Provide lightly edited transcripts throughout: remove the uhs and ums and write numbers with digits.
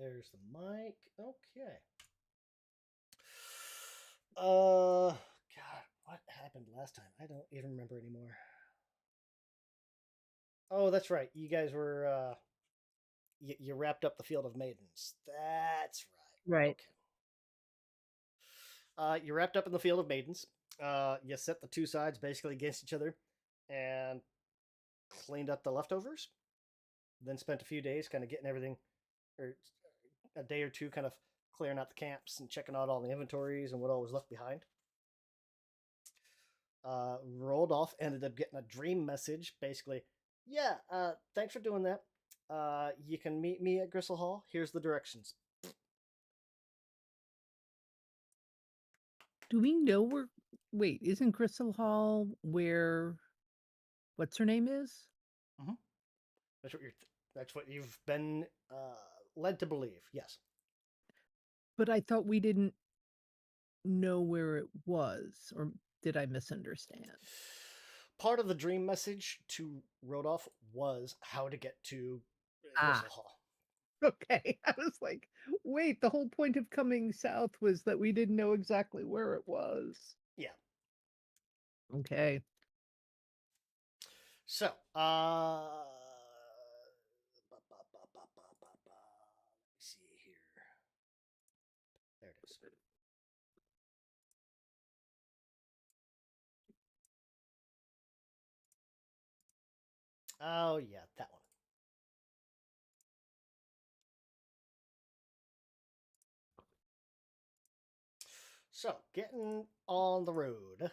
There's the mic. Okay. God, what happened last time? I don't even remember anymore. Oh, that's right. You guys were you wrapped up the Field of Maidens. That's right. Right. Okay. You wrapped up in the Field of Maidens. You set the two sides basically against each other, and cleaned up the leftovers. Then spent a few days kind of getting everything, or a day or two, kind of clearing out the camps and checking out all the inventories and what all was left behind. Rolled off, ended up getting a dream message, basically. Yeah, thanks for doing that. You can meet me at Gristle Hall. Here's the directions. Do we know where? Wait, isn't Crystal Hall where what's her name is? Mm-hmm. That's what you're. That's what you've been led to believe. Yes. But I thought we didn't know where it was, or did I misunderstand? Part of the dream message to Rodolph was how to get to Ah, Gristle Hall. okay. I was like, wait, the whole point of coming south was that we didn't know exactly where it was. Yeah. Okay. So, let me see here. There it is. Oh yeah, that one. So, getting on the road. I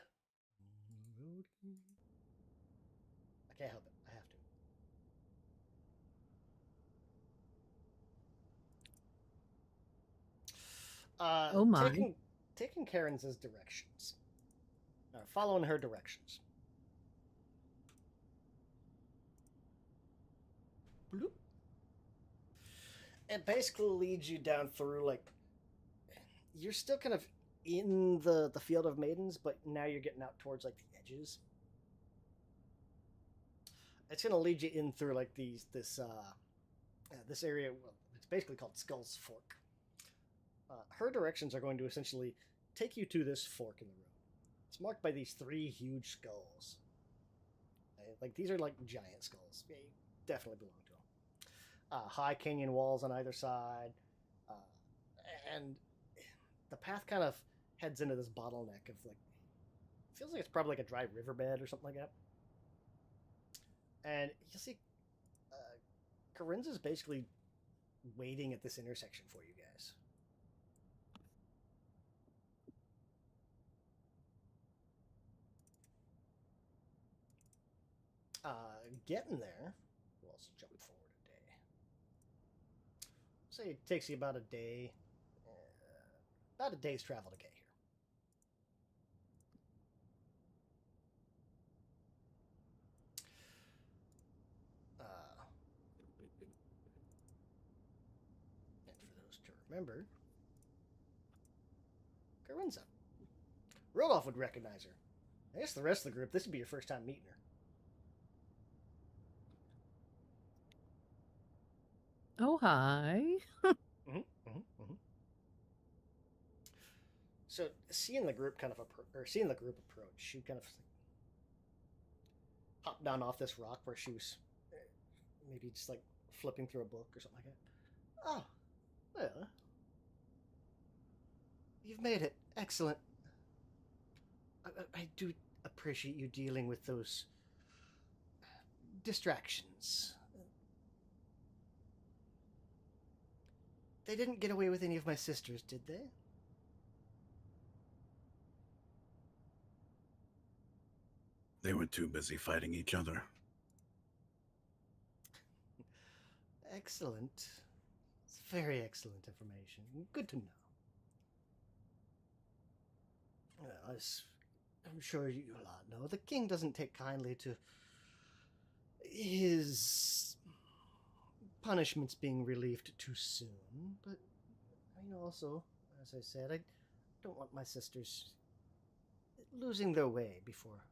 can't help it. I have to. Oh my. Taking Karen's directions. Following her directions. Bloop. It basically leads you down through, like, you're still kind of in the Field of Maidens, but now you're getting out towards like the edges. It's gonna lead you in through like this area. Well, it's basically called Skull's Fork. Her directions are going to essentially take you to this fork in the road. It's marked by these three huge skulls. Like these are like giant skulls. They definitely belong to them. High canyon walls on either side, uh, and the path kind of heads into this bottleneck of like, feels like it's probably like a dry riverbed or something like that. And you'll see, Corinne's is basically waiting at this intersection for you guys. Getting there, we'll also jump forward a day. Say it takes you about a day's travel to get here. And for those to remember, Corinza. Rodolph would recognize her. I guess the rest of the group, this would be your first time meeting her. Oh hi. Mm-hmm, mm-hmm, mm-hmm. So seeing the group seeing the group approach, she kind of hopped down off this rock where she was maybe just like flipping through a book or something like that. Oh, well, you've made it. Excellent. I do appreciate you dealing with those distractions. They didn't get away with any of my sisters, did they? They were too busy fighting each other. Excellent. It's very excellent information. Good to know. Well, as I'm sure you lot know, the king doesn't take kindly to his punishments being relieved too soon, but I also, as I said, I don't want my sisters losing their way before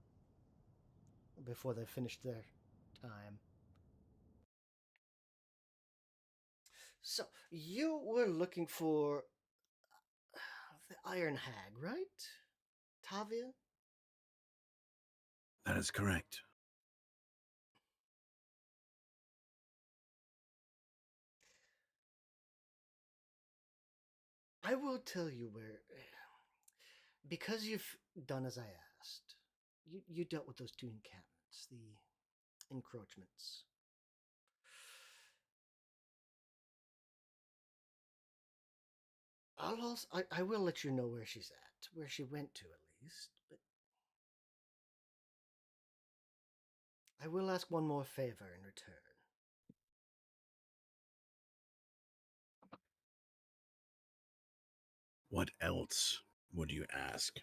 they finish their time. So, you were looking for the Iron Hag, right? Tavia? That is correct. I will tell you where. Because you've done as I asked, you dealt with those two encampments, the encroachments. I will let you know where she's at, where she went to at least, but I will ask one more favor in return. What else would you ask?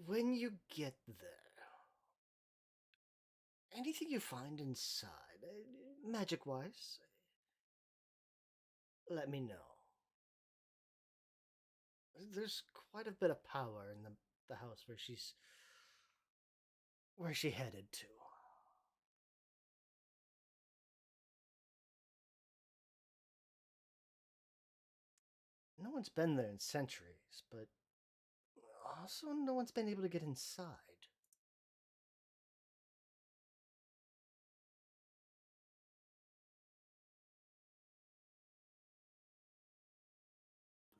When you get there, anything you find inside, magic wise, let me know. There's quite a bit of power in the house where she headed to. No one's been there in centuries, but also no one's been able to get inside.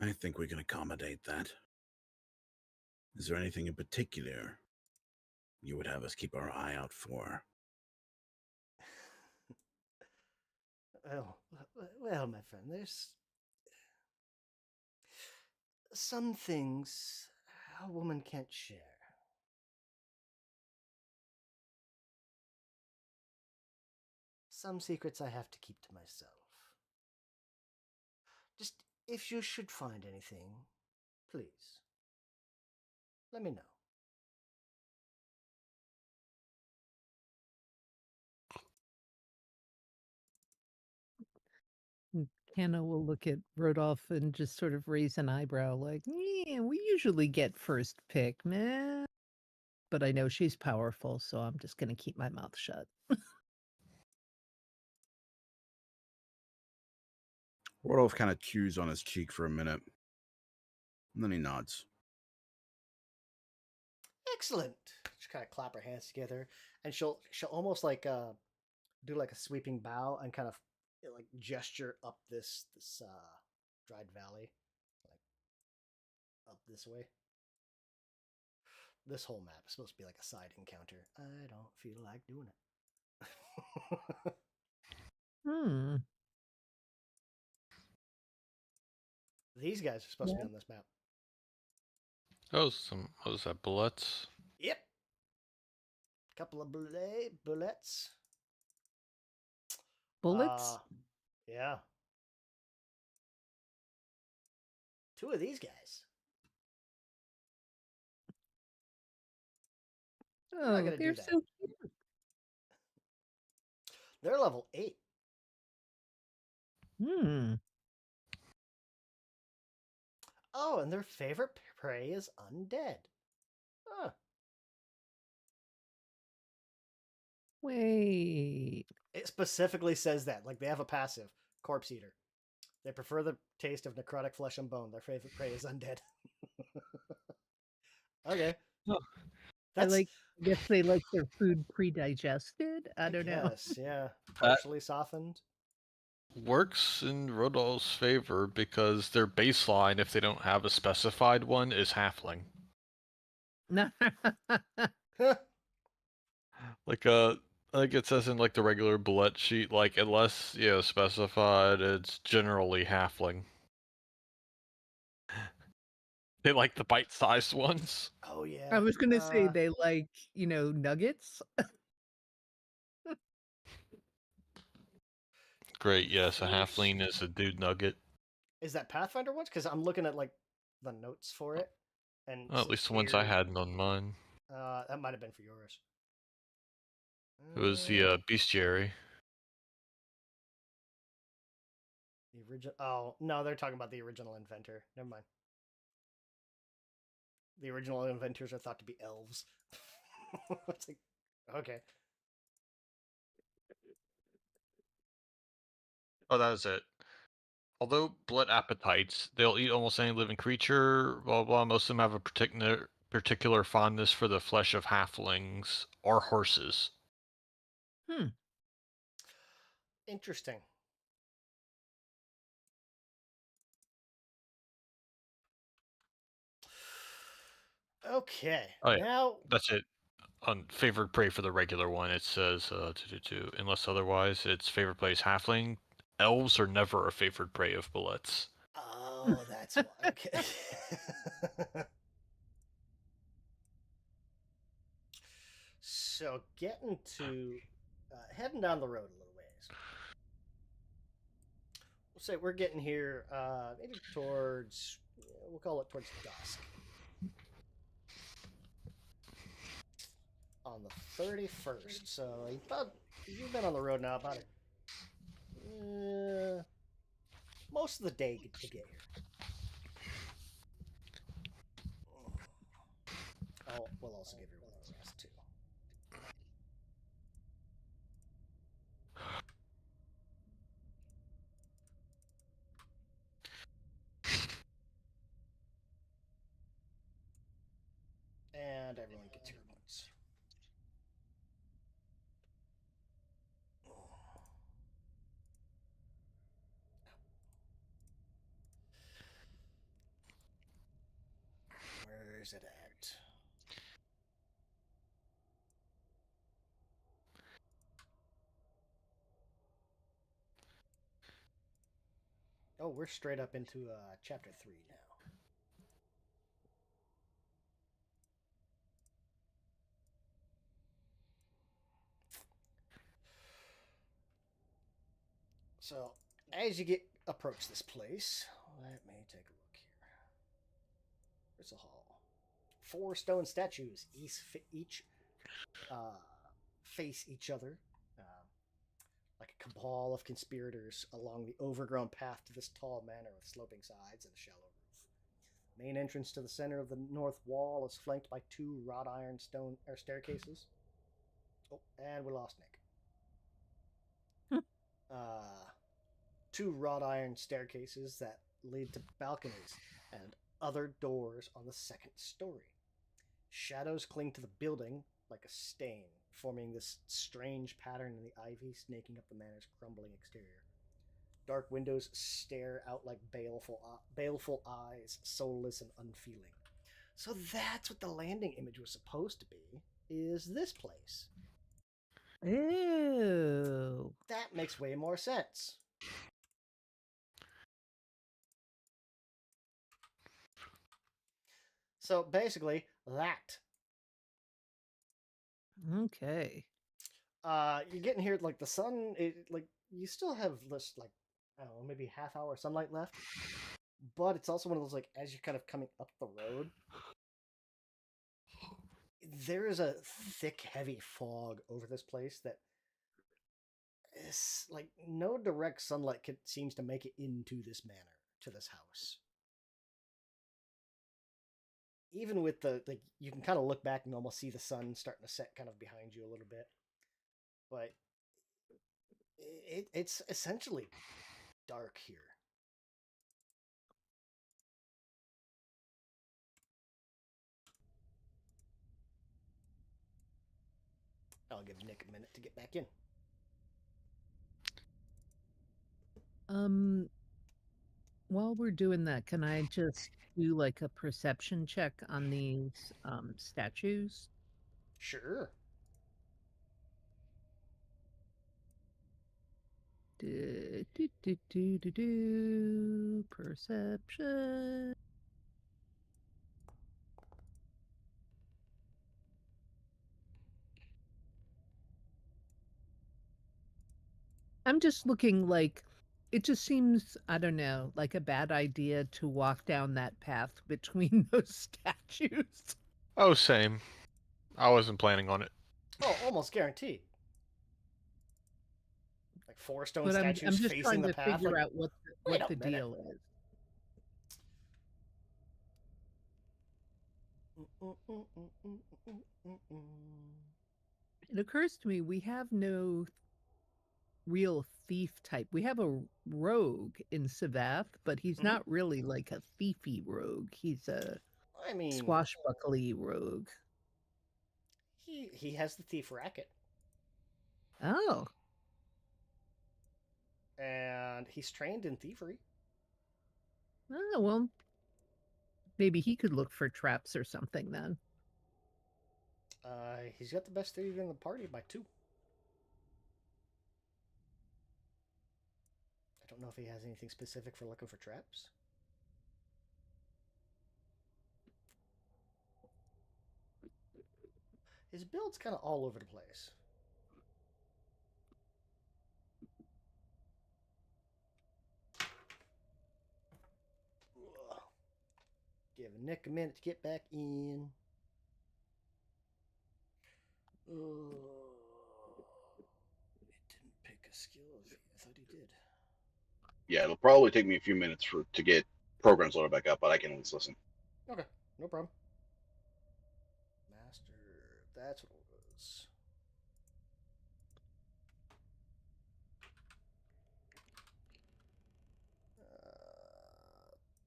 I think we can accommodate that. Is there anything in particular you would have us keep our eye out for? Well, my friend, there's some things a woman can't share. Some secrets I have to keep to myself. Just if you should find anything, please let me know. And Hannah will look at Rodolph and just sort of raise an eyebrow, like, yeah, we usually get first pick, man. But I know she's powerful, so I'm just going to keep my mouth shut. Rodolph kind of chews on his cheek for a minute, and then he nods. Excellent. She kind of clap her hands together, and she'll almost like do like a sweeping bow and kind of like gesture up this dried valley, like up this way. This whole map is supposed to be like a side encounter. I don't feel like doing it. Hmm. These guys are supposed to be Yeah. on this map. Oh, what was that, bullets? Yep. Couple of bullets. Bullets? Yeah. Two of these guys. not Oh, gonna do they're that. so cute. They're level 8. Hmm. Oh, and their favorite prey is undead. Huh. Wait. It specifically says that. Like, they have a passive, Corpse Eater. They prefer the taste of necrotic flesh and bone. Their favorite prey is undead. Okay. Oh. I guess they like their food pre-digested. I don't know. Guess, yeah. Partially softened. Works in Rodolph's favor because their baseline, if they don't have a specified one, is halfling. Like it says in like the regular bullet sheet, like unless specified, it's generally halfling. They like the bite-sized ones. Oh yeah. I was gonna say they like, nuggets. Great, yes, a halfling is a dude nugget. Is that Pathfinder ones? Because I'm looking at like the notes for it, and Well, at least the ones I had on mine. That might have been for yours. It was the bestiary. The original. Oh no, they're talking about the original inventor. Never mind. The original inventors are thought to be elves. It's like, okay. Oh, that was it. Although blood appetites, they'll eat almost any living creature, blah blah. Most of them have a particular fondness for the flesh of halflings or horses. Hmm. Interesting. Okay. Oh yeah, Now, that's it. On favored prey for the regular one, it says unless otherwise, its favorite prey is halfling. Elves are never a favored prey of bullets. oh, that's why. Okay. So getting to heading down the road a little ways. We'll say we're getting here maybe towards we'll call it towards dusk. On the 31st. So you've been on the road now about most of the day to get here. Oh, we'll also give everyone a rest too. And everyone gets hero points. Where is it at? Oh, we're straight up into chapter 3 now. So, as you approach this place, let me take a look here. There's a hall. 4 stone statues, each face each other, like a cabal of conspirators along the overgrown path to this tall manor with sloping sides and a shallow roof. Main entrance to the center of the north wall is flanked by 2 wrought iron stone staircases. Oh, and we lost Nick. 2 wrought iron staircases that lead to balconies and other doors on the second story. Shadows cling to the building like a stain, forming this strange pattern in the ivy snaking up the manor's crumbling exterior. Dark windows stare out like baleful eyes, soulless and unfeeling. So that's what the landing image was supposed to be, is this place. Ew. That makes way more sense. So basically, that. Okay. You're getting here like the sun. Like you still have this like I don't know maybe half hour sunlight left, but it's also one of those like as you're kind of coming up the road, there is a thick, heavy fog over this place that is like no direct sunlight seems to make it into this manor to this house. Even with the like, you can kind of look back and almost see the sun starting to set kind of behind you a little bit, but it's essentially dark here. I'll give Nick a minute to get back in. While we're doing that, can I just do like a perception check on these statues? Sure. Perception. I'm just looking like it just seems, I don't know, like a bad idea to walk down that path between those statues. Oh, same. I wasn't planning on it. Oh, almost guaranteed. Like 4 stone But I'm statues just facing trying the to path. figure Like, out what wait a the minute. deal is. It occurs to me we have no real thief type. We have a rogue in Savath, but he's Mhm. not really like a thiefy rogue. He's a I mean, swashbuckly rogue. he has the thief racket, Oh, and he's trained in thievery. oh well, maybe he could look for traps or something then. He's got the best thief in the party by 2. I don't know if he has anything specific for looking for traps. His build's kind of all over the place. Ugh. Give Nick a minute to get back in. It didn't pick a skill. I thought he did. Yeah, it'll probably take me a few minutes to get programs loaded back up, but I can at least listen. Okay, no problem. Master, that's what it was.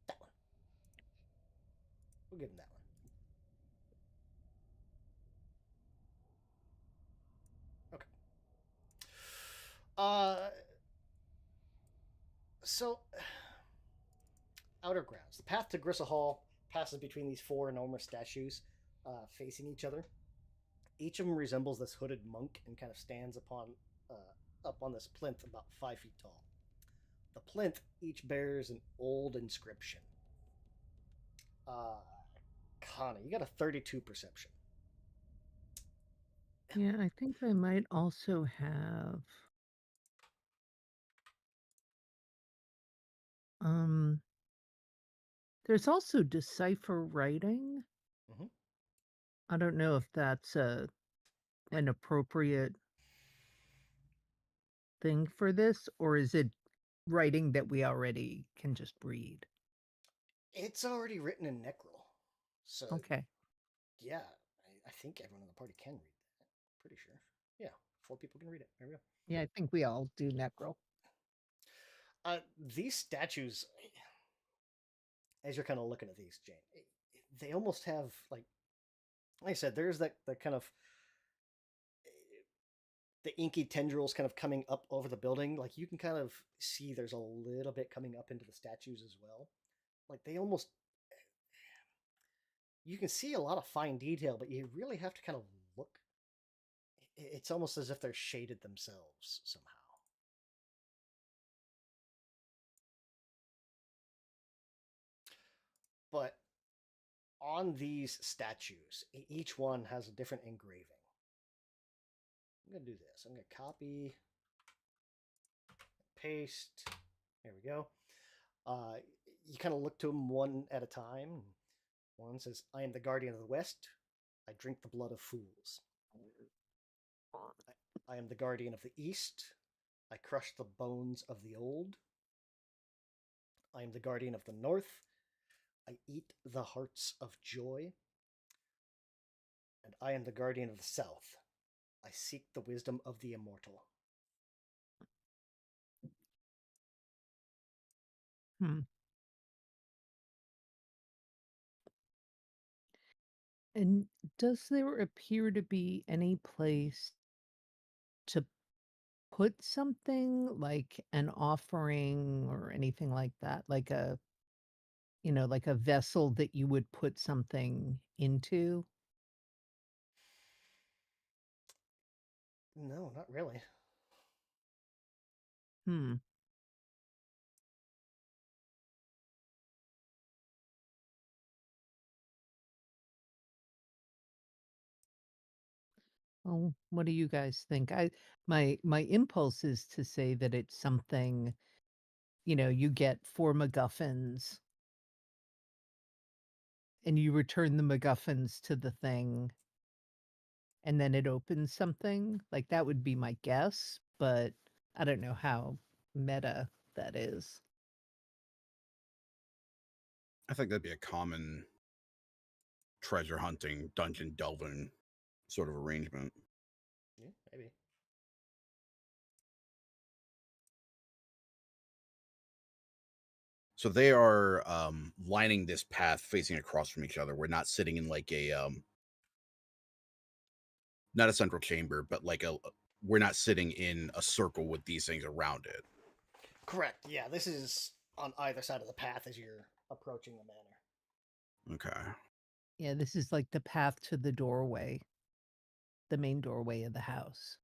That one. We'll give him that one. Okay. So Outer Grounds. The path to Gristle Hall passes between these 4 enormous statues facing each other. Each of them resembles this hooded monk and kind of stands up on this plinth about 5 feet tall. The plinth each bears an old inscription. Connie, you got a 32 perception. Yeah, I think I might also have there's also decipher writing. Mhm. I don't know if that's an appropriate thing for this, or is it writing that we already can just read? It's already written in Necrol. So, Okay. yeah, I think everyone in the party can read that. Pretty sure. Yeah, 4 people can read it. There we go. Yeah, I think we all do Necrol. These statues, as you're kind of looking at these, Jane, they almost have like I said, there's that kind of the inky tendrils kind of coming up over the building. Like you can kind of see there's a little bit coming up into the statues as well. Like they almost you can see a lot of fine detail, but you really have to kind of look. It's almost as if they're shaded themselves somehow. But on these statues, each one has a different engraving. I'm going to do this. I'm going to copy, paste. There we go. You kind of look to them one at a time. One says, I am the guardian of the West. I drink the blood of fools. I am the guardian of the East. I crush the bones of the old. I am the guardian of the North. I eat the hearts of joy. And I am the guardian of the South. I seek the wisdom of the immortal. Hmm. And does there appear to be any place to put something like an offering or anything like that? Like like a vessel that you would put something into? No, not really. Hmm. Well, what do you guys think? My impulse is to say that it's something, you get 4 MacGuffins and you return the MacGuffins to the thing and then it opens something. Like that would be my guess, but I don't know how meta that is. I think that'd be a common treasure hunting, dungeon delving sort of arrangement. Yeah, maybe. So they are lining this path facing across from each other. We're not sitting in like a not a central chamber, but like we're not sitting in a circle with these things around it. Correct. Yeah, this is on either side of the path as you're approaching the manor. Okay. Yeah, this is like the path to the doorway, the main doorway of the house.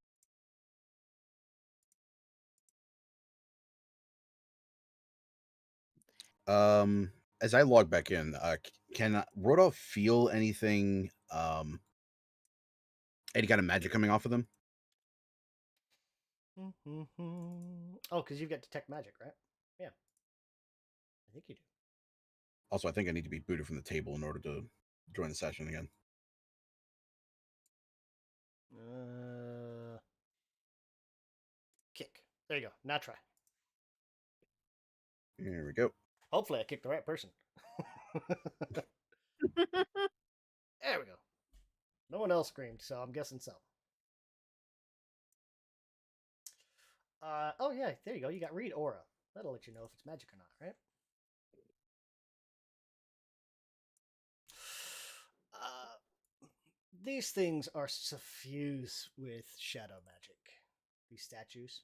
As I log back in, can Rodolph feel anything? Any kind of magic coming off of them? Oh, because you've got detect magic, right? Yeah, I think you do. Also, I think I need to be booted from the table in order to join the session again. Kick. There you go. Now try. Here we go. Hopefully, I kicked the right person. There we go. No one else screamed, so I'm guessing so. Oh yeah, there you go. You got read aura. That'll let you know if it's magic or not, right? These things are suffused with shadow magic. These statues.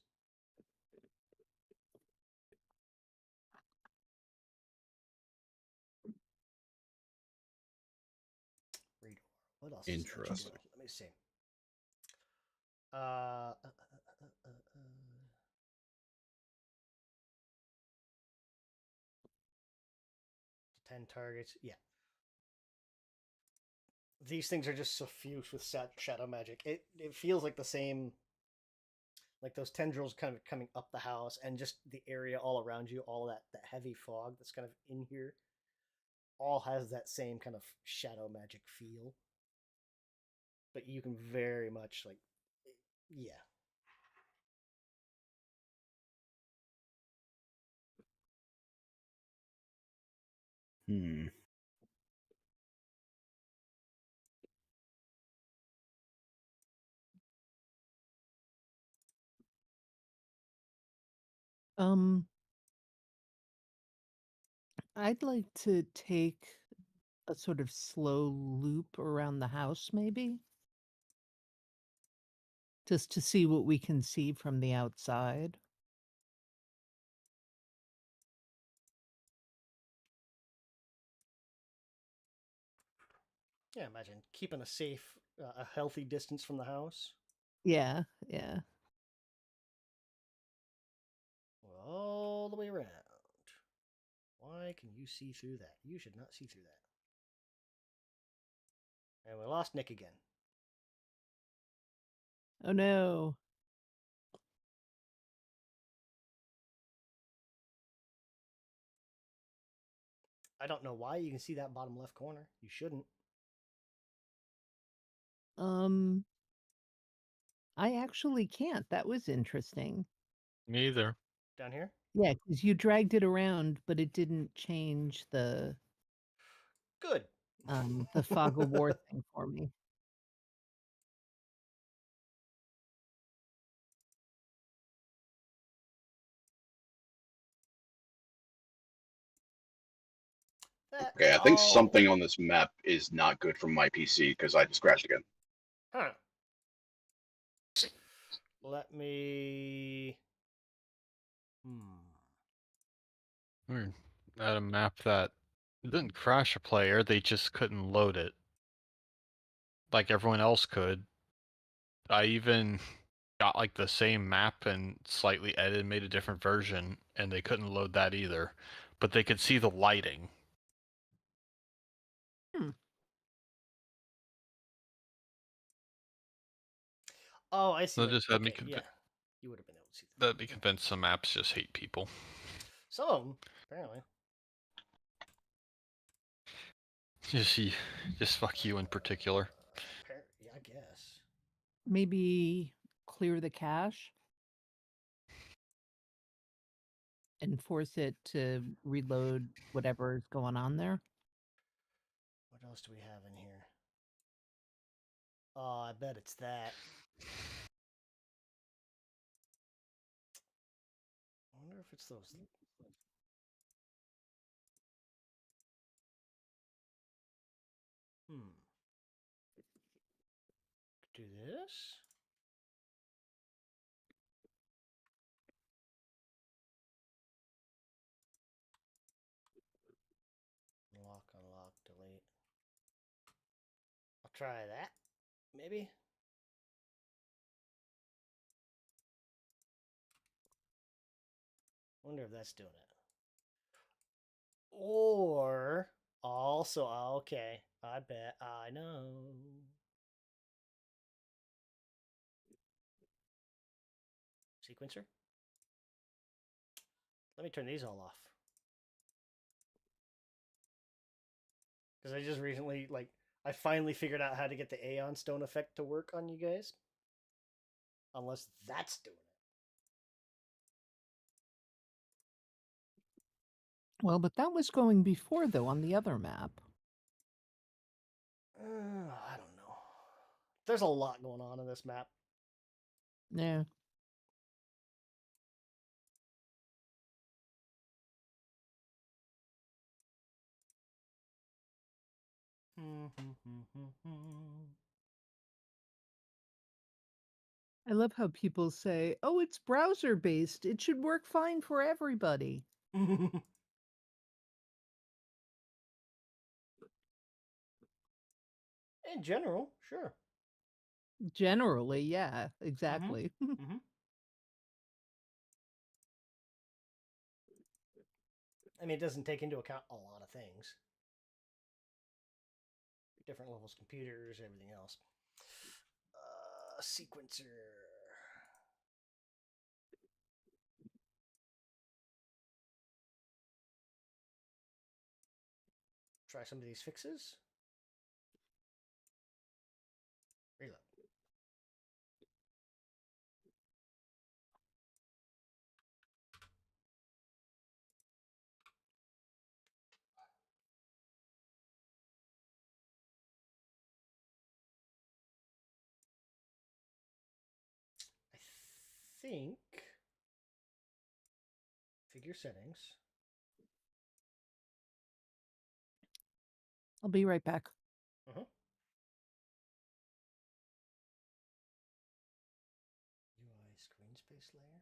Read aura. What else? Interesting. Let me see. Uh, 10 targets. Yeah. These things are just suffused with shadow magic. It feels like the same, like those tendrils kind of coming up the house, and just the area all around you, all that heavy fog that's kind of in here, all has that same kind of shadow magic feel. But you can very much like, yeah. Hmm. I'd like to take a sort of slow loop around the house, maybe, just to see what we can see from the outside. Yeah, imagine keeping a safe, a healthy distance from the house. Yeah, yeah. All the way around. Why can you see through that? You should not see through that. And we lost Nick again. Oh no. I don't know why you can see that bottom left corner. You shouldn't. Um, I actually can't. That was interesting. Me either. Down here? Yeah, because you dragged it around, but it didn't change Good. the fog of war thing for me. Okay, I think Oh. something on this map is not good from my PC because I just crashed again. Huh. Let me. Weird. At a map that didn't crash a player, they just couldn't load it. Like everyone else could. I even got like the same map and slightly edited, made a different version, and they couldn't load that either. But they could see the lighting. Oh, I see. That just had me Yeah, you would have been able to see that. That'd be convinced some apps just hate people. Some of them, apparently. Just fuck you in particular. Yeah, I guess. Maybe clear the cache and force it to reload whatever's going on there. What else do we have in here? Oh, I bet it's that. I wonder if it's those Do this. Lock, unlock, delete. I'll try that. Maybe. Wonder if that's doing it. Or also, okay, I bet I know. Sequencer? Let me turn these all off. Because I just recently, like, I finally figured out how to get the Aeon Stone effect to work on you guys. Unless that's doing it. Well, but that was going before, though, on the other map. I don't know. There's a lot going on in this map. Yeah. I love how people say, oh, it's browser based. It should work fine for everybody. In general, sure. Generally, yeah, exactly. I mean, it doesn't take into account a lot of things. Different levels, computers, everything else. Sequencer. Try some of these fixes. Reload. I think figure settings. I'll be right back. UI screen space layer.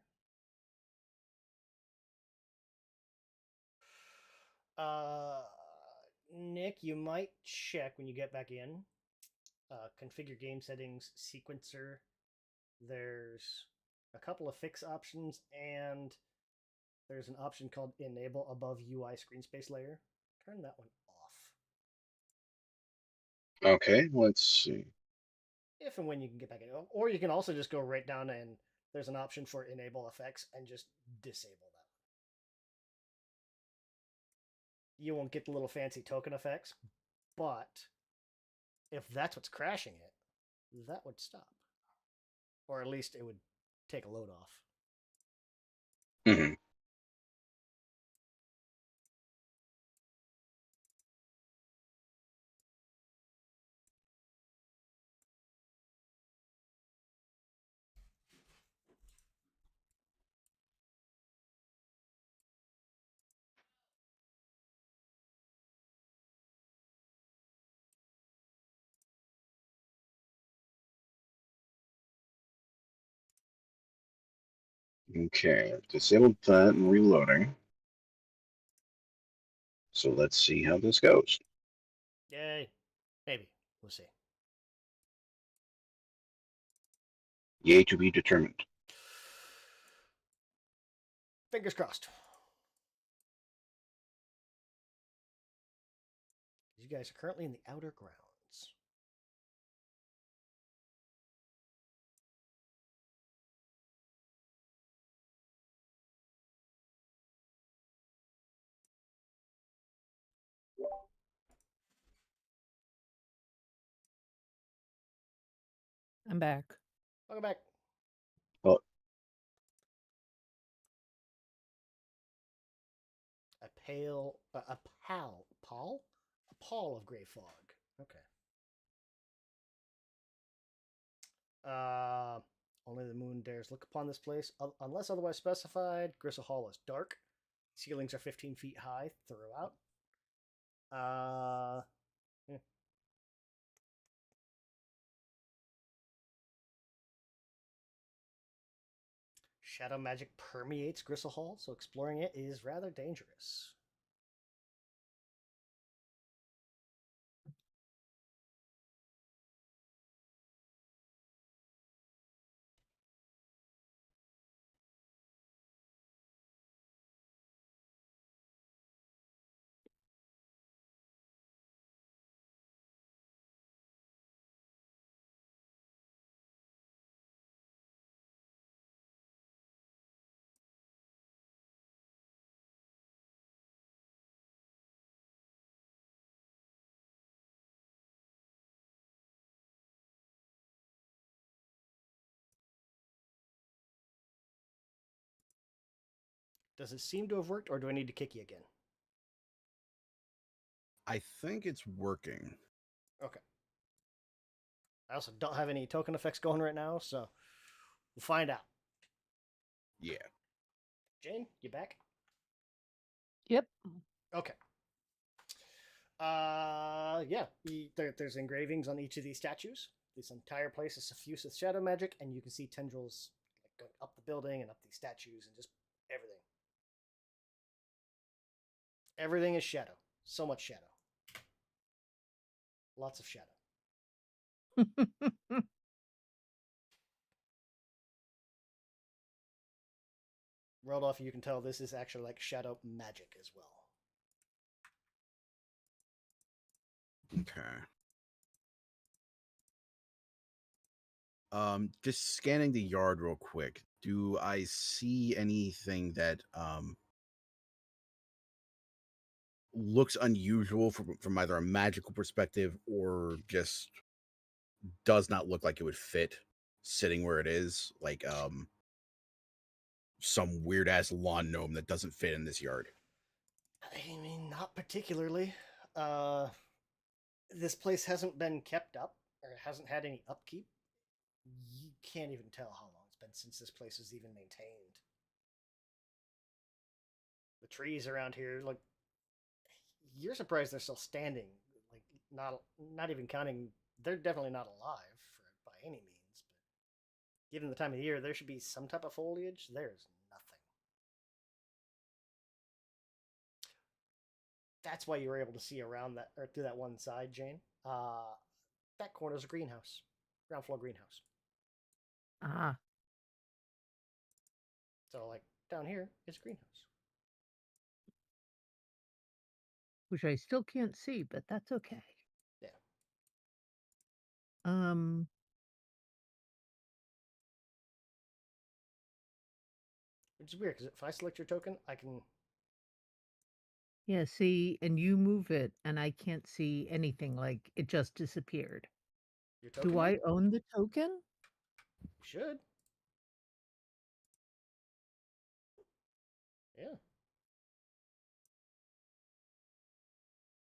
Nick, you might check when you get back in. Configure game settings, sequencer. There's a couple of fix options, and there's an option called enable above UI screen space layer. Turn that one off. Okay, let's see. If and when you can get back in. Or you can also just go right down and there's an option for enable effects and just disable that. You won't get the little fancy token effects, but if that's what's crashing it, that would stop. Or at least it would take a load off. Hmm. Okay, I've disabled that and reloading. So let's see how this goes. Yay. Maybe. We'll see. Yay to be determined. Fingers crossed. You guys are currently in the outer grounds. I'm back. Welcome back. Well, A pall of gray fog. Okay. Only the moon dares look upon this place, unless otherwise specified. Gristle Hall is dark. Ceilings are 15 feet high throughout. Shadow magic permeates Gristle Hall, so exploring it is rather dangerous. Does it seem to have worked, or do I need to kick you again? I think it's working. Okay. I also don't have any token effects going right now, so we'll find out. Yeah. Jane, you back? Yep. Okay. Yeah. There's engravings on each of these statues. This entire place is suffused with shadow magic, and you can see tendrils like going up the building and up these statues and just everything. Everything is shadow. So much shadow. Lots of shadow. Rodolph, you can tell this is actually like shadow magic as well. Okay. Just scanning the yard real quick. Do I see anything that looks unusual from either a magical perspective or just does not look like it would fit sitting where it is? Like some weird ass lawn gnome that doesn't fit in this yard. I mean, not particularly. This place hasn't been kept up, or hasn't had any upkeep. You can't even tell how long it's been since this place was even maintained. The trees around here, like, you're surprised they're still standing. Like, not even counting, they're definitely not alive by any means. But given the time of year, there should be some type of foliage. There's nothing. That's why you were able to see around that, or through that one side, Jane. That corner's a greenhouse, ground floor greenhouse. Ah, So, like, down here is a greenhouse. which I still can't see, but that's okay. Yeah. Um, Which is weird because if I select your token, I can. yeah, see, and you move it, and I can't see anything, like, it just disappeared. Your token? Do I own the token? You should. Yeah.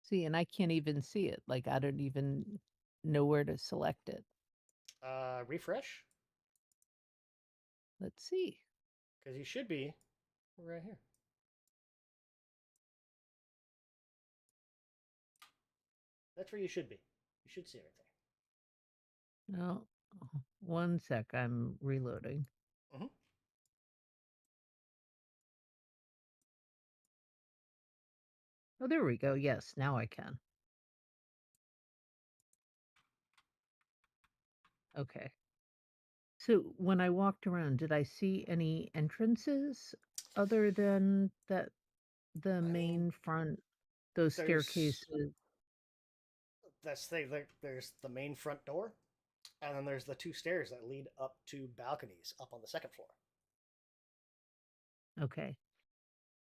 See, and I can't even see it, like, I don't even know where to select it. Refresh, Let's see. because you should be right here. That's where you should be. You should see everything. No, 1 sec, I'm reloading. Mhm. Oh, there we go, yes, now I can. Okay. So, when I walked around, did I see any entrances other than the I main mean, front, those there's staircases? that's there's the main front door, and then there's the two stairs that lead up to balconies up on the second floor. Okay.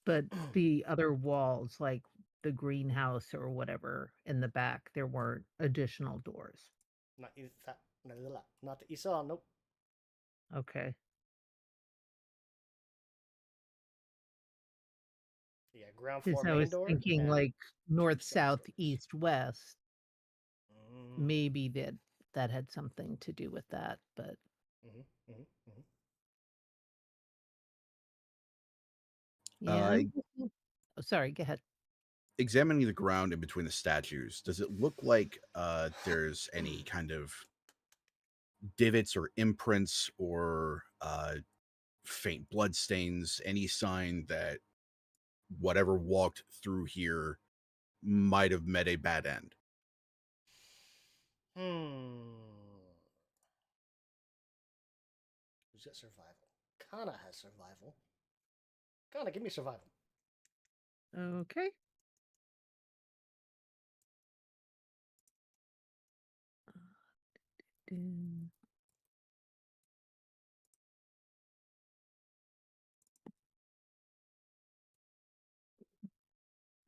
But the other walls, like the greenhouse or whatever in the back, there weren't additional doors. Not that you saw. Nope. Okay. Yeah, ground Because floor I main was door. thinking and like north, two side south, doors. east, west. Mm. Maybe that had something to do with that, but yeah. Uh, Oh, sorry, go ahead. examining the ground in between the statues, does it look like there's any kind of divots or imprints or faint blood stains, any sign that whatever walked through here might have met a bad end. Who's got survival? Kana has survival. Kana, give me survival. Okay. Mm.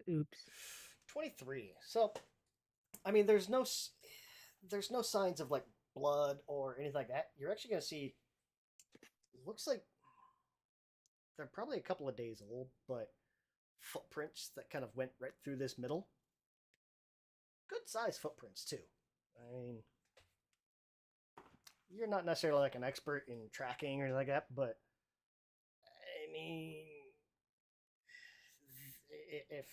Oops. 23. So, I mean, there's no signs of like blood or anything like that. You're actually gonna see. Looks like they're probably a couple of days old, but footprints that kind of went right through this middle. Good size footprints too. I mean, you're not necessarily like an expert in tracking or anything like that, but I mean, if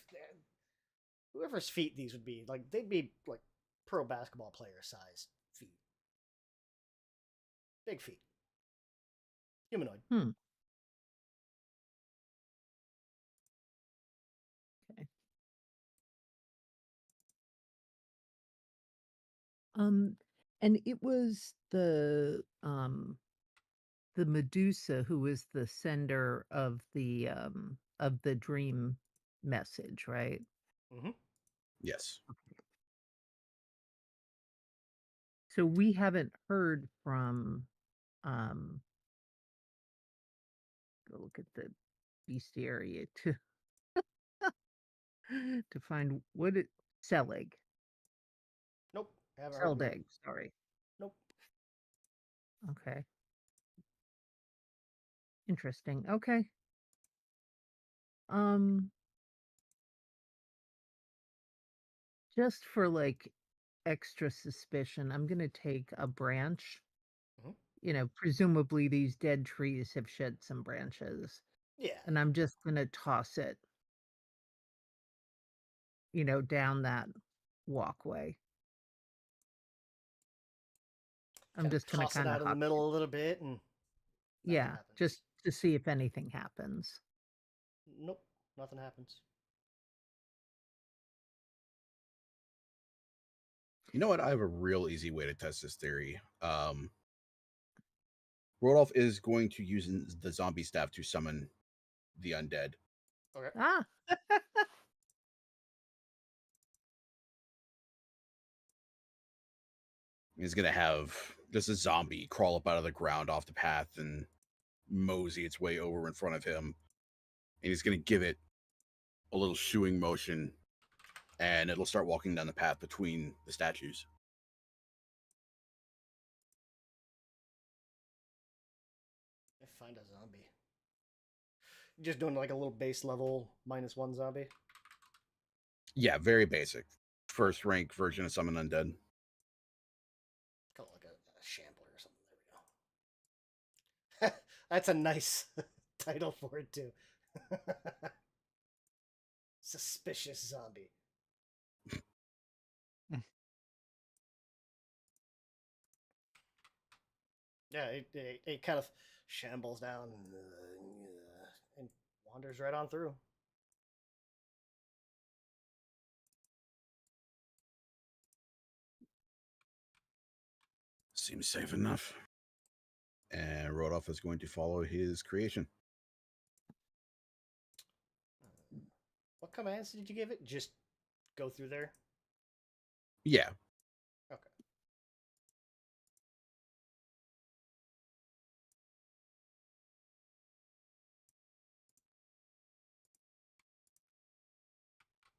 whoever's feet these would be, like they'd be like pro basketball player size feet, big feet, humanoid. Okay. And it was the Medusa who was the sender of the dream message, right? Mm-hmm. Yes. So we haven't heard from go look at the bestiary to to find what it Selig. Nope. Haven't heard. Seldeg, sorry. Nope. Okay. Interesting. Okay. Just for like extra suspicion, I'm gonna take a branch. Mhm. You know, presumably these dead trees have shed some branches, Yeah. and I'm just gonna toss it, you know, down that walkway. I'm Kinda just gonna toss it kind of out in the hop. middle a little bit, and nothing Yeah, happens. just to see if anything happens. Nope. Nothing happens. You know what? I have a real easy way to test this theory. Rodolph is going to use the zombie staff to summon the undead. Okay. Ah, He's going to have just a zombie crawl up out of the ground off the path and mosey its way over in front of him. And he's going to give it a little shooing motion, and it'll start walking down the path between the statues. Find a zombie. Just doing like a little base level -1 zombie. Yeah, very basic. First rank version of Summon Undead. Call it like a shambler or something. There we go. That's a nice title for it too. Suspicious zombie. Yeah, it kind of shambles down and wanders right on through. Seems safe enough. And Rodolph is going to follow his creation. What commands did you give it? Just go through there? Yeah. Okay.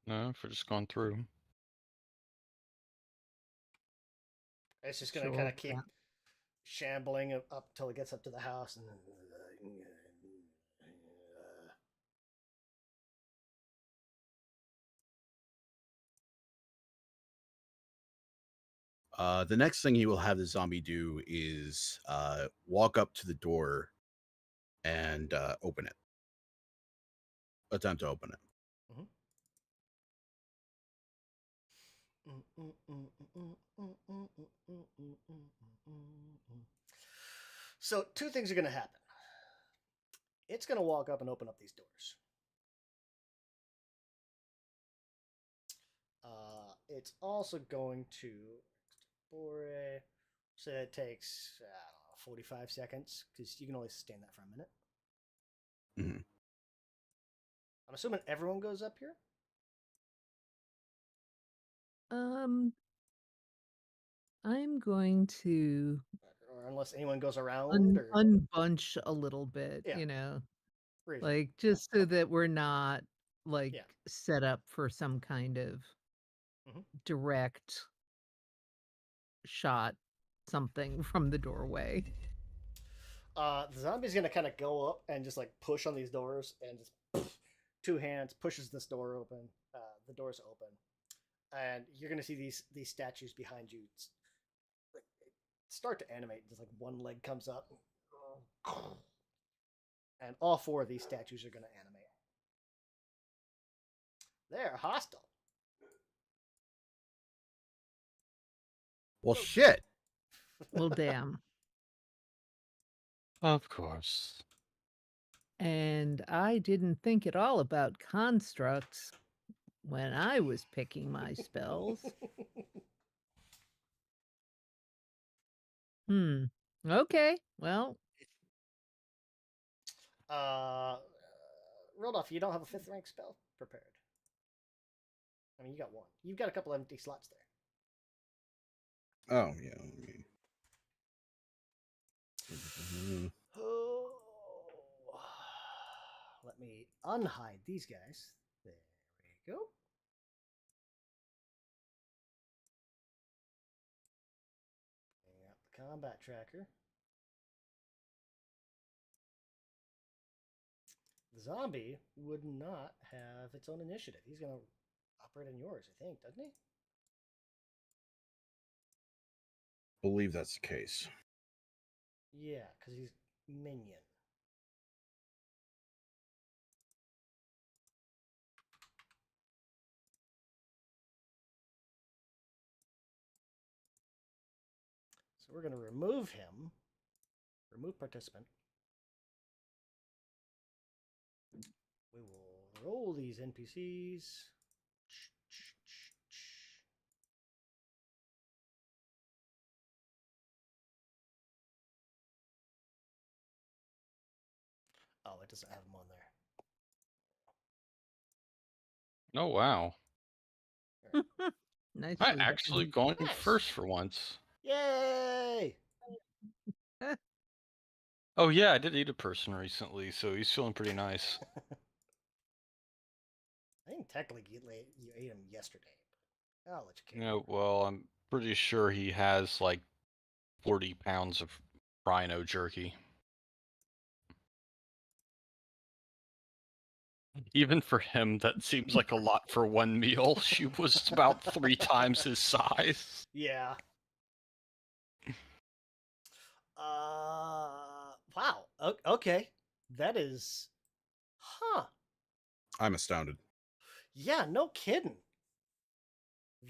No, if we're just going through. It's just going to sure. kind of keep Yeah. shambling up till it gets up to the house. And The next thing he will have the zombie do is walk up to the door and open it. Attempt to open it. So two things are going to happen. it's going to walk up and open up these doors. It's also going to so it takes, I don't know, 45 seconds, because you can only sustain that for a minute. Mhm. I'm assuming everyone goes up here? I'm going to Or unless anyone goes around, or... unbunch a little bit, Yeah. you know, Reasonable. like just so that we're not like Yeah. set up for some kind of Mhm. direct shot something from the doorway. The zombie's gonna kind of go up and just like push on these doors and just two hands pushes this door open. The door's open, and you're gonna see these statues behind you start to animate. Just like one leg comes up, and all four of these statues are gonna animate. They're hostile. Well, shit. Well, damn. Of course. And I didn't think at all about constructs when I was picking my spells. Okay. Well, Rodolph, you don't have a 5th rank spell prepared. I mean, you got one. You've got a couple empty slots there. Oh, yeah. Oh, let me unhide these guys. There we go. Bring up the combat tracker. The zombie would not have its own initiative. He's going to operate on yours, I think, doesn't he? Believe that's the case. Yeah, because he's minion. So we're going to remove him. Remove participant. We will roll these NPCs. Oh, it doesn't have them on there. Oh wow. nicely I done. actually going Nice. first for once. Yay! Oh yeah, I did eat a person recently, so he's feeling pretty nice. I think technically you ate him yesterday. But I'll let you Yeah, carry. well, I'm pretty sure he has like 40 pounds of rhino jerky. Even for him, that seems like a lot for one meal. She was about 3 times his size. Yeah. Wow. Okay. That is. Huh. I'm astounded. Yeah, no kidding.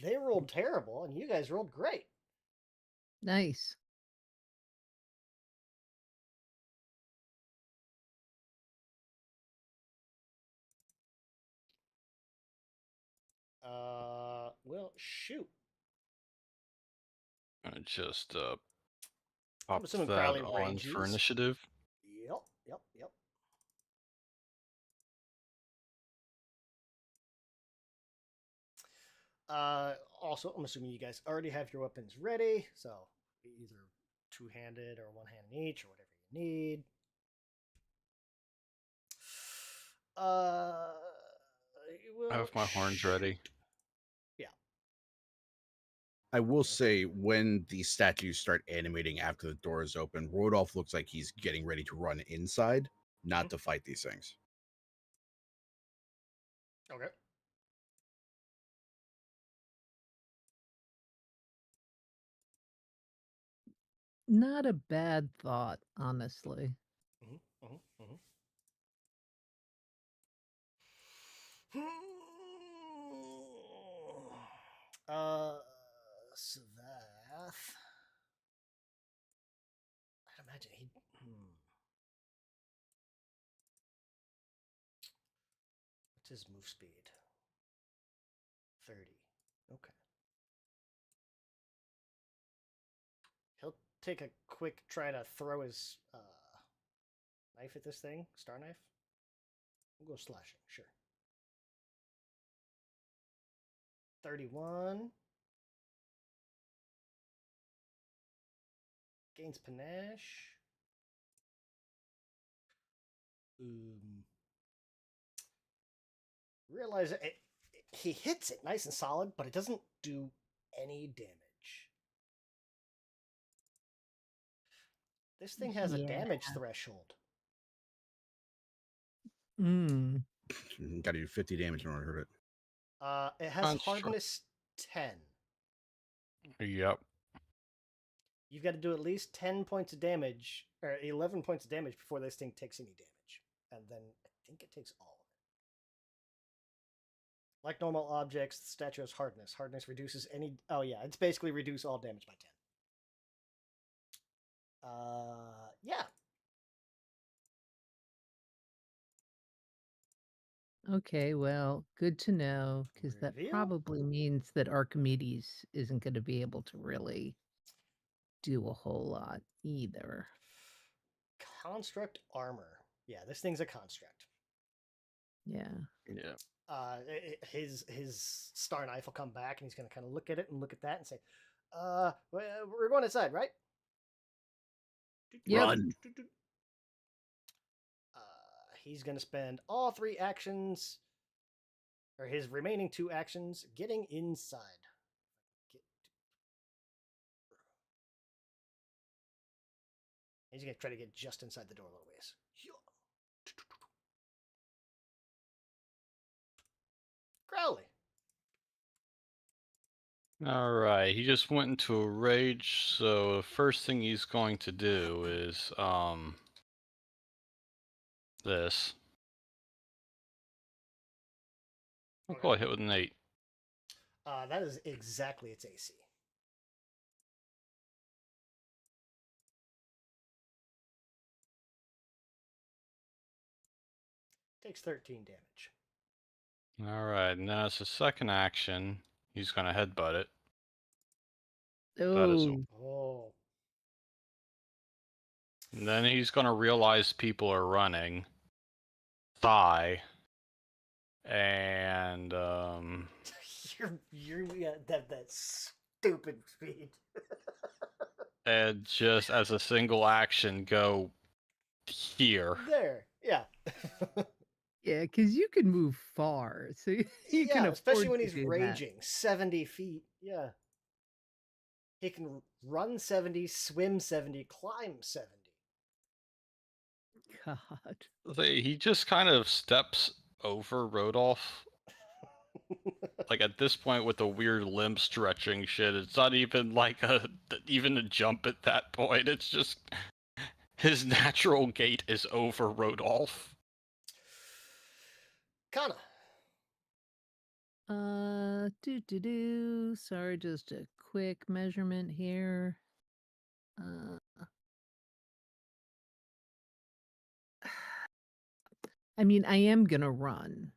They rolled terrible, and you guys rolled great. Nice. Well, shoot. Just I'm pop assuming that Crowley on for rages. initiative. Yep. Also, I'm assuming you guys already have your weapons ready, so either two-handed or one hand in each, or whatever you need. Uh, I have my horns ready. Yeah. I will say, when the statues start animating after the door is open, Rodolph looks like he's getting ready to run inside, not to fight these things. Okay. Not a bad thought, honestly. Savath. I'd imagine he. his move speed? 30. Okay. He'll take a quick try to throw his knife at this thing, star knife. We'll go slashing, sure. 31. Gains panache. Realize he hits it nice and solid, but it doesn't do any damage. This thing has a Yeah. damage threshold. Mm. Got to do 50 damage in order to hurt it. It has Construct. hardness 10. Yep. You've got to do at least 10 points of damage, or 11 points of damage before this thing takes any damage. And then I think it takes all of it. Like normal objects, the statue has hardness. Hardness reduces any... Oh yeah, it's basically reduce all damage by 10. Yeah. Okay, well, good to know, because that Reveal? probably means that Archimedes isn't going to be able to really do a whole lot either. Construct armor. Yeah, this thing's a construct. Yeah. Yeah. His star knife will come back, and he's going to kind of look at it and look at that and say, we're going inside, right? Yep. Run. He's going to spend all 3 actions, or his remaining 2 actions, getting inside. He's going to try to get just inside the door a little ways. Crowley. All right. He just went into a rage, so the first thing he's going to do is this. I'll call it hit with an 8. That is exactly its AC. Takes 13 damage. All right, and then as a second action, he's going to headbutt it. That is Oh, Oh. And then he's going to realize people are running. Thigh. And you're that stupid speed. and just as a single action go here. There, yeah. yeah, because you can move far, so you can Yeah, especially afford when to he's do that. raging. 70 feet, yeah. He can run 70, swim 70, climb 70. God. He just kind of steps over Rodolph. Like at this point with the weird limb stretching shit, it's not even like even a jump at that point. It's just his natural gait is over Rodolph. Kana. Sorry, just a quick measurement here. I mean, I am gonna run.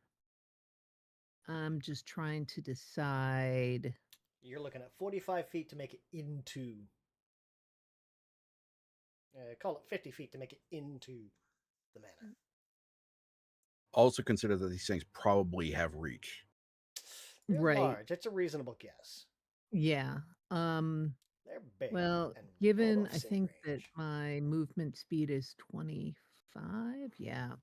I'm just trying to decide. You're looking at 45 feet to make it into. Call it 50 feet to make it into the manor. Also consider that these things probably have reach. They're Right. large. It's a reasonable guess. Yeah. They're big. Well, and given Rodolph's I in think that range. my movement speed is 25, yeah.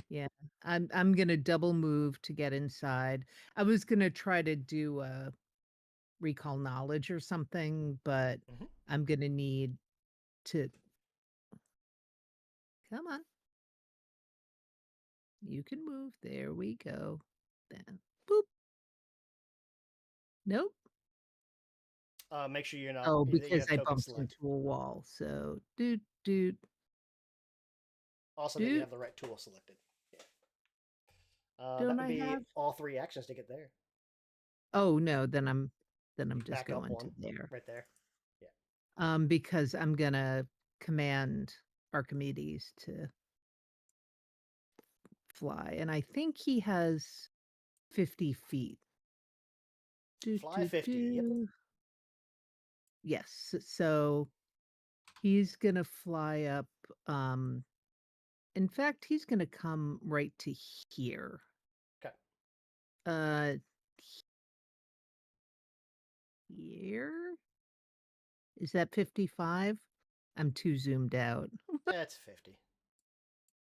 Yeah. I'm gonna double move to get inside. I was gonna try to do a recall knowledge or something, but Mhm. I'm gonna need to. Come on. You can move. There we go. Then boop. Nope. Make sure you're not. Oh, that you because have I token bumped select. into a wall. So dude. Also, that you Dude. have the right tool selected. Yeah. Don't that would I be have? all 3 actions to get there. Oh no, then I'm just Back up going to 1, there. right there. Because I'm gonna command Archimedes to fly, and I think he has 50 feet. Fly 50, yep. Yes, so he's gonna fly up. In fact, he's gonna come right to here. Okay. Uh, here? Is that 55? I'm too zoomed out. That's 50.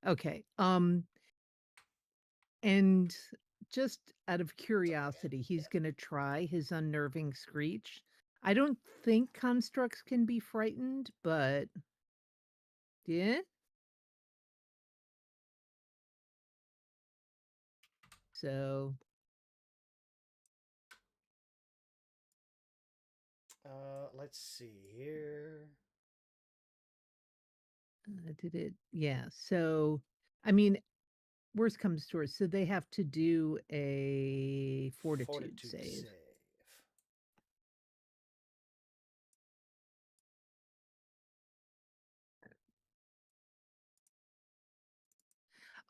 Okay. And just out of curiosity, he's gonna try his unnerving screech. I don't think constructs can be frightened, but yeah. So Let's see here. did it? Yeah. So I mean, worst comes to worst, so they have to do a fortitude save.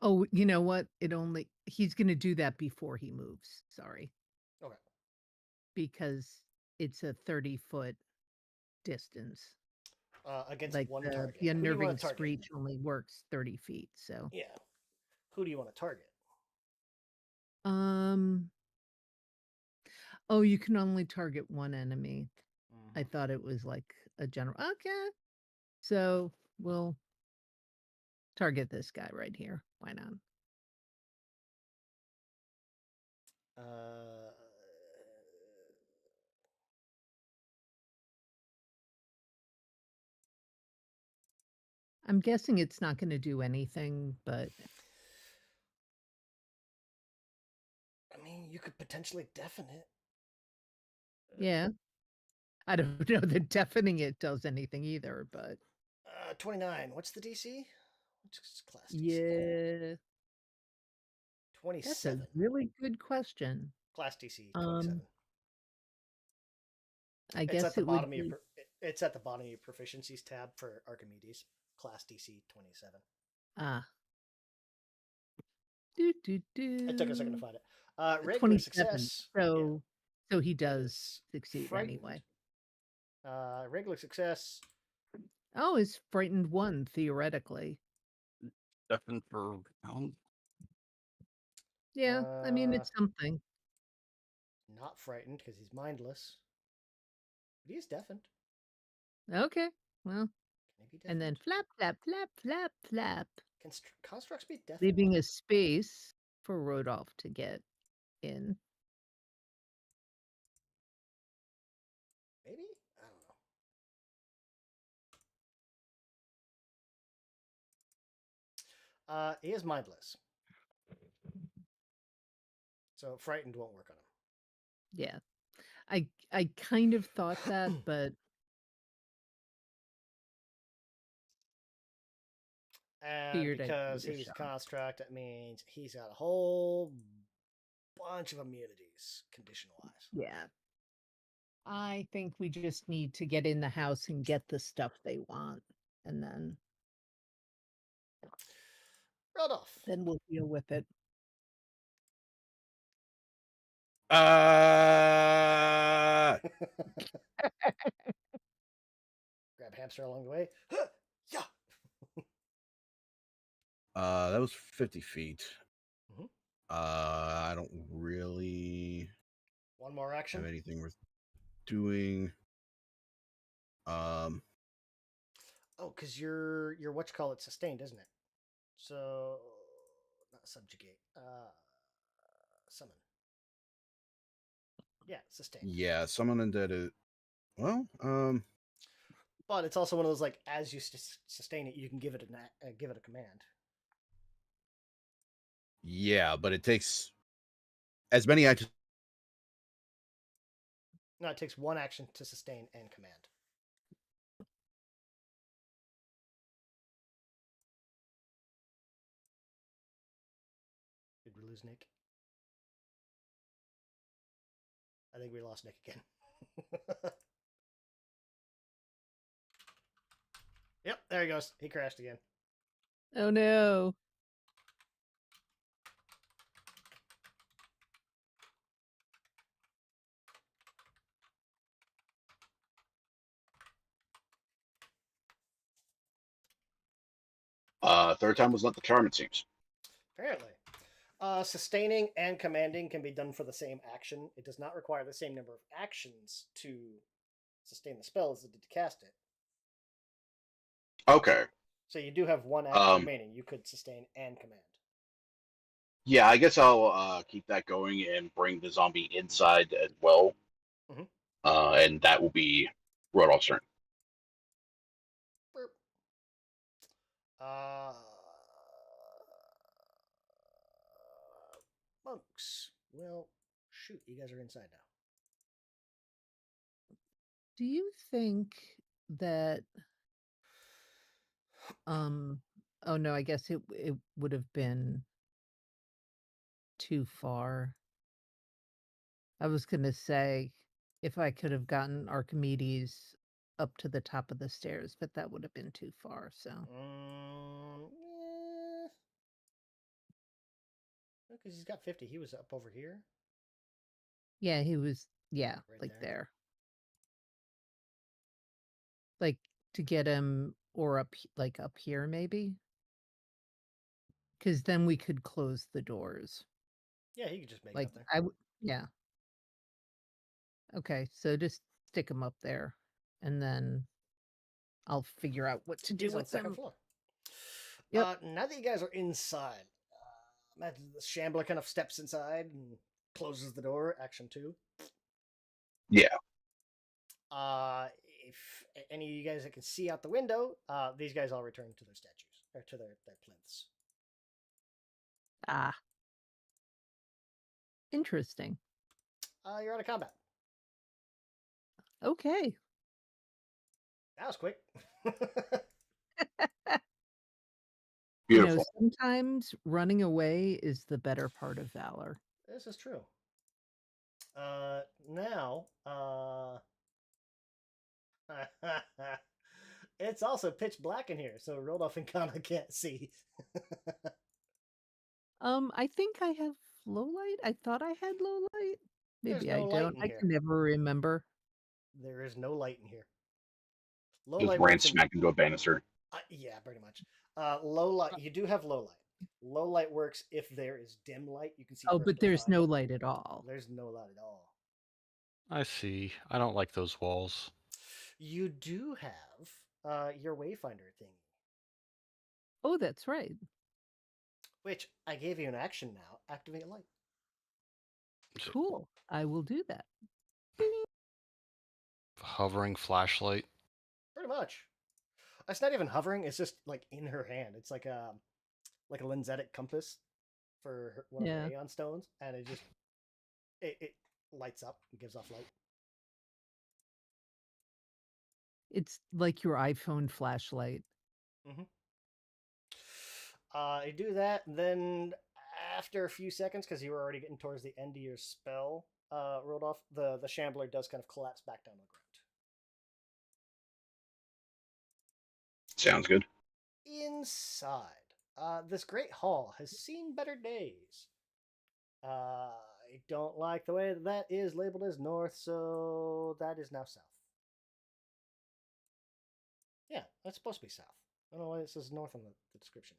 Oh, you know what? He's gonna do that before he moves. Sorry. Okay. Because it's a 30-foot distance. Against Like one the target. the Who do you want unnerving to target? screech only works 30 feet. So Yeah. Who do you want to target? um oh, you can only target one enemy. I thought it was like a general. Okay. So we'll target this guy right here. Why not? Uh, I'm guessing it's not going to do anything, but I mean, you could potentially deafen it. yeah. I don't know that deafening it does anything either, but 29. What's the DC? What's class DC? yeah. That's a 27. really good question. Class DC 27. I It's guess at the it would bottom of your be it's at the bottom of your proficiencies tab for Archimedes. Class DC 27. ah. It took a second to find it. Regular 27. success. So he is does succeed frightened. anyway. Regular success. Oh, it's frightened one theoretically. Deafened for round. Yeah, I mean it's something. Not frightened because he's mindless. But he is deafened. Okay, well, Maybe deafened. and then flap, flap, flap, flap, flap, Can constructs be deafened? leaving a space for Rodolph to get in. Maybe? I don't know. He is mindless. So frightened won't work on him. Yeah, I kind of thought that, but And figured I'd give because it a he's a shot. construct, that means he's got a whole bunch of immunities, condition wise. Yeah. I think we just need to get in the house and get the stuff they want, and Rodolph. then we'll deal with it. Grab hamster along the way. Yeah. That was 50 feet. Mhm. I don't really One more action. have anything worth doing. Oh, because you're what you call it sustained, isn't it? So not subjugate. Summon. Yeah, sustained. Yeah, summon undead is well, But it's also one of those like as you sustain it, you can give it a command. yeah, but it takes as many actions. No, it takes one action to sustain and command. Did we lose Nick? I think we lost Nick again. Yep, there he goes. He crashed again. Oh no. Third time was not the charm, it seems. Apparently. Sustaining and commanding can be done for the same action. It does not require the same number of actions to sustain the spell as it did to cast it. Okay. So you do have one action Um, remaining. You could sustain and command. Yeah, I guess I'll keep that going and bring the zombie inside as well. Mhm. And that will be Rodolph's turn. Burp. Uh, monks. Well, shoot, you guys are inside now. Do you think that oh no, I guess it would have been too far. I was gonna say if I could have gotten Archimedes up to the top of the stairs, but that would have been too far, so Yeah. Because he's got 50. He was up over here. yeah, he was Right like there. there. Like to get him or like up here maybe? Because then we could close the doors. Yeah, he could just make it Like up there. yeah. Okay, so just stick him up there, and then I'll figure out what to do He's on with second them. floor. Yep. Now that you guys are inside, imagine the shambler kind of steps inside and closes the door. Action 2. Yeah. If any of you guys that can see out the window, these guys all return to their statues or to their plinths. Ah. Interesting. You're out of combat. Okay. That was quick. Beautiful. Sometimes running away is the better part of valor. This is true. Now, it's also pitch black in here, so Rodolph and Kana can't see. I think I have low light. I thought I had low light. There's Maybe no I light don't. in I here. can never remember. There is no light in here. Low Just light ran works in, smack into a banister. yeah, pretty much. Low light. You do have low light. Low light works if there is dim light. You can see. Oh, but perfectly there's fine. no light at all. There's no light at all. I see. I don't like those walls. You do have your wayfinder thing, Oh, that's right. which I gave you an action now. Activate light. Cool. I will do that. Hovering flashlight. Pretty much. It's not even hovering. It's just like in her hand. It's like a lensetic compass for one of the Aeon stones, and it just it lights up and gives off light. It's like your iPhone flashlight. You do that, and then after a few seconds, because you were already getting towards the end of your spell, Rodolph, the shambler does kind of collapse back down to the ground. Sounds good. Inside, this great hall has seen better days. I don't like the way that is labeled as north, so that is now south. Yeah, that's supposed to be south. I don't know why it says north on the description.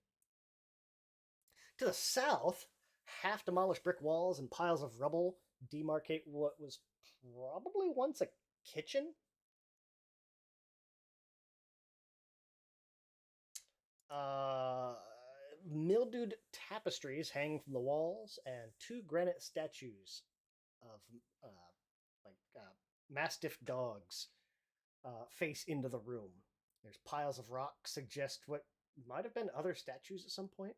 To the south, half demolished brick walls and piles of rubble demarcate what was probably once a kitchen. Mildewed tapestries hang from the walls, and 2 granite statues of mastiff dogs face into the room. There's piles of rock suggest what might have been other statues at some point.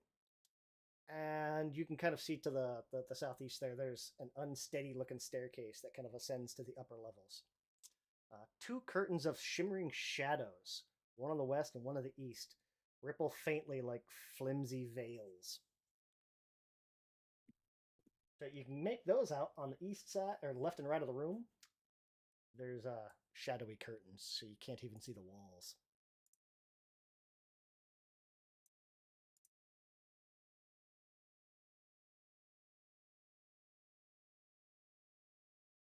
And you can kind of see to the southeast there, there's an unsteady looking staircase that kind of ascends to the upper levels. 2 curtains of shimmering shadows, one on the west and one on the east, ripple faintly like flimsy veils. So you can make those out on the east side, or left and right of the room. There's shadowy curtains, so you can't even see the walls.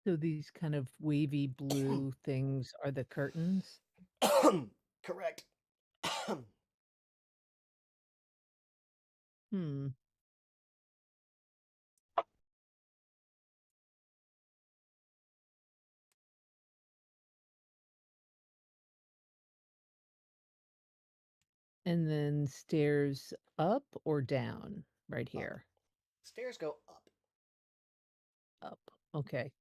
So these kind of wavy blue things are the curtains? Correct. Hmm. And then stairs up or down? Right here. Stairs go up. Up. Okay.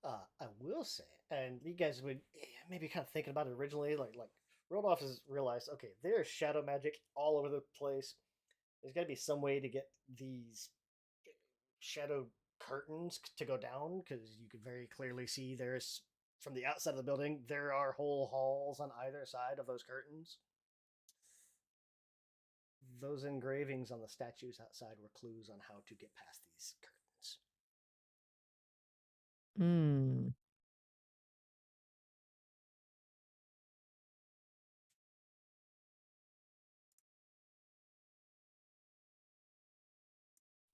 I will say, and you guys would maybe kind of thinking about it originally, like Rodolph has realized, okay, there's shadow magic all over the place. There's got to be some way to get these shadow curtains to go down because you could very clearly see there's from the outside of the building there are whole halls on either side of those curtains. Those engravings on the statues outside were clues on how to get past these curtains. Hmm.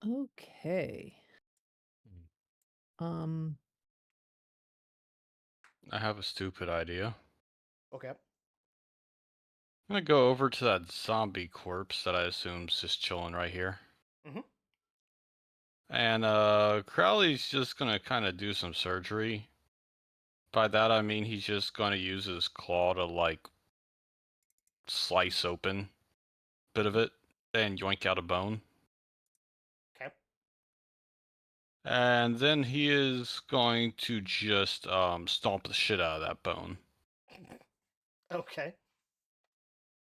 Okay. Um. I have a stupid idea. Okay. I'm gonna go over to that zombie corpse that I assume's just chilling right here. Mhm. And Crowley's just gonna kind of do some surgery. By that I mean he's just gonna use his claw to like slice open a bit of it and yoink out a bone. Okay. And then he is going to just stomp the shit out of that bone. Okay.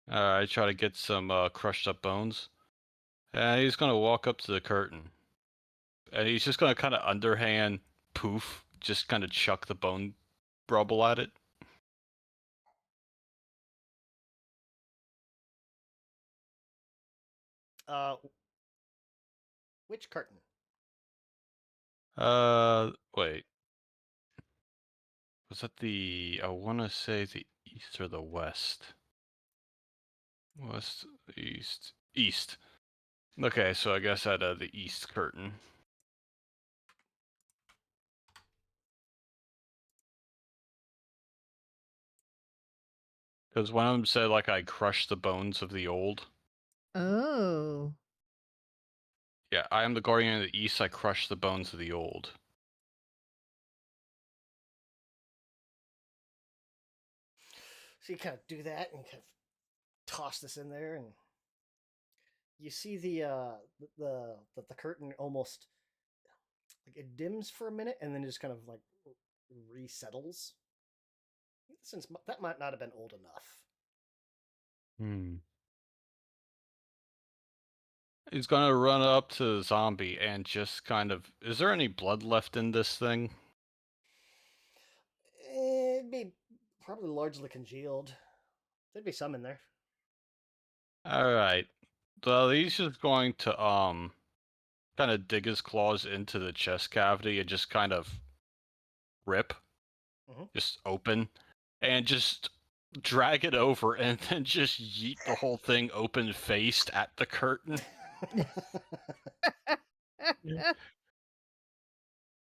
I try to get some crushed up bones. And he's gonna walk up to the curtain. And he's just gonna kind of underhand poof, just kind of chuck the bone rubble at it. Uh, which curtain? Wait. Was that I want to say the east or the west? West, east, east. Okay, so I guess at the east curtain. Because one of them said like I crushed the bones of the old. Oh. Yeah, I am the guardian of the east. I crushed the bones of the old. So you kind of do that and kind of toss this in there, and you see the curtain almost like it dims for a minute and then just kind of like resettles. Since that might not have been old enough. Hmm. He's gonna run up to the zombie and just kind of. Is there any blood left in this thing? It'd be probably largely congealed. There'd be some in there. All right. So he's just going to kind of dig his claws into the chest cavity and just kind of rip, just open, and just drag it over and then just yeet the whole thing open faced at the curtain.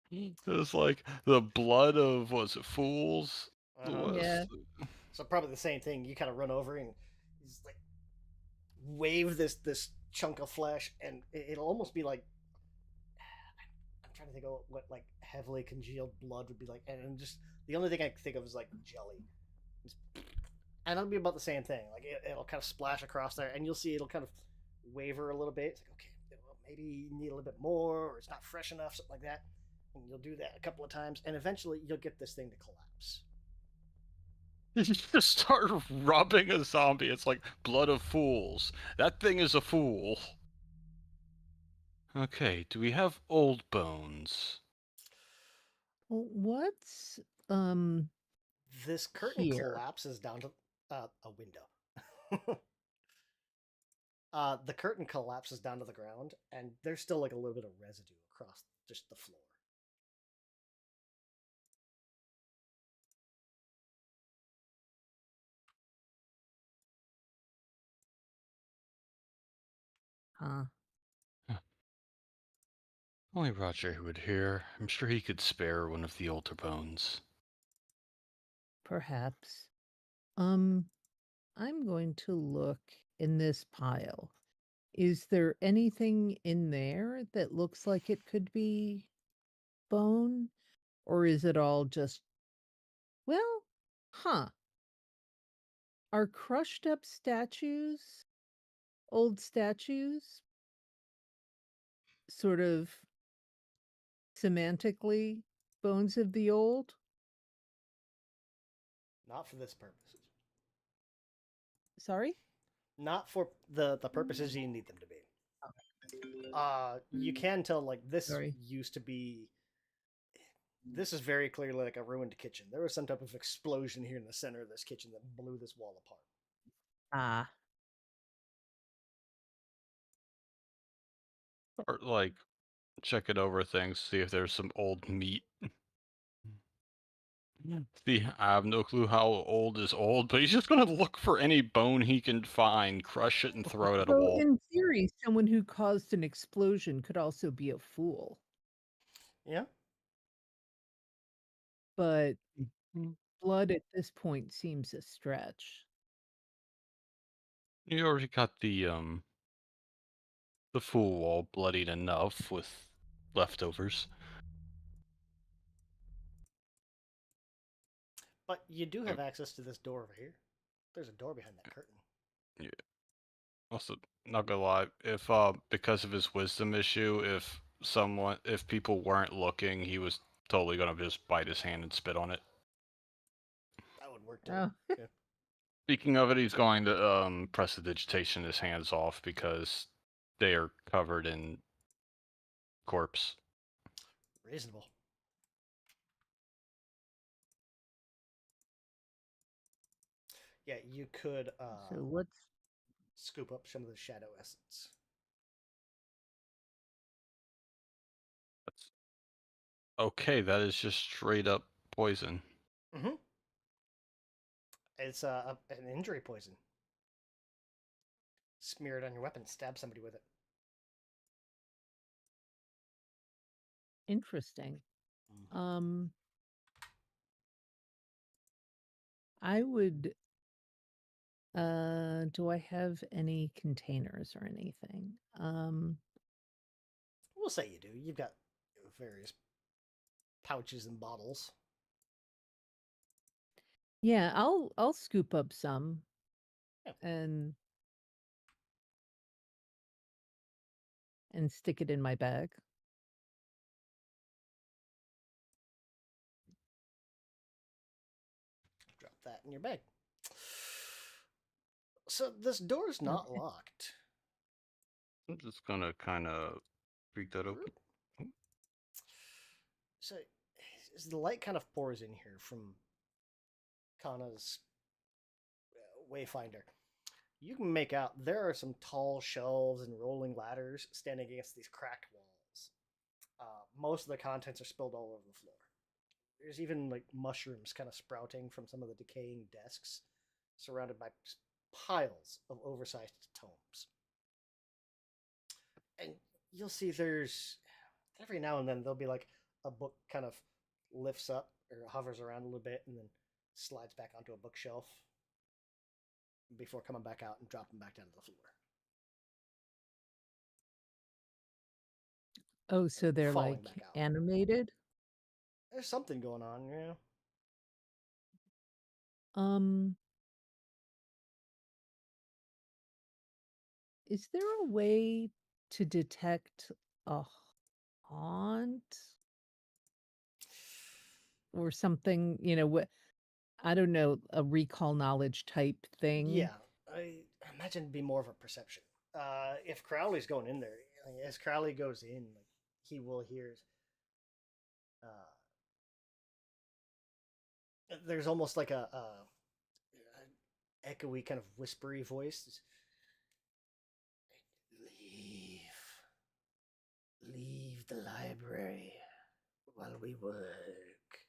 It's like the blood of, was it fools? Yeah. So probably the same thing. You kind of run over and he's like wave this chunk of flesh, and it'll almost be like I'm trying to think of what like heavily congealed blood would be like, and just the only thing I can think of is like jelly. And it'll be about the same thing. Like it'll kind of splash across there, and you'll see it'll kind of waver a little bit. It's like, okay, well, maybe you need a little bit more, or it's not fresh enough, something like that. And you'll do that a couple of times, and eventually you'll get this thing to collapse. You just start rubbing a zombie. It's like blood of fools. That thing is a fool. Okay, do we have old bones? Well, what's This curtain here? collapses down to a window. The curtain collapses down to the ground, and there's still like a little bit of residue across just the floor. Huh. Only Roger would hear. I'm sure he could spare one of the older bones. Perhaps. I'm going to look in this pile, is there anything in there that looks like it could be bone? Or is it all just, well, huh? Are crushed up statues, old statues, sort of semantically bones of the old? Not for this purposes. Sorry? Not for the purposes you need them to be. You can tell like this Sorry. used to be. This is very clearly like a ruined kitchen. There was some type of explosion here in the center of this kitchen that blew this wall apart. Ah, Or like checking over things, see if there's some old meat. See, I have no clue how old is old, but he's just gonna look for any bone he can find, crush it, and throw it at a so wall. in theory, someone who caused an explosion could also be a fool, Yeah. but blood at this point seems a stretch. You already got the full wall bloodied enough with leftovers. But you do have access to this door over here. There's a door behind that curtain. Also, not gonna lie, if because of his wisdom issue, if people weren't looking, he was totally gonna just bite his hand and spit on it. That would work too. Oh. Yeah. Speaking of it, he's going to press the digitation his hands off because they are covered in corpse. Reasonable. Yeah, you could So what's scoop up some of the shadow essence. That's okay. That is just straight up poison. Mm-hmm. It's an injury poison. Smear it on your weapon. Stab somebody with it. interesting? I would do I have any containers or anything? We'll say you do. You've got various pouches and bottles. Yeah, I'll scoop up some Yeah. and stick it in my bag. Drop that in your bag. So this door's not Okay. locked. I'm just gonna kind of freak that open. So as the light kind of pours in here from Kana's Wayfinder, you can make out there are some tall shelves and rolling ladders standing against these cracked walls. Most of the contents are spilled all over the floor. There's even like mushrooms kind of sprouting from some of the decaying desks, surrounded by piles of oversized tomes. And you'll see there's every now and then there'll be like a book kind of lifts up or hovers around a little bit and then slides back onto a bookshelf before coming back out and dropping back down to the floor. Oh, so they're falling like back out. animated? There's something going on, yeah. Is there a way to detect a haunt or something, what I don't know, a recall knowledge type thing? Yeah, I imagine it'd be more of a perception. If Crowley's going in there, as Crowley goes in, like he will hear. There's almost like a echoey kind of whispery voice. Leave the library while we work.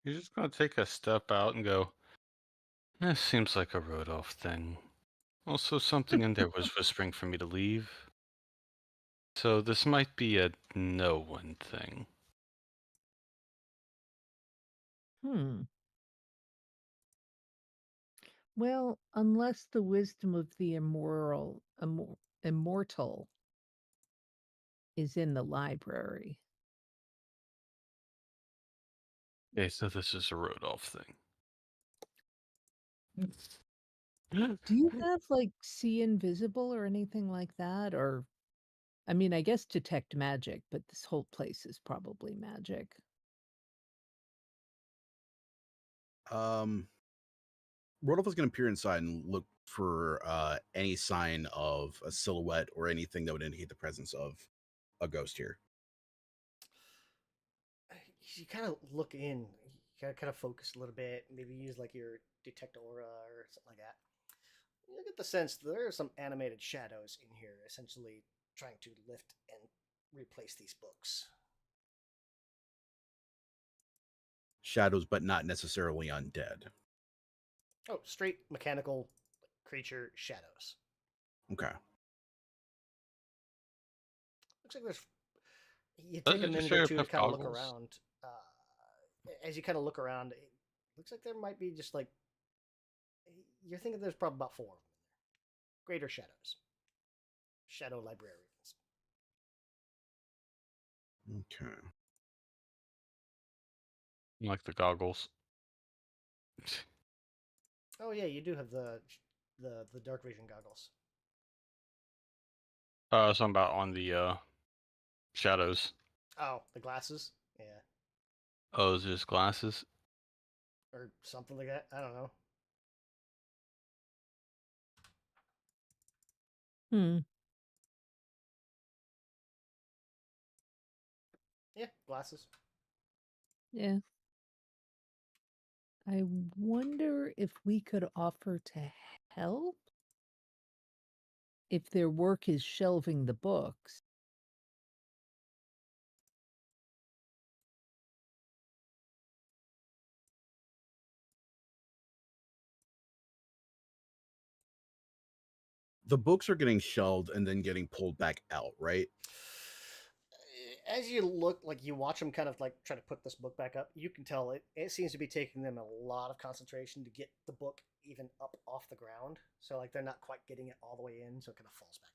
He's just gonna take a step out and go, "This seems like a Rodolph thing. Also, something in there was whispering for me to leave. So this might be a no one thing." Hmm. Well, unless the wisdom of the immortal is in the library. Okay, so this is a Rodolph thing. Do you have like see invisible or anything like that? Or I mean, I guess detect magic, but this whole place is probably magic. Rodolph is going to peer inside and look for any sign of a silhouette or anything that would indicate the presence of a ghost here. You kind of look in, you kind of focus a little bit, maybe use like your detect aura or something like that. You get the sense that there are some animated shadows in here, essentially trying to lift and replace these books. Shadows, but not necessarily undead. Oh, straight mechanical creature shadows. Okay. Looks like there's. You Does take a it just minute straight or up two to have kind of look goggles? around. As you kind of look around, it looks like there might be just like. You're thinking there's probably about 4 of them. Greater shadows. Shadow librarians. Okay. Like the goggles. Oh yeah, you do have the dark vision goggles. Something about on the shadows. Oh, the glasses. Yeah, Oh, is it just glasses? or something like that. I don't know. Hmm. Yeah, glasses. Yeah. I wonder if we could offer to help if their work is shelving the books. The books are getting shelved and then getting pulled back out, right? As you look, like you watch them kind of like try to put this book back up, you can tell it seems to be taking them a lot of concentration to get the book even up off the ground. So like they're not quite getting it all the way in, so it kind of falls back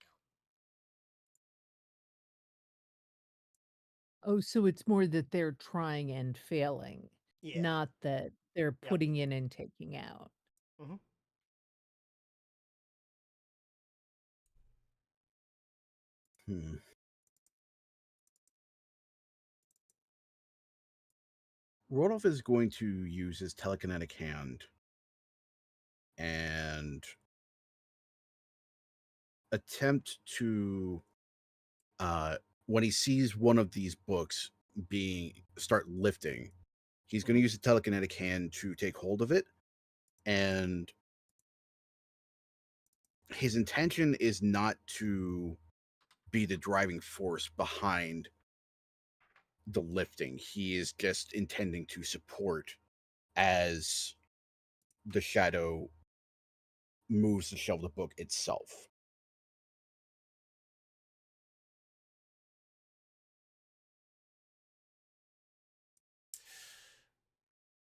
out. Oh, so it's more that they're trying and failing, Yeah. not that they're Yep. putting in and taking out. Mm-hmm. Hmm. Rodolph is going to use his telekinetic hand and attempt to when he sees one of these books being start lifting, he's going to use the telekinetic hand to take hold of it, and his intention is not to be the driving force behind the lifting. He is just intending to support as the shadow moves to shelve the book itself.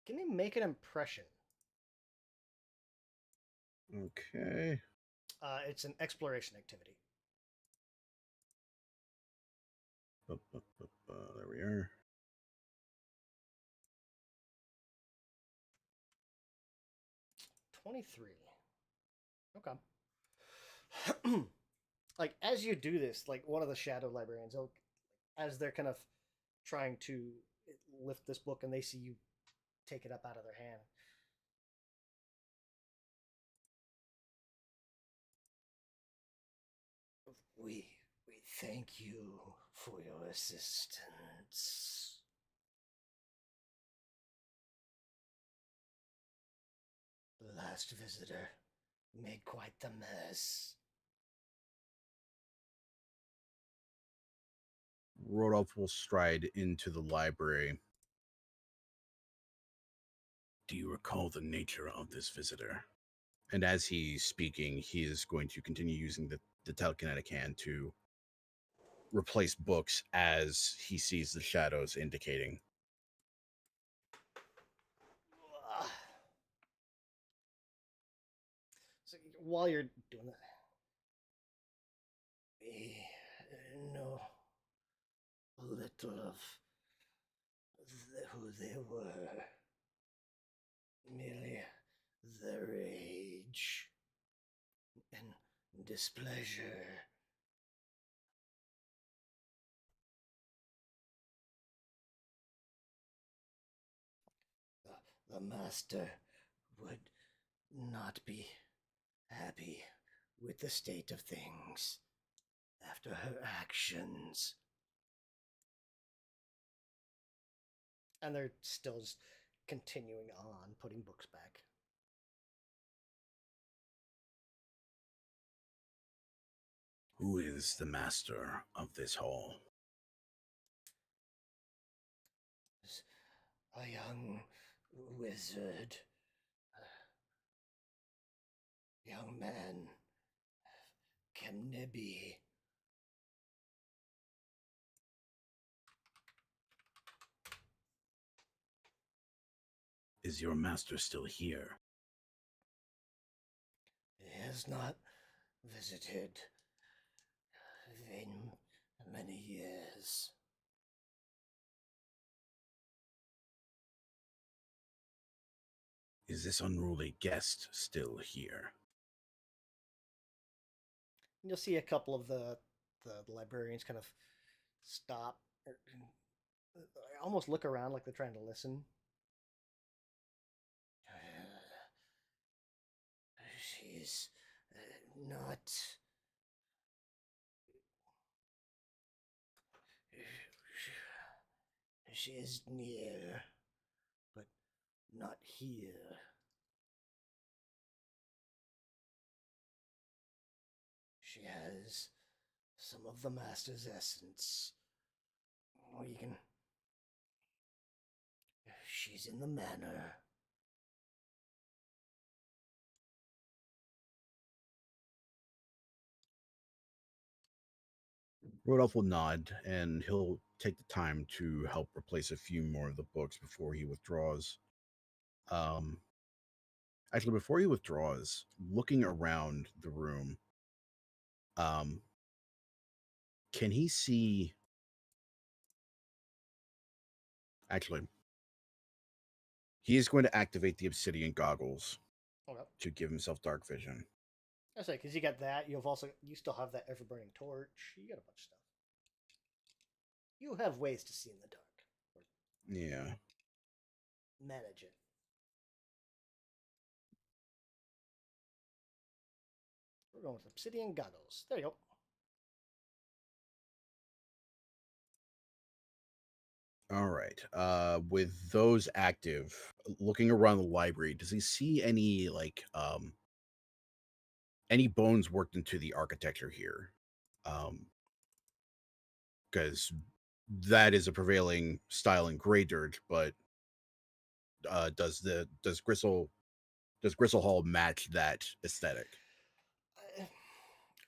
Can you make an impression? Okay. It's an exploration activity. There we are. $23. Okay. Like as you do this, like one of the shadow librarians, as they're kind of trying to lift this book, and they see you take it up out of their hand. We thank you for your assistance. The last visitor made quite the mess. Rodolph will stride into the library. Do you recall the nature of this visitor? And as he's speaking, he is going to continue using the telekinetic hand to replace books as he sees the shadows indicating. while you're doing that, we know little of who they were. Merely their rage and displeasure. The master would not be happy with the state of things after her actions. And they're still just continuing on, putting books back. Who is the master of this hall? A young wizard, young man, Kemnebi. Is your master still here? He has not visited in many years. Is this unruly guest still here? You'll see a couple of the librarians kind of stop, almost look around like they're trying to listen. She's not. She is near, but not here. She has some of the master's essence. Or you can. She's in the manor. Rodolph will nod, and he'll take the time to help replace a few more of the books before he withdraws. Actually, before he withdraws, looking around the room, can he see? Actually, he is going to activate the obsidian goggles Okay. to give himself dark vision. I say because you got that. You still have that ever burning torch. You got a bunch of stuff. You have ways to see in the dark. Yeah. Manage it. We're going with obsidian goggles. There you go. All right. With those active, looking around the library, does he see any any bones worked into the architecture here? Because that is a prevailing style in Grey Dirt, but does Gristle Hall match that aesthetic?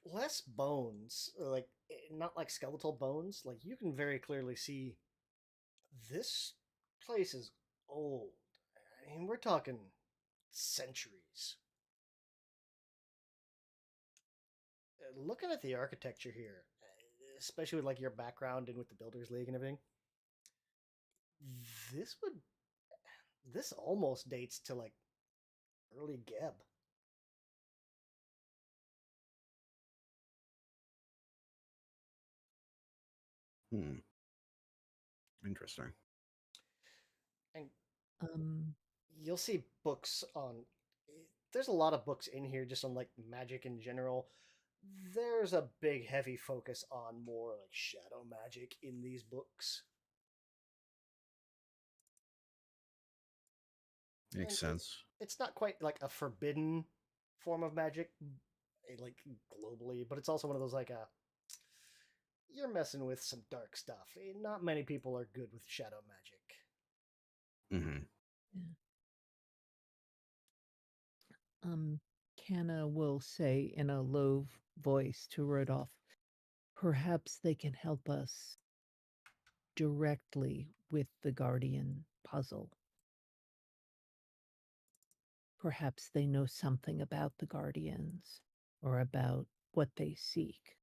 Less bones, like not like skeletal bones. Like you can very clearly see this place is old. I mean, we're talking centuries. Looking at the architecture here, especially with like your background and with the Builders League and everything, this almost dates to like early Geb. Interesting. And Um, you'll see books on. There's a lot of books in here just on like magic in general. There's a big heavy focus on more like shadow magic in these books. Makes sense. It's not quite like a forbidden form of magic, like globally, but it's also one of those like you're messing with some dark stuff. Not many people are good with shadow magic. Mm-hmm. Canna will say in a low voice to Rodolph, perhaps they can help us directly with the Guardian puzzle. perhaps they know something about the Guardians or about what they seek.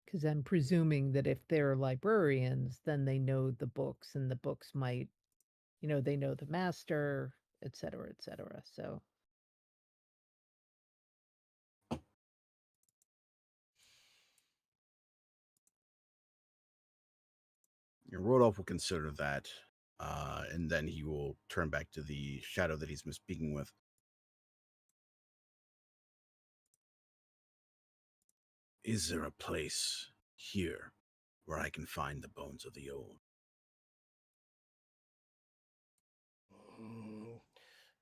Because I'm presuming that if they're librarians, then they know the books, and the books might, they know the master, et cetera, et cetera. So, And Rodolph will consider that, and then he will turn back to the shadow that he's been speaking with. Is there a place here where I can find the bones of the old?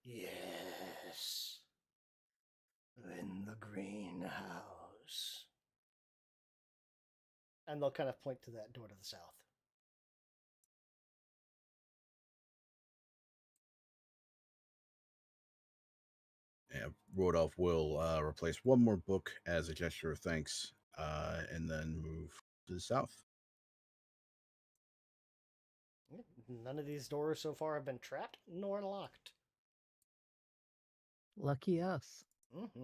Yes. In the greenhouse. And they'll kind of point to that door to the south. Yeah, Rodolph will replace one more book as a gesture of thanks, and then move to the south. None of these doors so far have been trapped nor locked. lucky us. Mm-hmm.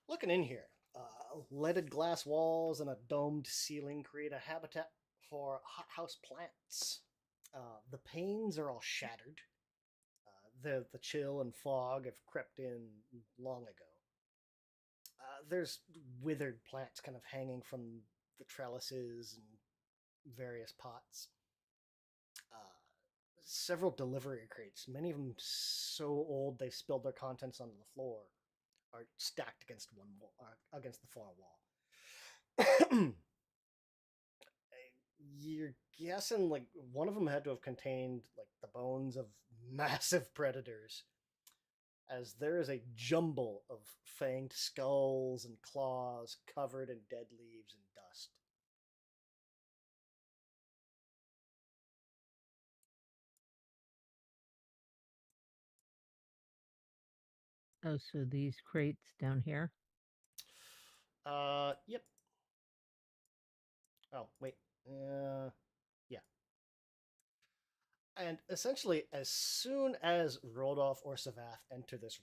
Looking in here, leaded glass walls and a domed ceiling create a habitat for hothouse plants. The panes are all shattered. The chill and fog have crept in long ago. There's withered plants kind of hanging from the trellises and various pots. Several delivery crates, many of them so old they spilled their contents onto the floor, are stacked against one wall, against the far wall. You're guessing like one of them had to have contained like the bones of massive predators, as there is a jumble of fanged skulls and claws covered in dead leaves and dust. Oh, so these crates down here? Yep. Oh, wait. Yeah. And essentially, as soon as Rodolph or Savath enter this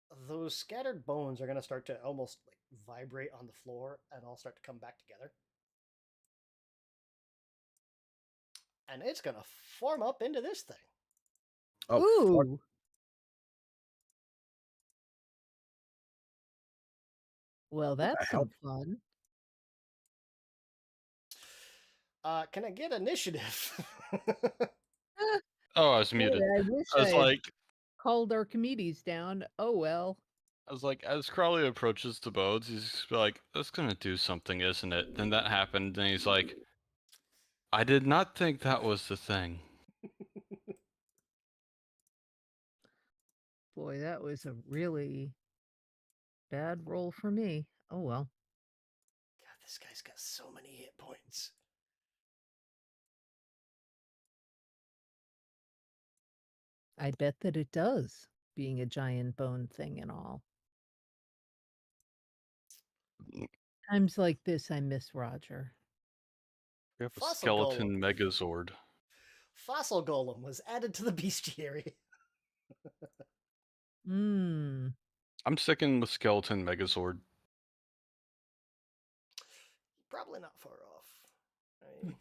room, those scattered bones are going to start to almost like vibrate on the floor and all start to come back together. And it's going to form up into this thing. Oh, fuck. Ooh! Well, the that's hell? some fun. Can I get initiative? Ah, Oh, I was boy, muted. I wish I I was had like, called Archimedes down. Oh well. as Crowley approaches the boats, he's like, "That's gonna do something, isn't it?" Then that happened, and he's like, "I did not think that was the thing." Boy, that was a really bad roll for me. Oh well. God, this guy's got so many hit points. I bet that it does, being a giant bone thing and all. Times like this, I miss Roger. We have a Fossil skeleton golem. Megazord. Fossil Golem was added to the bestiary. Mmm. I'm sticking with skeleton Megazord. Probably not far off. I mean,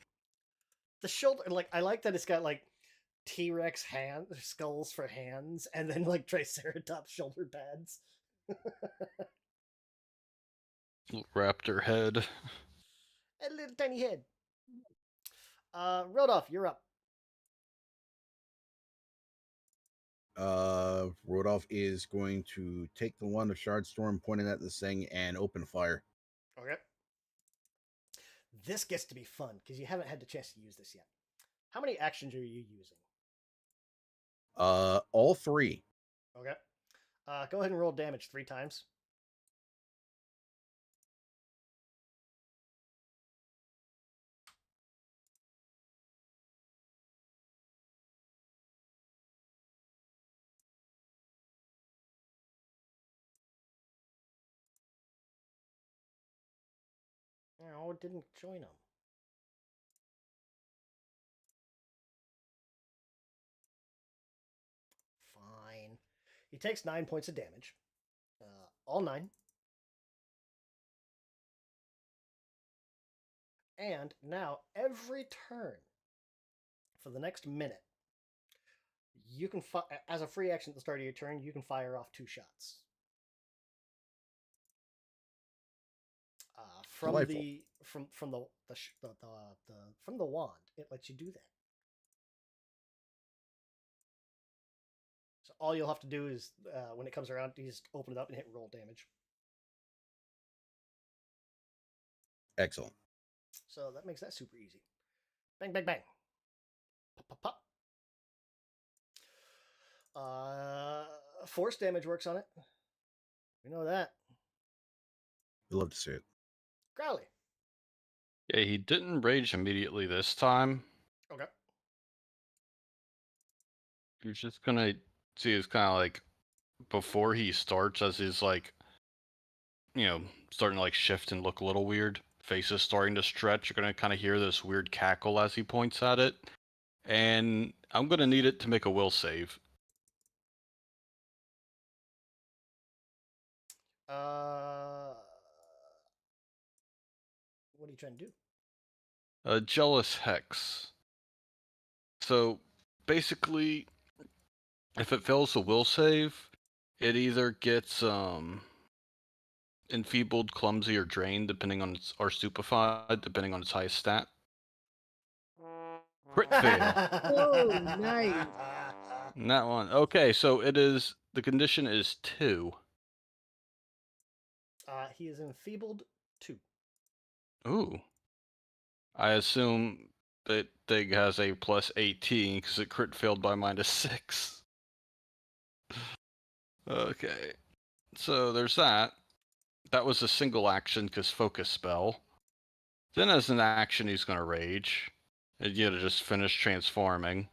the shoulder, like, I like that it's got like T-Rex hand skulls for hands, and then like Triceratops shoulder pads. Raptor head. And a little tiny head. Rodolph, you're up. Rodolph is going to take the wand of Shardstorm, pointing at this thing, and open fire. Okay. This gets to be fun because you haven't had the chance to use this yet. How many actions are you using? All three. Okay. Go ahead and roll damage 3 times. Oh, it didn't join him. Fine. He takes 9 points of damage. All 9. And now, every turn for the next minute, you can as a free action at the start of your turn, you can fire off 2 shots. From Delightful. the from the wand, it lets you do that. So all you'll have to do is when it comes around, you just open it up and hit roll damage. Excellent. So that makes that super easy. Bang, bang, bang. Pop, pop, pop. Force damage works on it. We know that. We'd love to see it. Crowley. Yeah, he didn't rage immediately this time. Okay. You're just gonna see it's kind of like before he starts, as he's like, starting to like shift and look a little weird. Face is starting to stretch. You're gonna kind of hear this weird cackle as he points at it, and I'm gonna need it to make a will save. What are you trying to do? A jealous hex. So basically, if it fails the will save, it either gets enfeebled, clumsy, or drained, depending on or stupefied, depending on its highest stat. Crit fail. Whoa, nice. That one. Okay, so it is. The condition is 2. He is enfeebled 2. Ooh. I assume that thing has a plus 18 because it crit failed by -6. Okay. So there's that. That was a single action because focus spell. Then as an action, he's going to rage. And just finish transforming.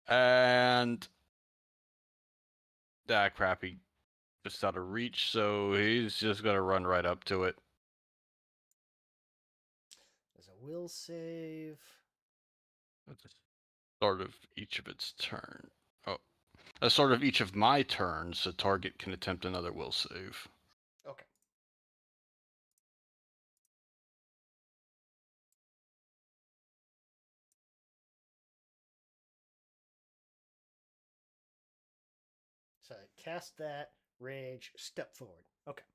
And crap, he just out of reach, so he's just going to run right up to it. There's a will save. At the start of each of its turn. Oh. At the start of each of my turns, the target can attempt another will save. Okay. So cast that, rage, step forward. Okay.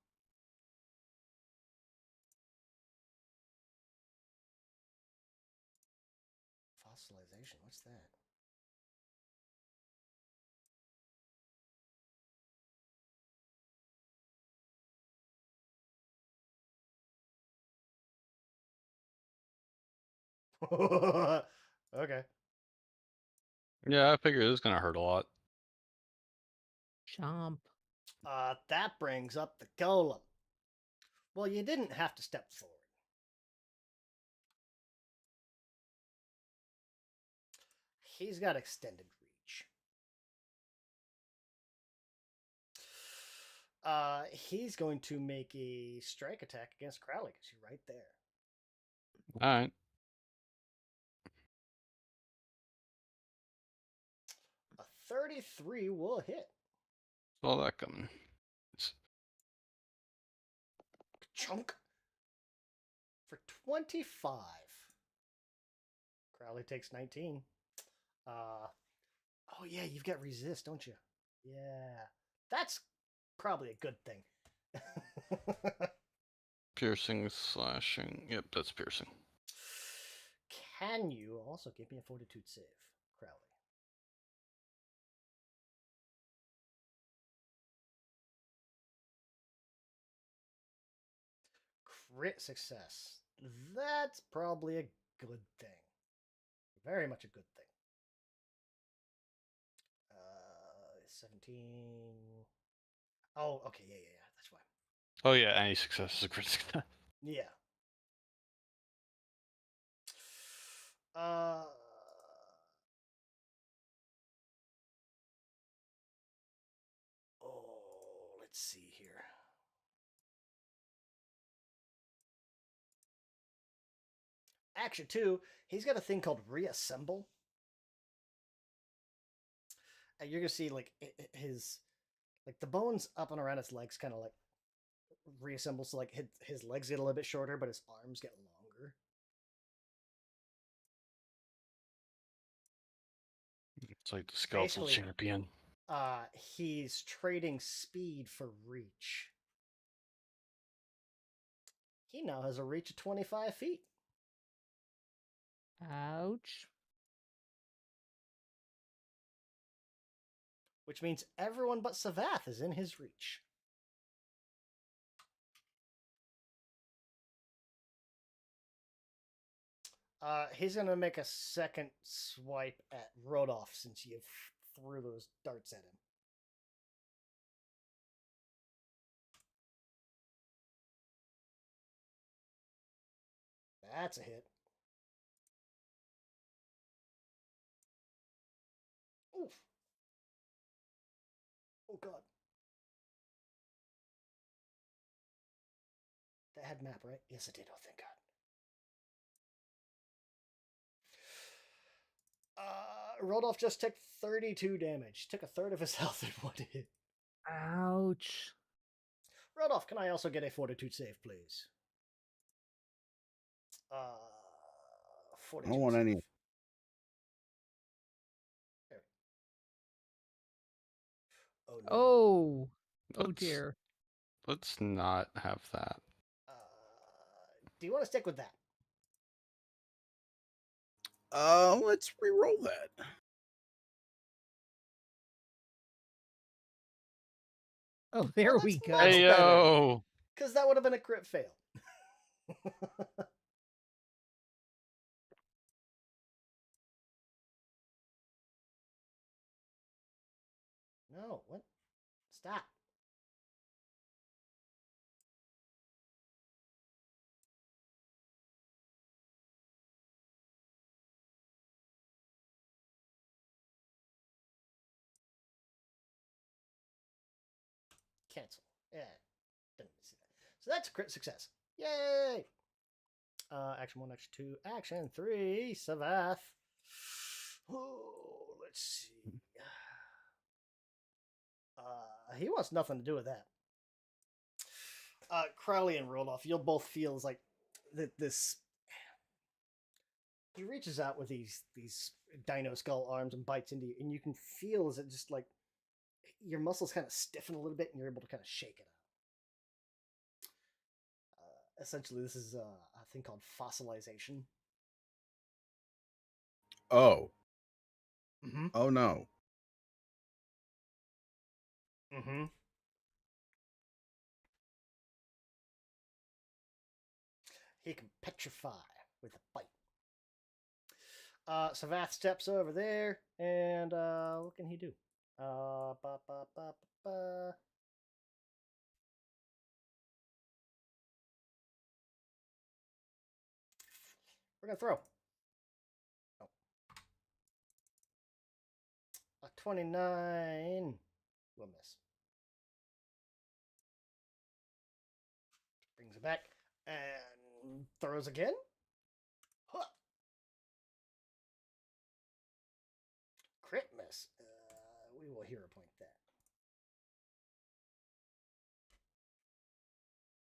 Fossilization, what's that? Okay. Yeah, I figure this is going to hurt a lot. Chomp. That brings up the golem. Well, you didn't have to step forward. He's got extended reach. He's going to make a strike attack against Crowley because you're right there. All right. A 33 will hit. Saw that coming. Chunk. For 25. Crowley takes 19. Oh yeah, you've got resist, don't you? Yeah. That's probably a good thing. Piercing, slashing. Yep, that's piercing. Can you also give me a fortitude save, Crowley? Crit success. That's probably a good thing. Very much a good thing. 17. Oh, okay, yeah. That's why. Oh yeah, any success is a crit success. Yeah. Oh, let's see here. Action 2, he's got a thing called Reassemble. And you're gonna see like his like the bones up and around his legs kind of like reassemble, so like his legs get a little bit shorter, but his arms get longer. It's like the skeletal Basically- champion. He's trading speed for reach. He now has a reach of 25 feet. Ouch. Which means everyone but Savath is in his reach. He's going to make a second swipe at Rodolph since you threw those darts at him. That's a hit. Oof. Oh, God. That had map, right? Yes, it did. Oh, thank God. Rodolph just took 32 damage. Took a third of his health in one hit. Ouch. Rodolph, can I also get a fortitude save, please? I Fortitude don't want save. any. There. Oh, no. Oh. Oh Let's- dear. Let's not have that. Do you want to stick with that? Let's re-roll that. Oh, there Well, we that's go. much better. Heyo! Because that would have been a crit fail. No, what? Stop. Cancel. Yeah, didn't see that. So that's a crit success. Yay! Action 1, action 2, action 3, Savath. Oh, let's see. He wants nothing to do with that. Crowley and Rodolph, you'll both feel like this. He reaches out with these dino skull arms and bites into you, and you can feel as it just like your muscles kind of stiffen a little bit, and you're able to kind of shake it out. Essentially, this is a thing called fossilization. Oh. Mm-hmm. Oh no. Mm-hmm. He can petrify with a bite. Savath steps over there, and what can he do? Ba, ba, ba, ba, ba. We're gonna throw. Oh. A 29 will miss. Brings it back and throws again. Huh. Crit miss. We will hero point that.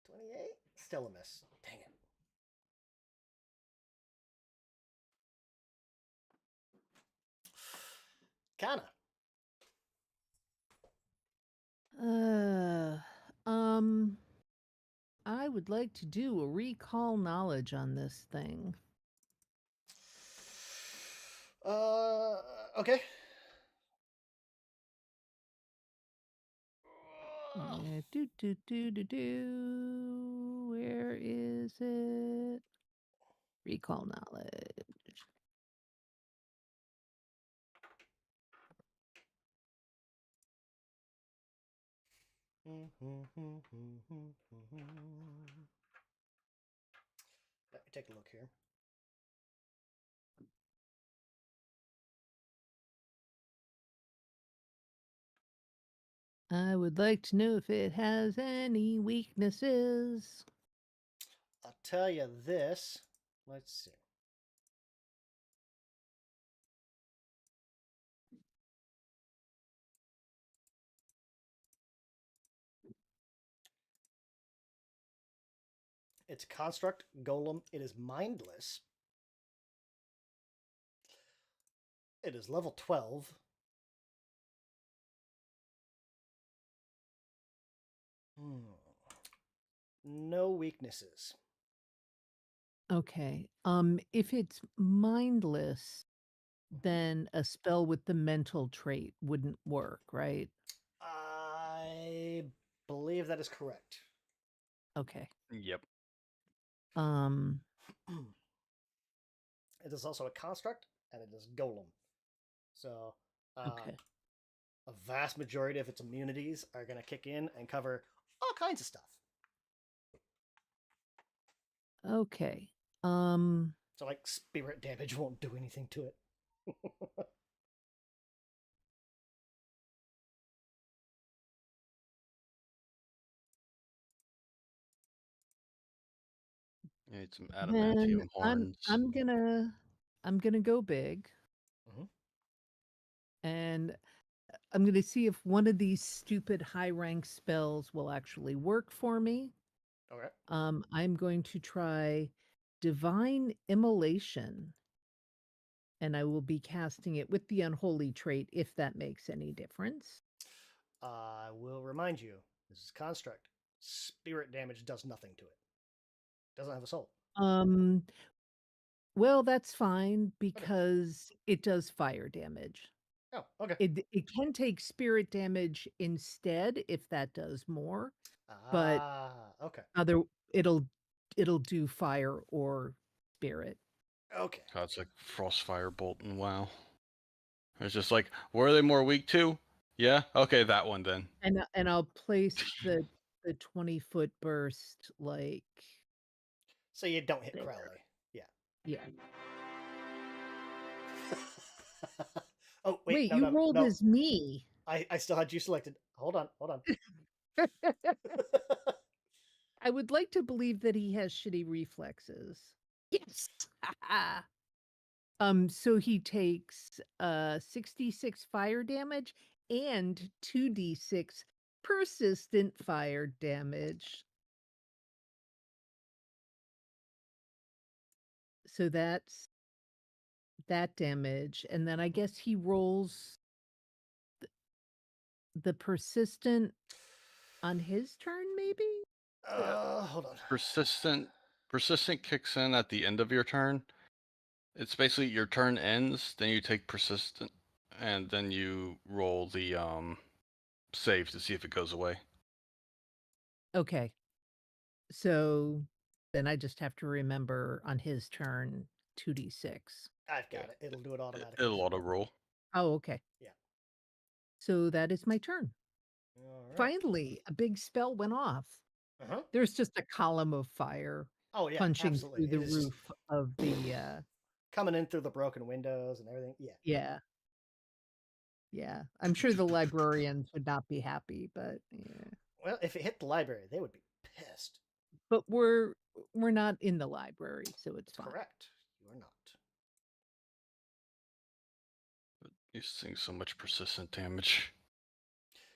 28? Still a miss. Dang it. Kana. I would like to do a recall knowledge on this thing. Okay. Where is it? Recall knowledge. Let me take a look here. I would like to know if it has any weaknesses. I'll tell you this. Let's see. It's a construct golem. It is mindless. It is level 12. No weaknesses. Okay. If it's mindless, then a spell with the mental trait wouldn't work, right? I believe that is correct. Okay. Yep. It is also a construct, and it is golem. So, Okay. a vast majority of its immunities are going to kick in and cover all kinds of stuff. Okay. So, like, spirit damage won't do anything to it. You need some Then adamantium I'm horns. I'm gonna go big, Mhm. and I'm gonna see if one of these stupid high rank spells will actually work for me. Okay. I'm going to try Divine Immolation, and I will be casting it with the unholy trait if that makes any difference. I will remind you, this is construct. Spirit damage does nothing to it. Doesn't have a soul. Well, that's fine because it does fire damage. Oh, okay. It can take spirit damage instead if that does more, but Okay. it'll do fire or spirit. Okay. God, it's like Frostfire Bolt and WoW. It's just like, where are they more weak to? Yeah? Okay, that one then. And I'll place the 20-foot burst like So you don't hit there. Crowley. Yeah. Yeah. Oh, wait. Wait, you rolled no. as me. I still had you selected. Hold on. I would like to believe that he has shitty reflexes. Yes. So he takes 66 fire damage and 2d6 persistent fire damage. So that's that damage, and then I guess he rolls the persistent on his turn, maybe? Hold on. Persistent kicks in at the end of your turn. It's basically your turn ends, then you take persistent, and then you roll the save to see if it goes away. Okay. So then I just have to remember on his turn 2d6. I've got it. It'll do it automatically. It'll auto roll. Oh, okay. Yeah. So that is my turn. All right. Finally, a big spell went off. Uh-huh. There's just a column of fire Oh yeah, punching absolutely. through the It is roof of the coming in through the broken windows and everything. Yeah. yeah. Yeah. I'm sure the librarians would not be happy, but yeah. Well, if it hit the library, they would be pissed. But we're not in the library, so it's fine. Correct. You are not. You're seeing so much persistent damage.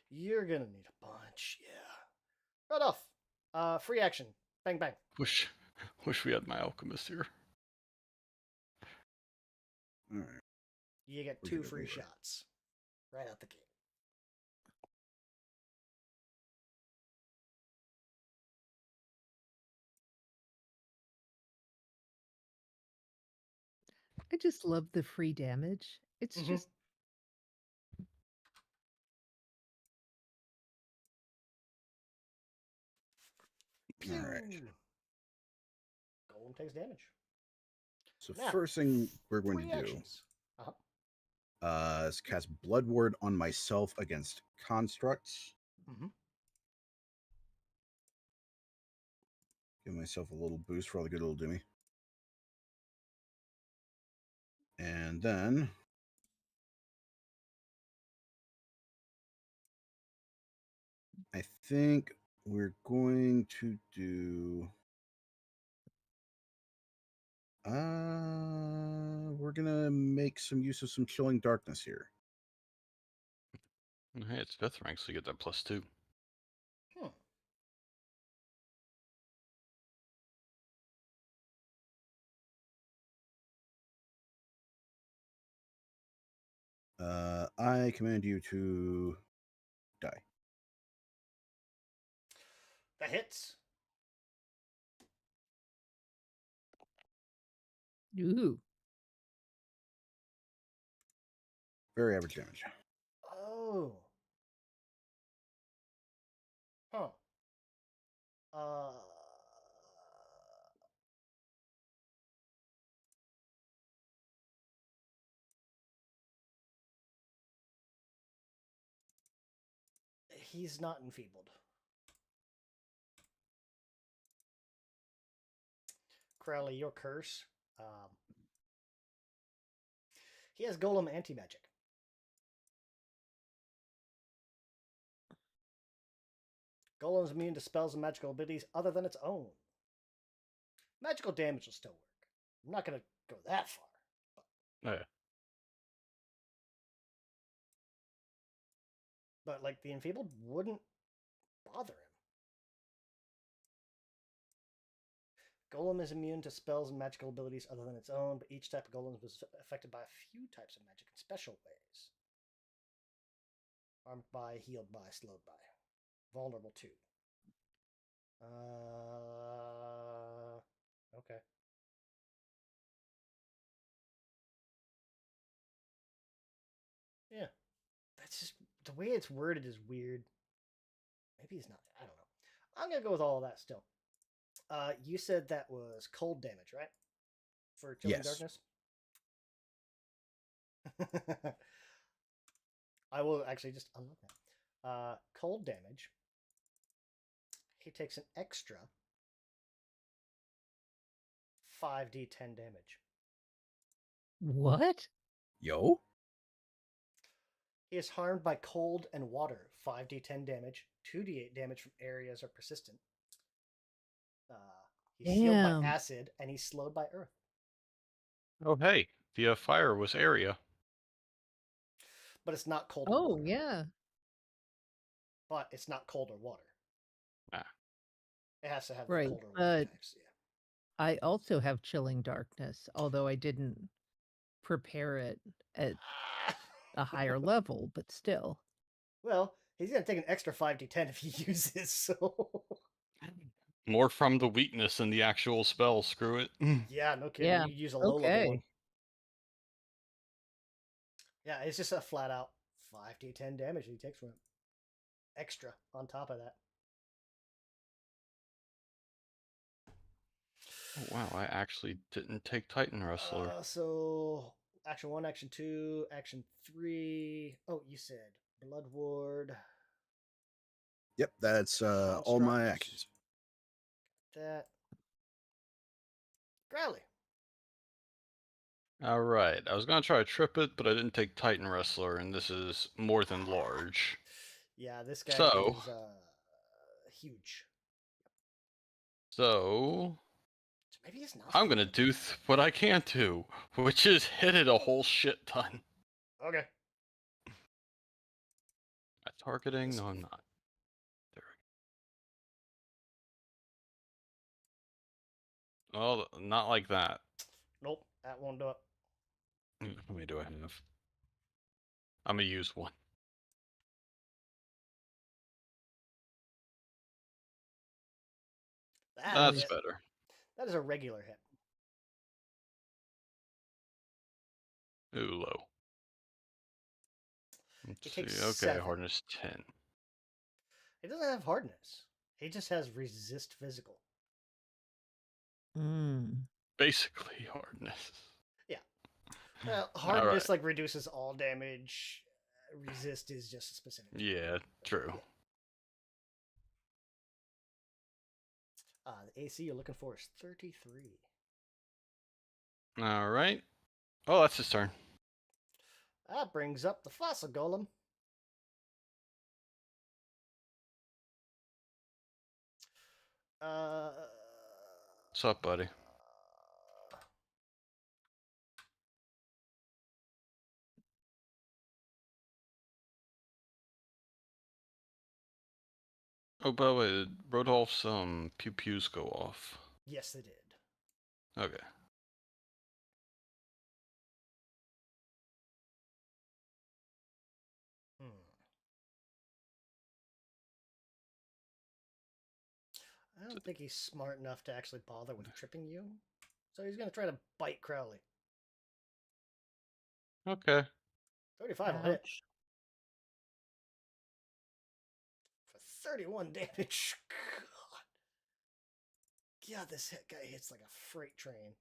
You're gonna need a bunch. Yeah. Right off. Free action. Bang bang. Wish we had my alchemist here. All right. You get We're 2 good free over. shots. Right out the gate. I just love the free damage. It's Mhm. just Pew! All right. Golem takes damage. So Now, first thing we're going Free to do actions. Uh-huh. is cast Blood Ward on myself against constructs. Mhm. Give myself a little boost for all the good it'll do me. And then I think we're going to do we're gonna make some use of some chilling darkness here. Hey, it's 5th rank, so you get that +2. Hmm. I command you to die. That hits. Ooh. Very average damage. Oh. Huh. He's not enfeebled. Crowley, your curse. He has Golem anti-magic. Golem's immune to spells and magical abilities other than its own. Magical damage will still work. I'm not going to go that far. Yeah. But, like, the enfeebled wouldn't bother him. Golem is immune to spells and magical abilities other than its own, but each type of golem is affected by a few types of magic in special ways. Armed by, healed by, slowed by. Vulnerable to. Okay. Yeah. That's just, the way it's worded is weird. Maybe he's not, I don't know. I'm going to go with all of that still. You said that was cold damage, right? For Chilling Yes. Darkness? I will actually just unlock that. Cold damage. He takes an extra 5d10 damage. What? Yo. He is harmed by cold and water. 5d10 damage. 2d8 damage from areas are persistent. He's healed by Damn. acid, and he's slowed by earth. Oh, hey, the fire was area. But it's not cold or Oh, water. yeah. But it's not cold or water. Ah. It has to have Right, the cold or water types. Yeah. I also have Chilling Darkness, although I didn't prepare it at a higher level, but still. Well, he's going to take an extra 5d10 if he uses, so... More from the weakness than the actual spell. Screw it. Yeah, no kidding. Yeah, You use a low level one. okay. Yeah, it's just a flat out 5d10 damage he takes from it. Extra on top of that. Oh, wow, I actually didn't take Titan Wrestler. So, action 1, action 2, action 3. Oh, you said Blood Ward. Yep, that's all my Construct. actions. That. Growly. All right, I was gonna try to trip it, but I didn't take Titan Wrestler, and this is more than large. Yeah, this guy So- is huge. So Maybe he's not. I'm gonna do what I can do, which is hit it a whole shit ton. Okay. Targeting? No, I'm not. There we go. Oh, not like that. Nope, that won't do it. How many do I have? I'm gonna use one. That's hit. better. That is a regular hit. Ooh, low. Let's He see. takes Okay, 7. hardness 10. He doesn't have hardness. He just has resist physical. Basically hardness. Yeah. Well, hardness like reduces all damage. Resist is just a specific. Yeah, true. The AC you're looking for is 33. All right. Oh, that's his turn. That brings up the fossil golem. What's up, buddy? Oh, by the way, did Rodolph's pew pews go off? Yes, they did. Okay. I don't think he's smart enough to actually bother with tripping you. So he's going to try to bite Crowley. Okay. 35 will hit Ouch. for 31 damage. God, this guy hits like a freight train.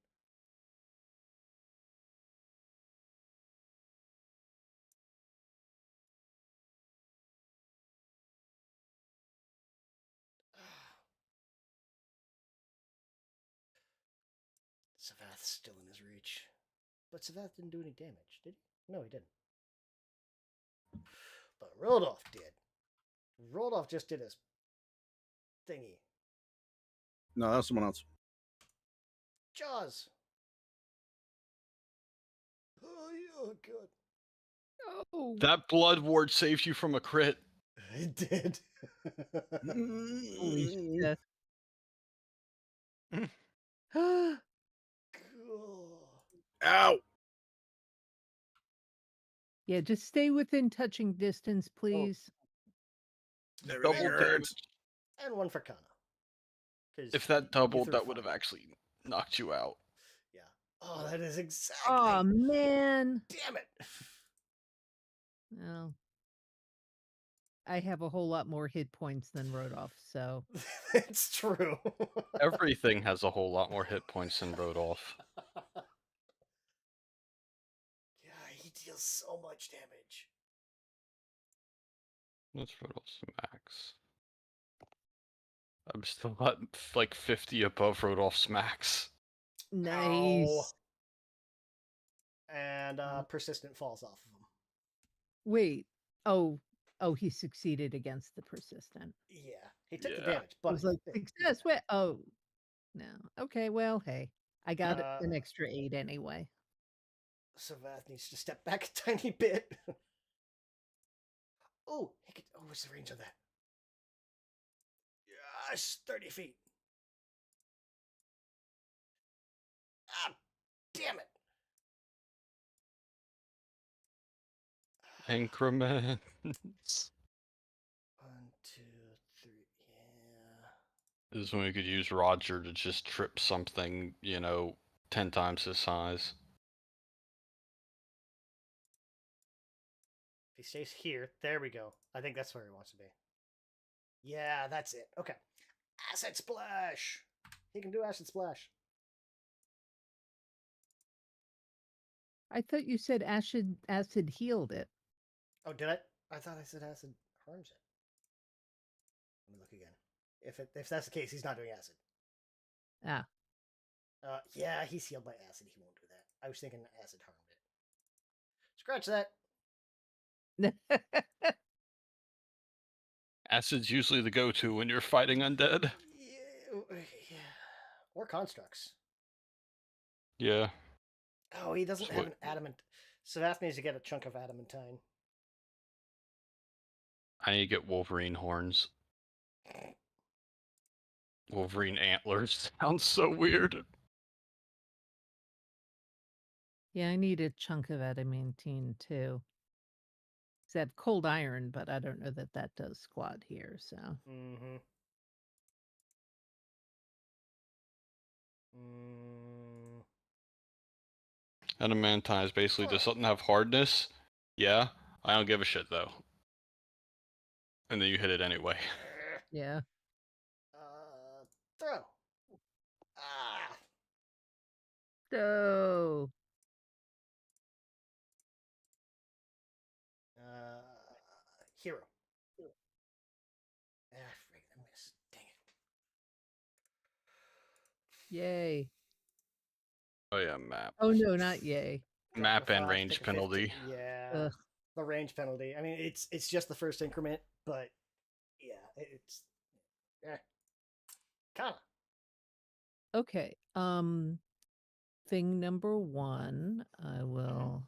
Savath's still in his reach. But Savath didn't do any damage, did he? No, he didn't. But Rodolph did. Rodolph just did his thingy. No, that was someone else. Jaws! Oh, yeah, good. Oh, That blood ward saved you from a crit. It did. holy shit. Cool. Ow! Yeah, just stay within touching distance, please. Everything Double hurts. damage. And one for Kana. 'Cause If you that doubled, threw that would have fire. actually knocked you out. Yeah. Oh, that is exactly. Oh, man. Damn it. Well, I have a whole lot more hit points than Rodolph, so. It's true. Everything has a whole lot more hit points than Rodolph. Yeah, he deals so much damage. What's Rodolph's max? I'm still at like 50 above Rodolph's max. Nice. And persistent falls off of him. Wait. Oh, he succeeded against the persistent. Yeah, he took the Yeah. damage, I but was like, success. Wait. Oh, no. Okay. Well, hey, I got an extra 8 anyway. Savath needs to step back a tiny bit. Oh, he could. Oh, what's the range of that? Yes, 30 feet. Ah, damn it. Increments. 1, 2, 3. Yeah. This is when we could use Roger to just trip something, 10 times his size. If he stays here, there we go. I think that's where he wants to be. Yeah, that's it. Okay. Acid Splash. He can do Acid Splash. I thought you said acid healed it. Oh, did I? I thought I said Acid harms it. Let me look again. If that's the case, he's not doing Acid. Ah. Yeah, he's healed by Acid. He won't do that. I was thinking Acid harmed it. Scratch that. Acid's usually the go-to when you're fighting undead. Yeah. Or constructs. Yeah. Oh, he doesn't So have what- an adamant. Savath needs to get a chunk of adamantine. I need to get Wolverine horns. Wolverine antlers. Sounds so weird. Yeah, I need a chunk of adamantine too. 'Cause I have cold iron, but I don't know that does squat here. So Mm-hmm. Adamantine is basically, does something have hardness? Yeah. I don't give a shit though. And then you hit it anyway. yeah. Throw. Ah. So Hero. Ah, frig, I missed. Dang it. yay. Oh yeah, map. Oh no, not yay. Map Drop and a 5, range take a 50. penalty. Yeah. Ugh. The range penalty. I mean, it's just the first increment, but yeah, it's Kana. Okay. Thing number 1, I will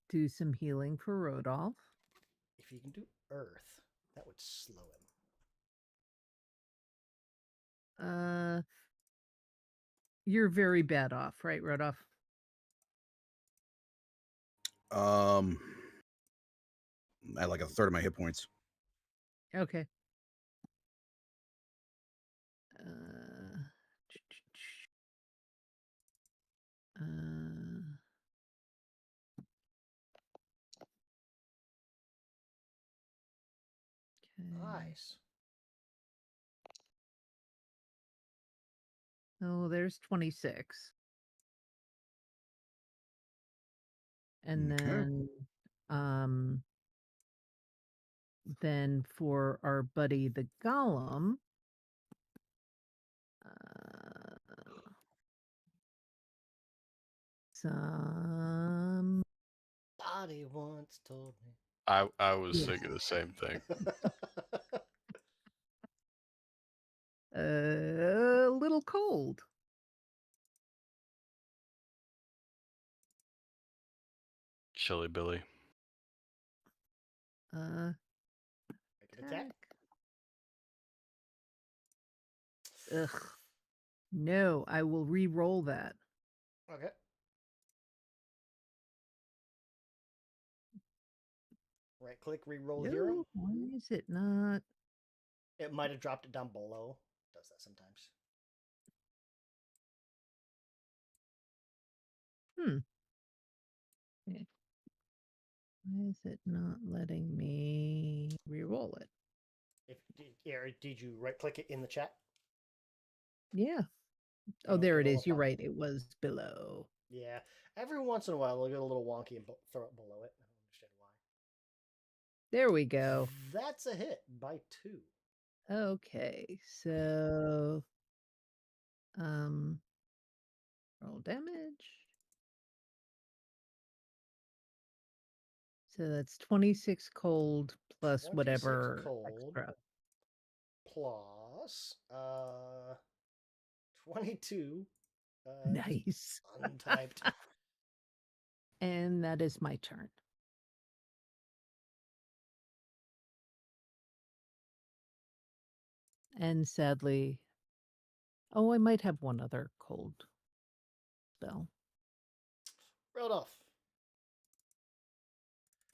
do some healing for Rodolph. If you can do Earth, that would slow him. You're very bad off, right, Rodolph? I had like a third of my hit points. Okay. Okay. Nice. Oh, there's 26. And Okay. then for our buddy the golem, uh, some Body once told me. I was Yes. thinking the same thing. a little cold. Chilly Billy. Make an attack. Ugh. No, I will re-roll that. Okay. Right click, re-roll hero. No, why is it not? It might have dropped it down below. It does that sometimes. Okay. Why is it not letting me re-roll it? Did you right click it in the chat? Yeah. Oh, Okay, there it well, is. You're right. It was below. Yeah. Every once in a while, it'll get a little wonky and throw it below it. I don't understand why. There we go. That's a hit by 2. Okay, so roll damage. So that's 26 cold plus 26 whatever cold. extra. Plus 22 Nice. untyped. And that is my turn. And sadly, oh, I might have one other cold spell. Rodolph.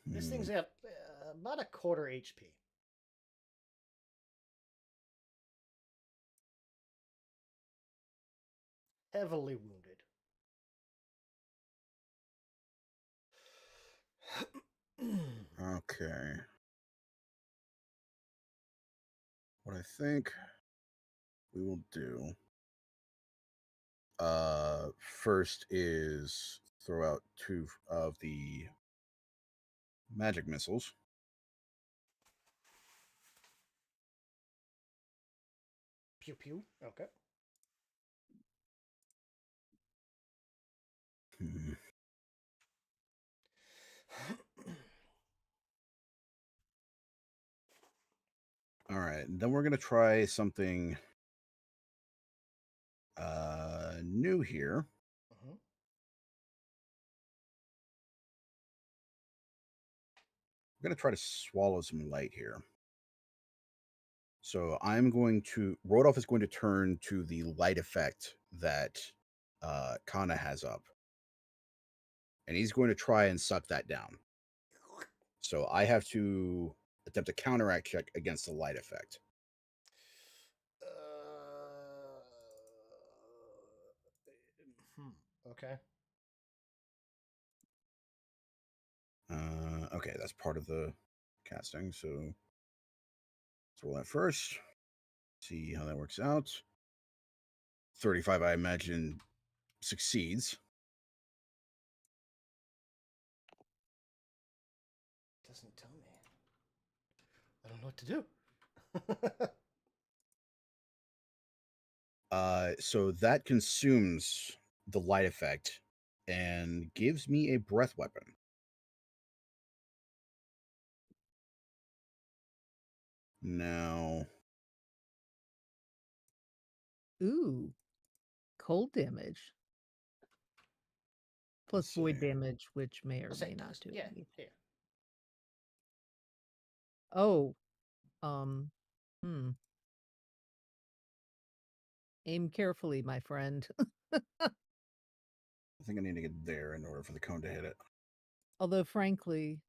This Hmm. thing's got about a quarter HP. Heavily wounded. Okay. What I think we will do first is throw out 2 of the magic missiles. Pew pew. Okay. Hmm. All right, then we're gonna try something new here. Mhm. We're gonna try to swallow some light here. So I'm going to Rodolph is going to turn to the light effect that Kana has up, and he's going to try and suck that down. So I have to attempt a counteract check against the light effect. Okay. Okay, that's part of the casting. So let's roll that first. See how that works out. 35, I imagine, succeeds. Doesn't tell me. I don't know what to do. So that consumes the light effect and gives me a breath weapon. Now, Ooh, cold damage. Plus Let's void see. damage, which may or I'll say may it not does. do Yeah. anything. Yeah. Oh, aim carefully, my friend. I think I need to get there in order for the cone to hit it. Although, frankly,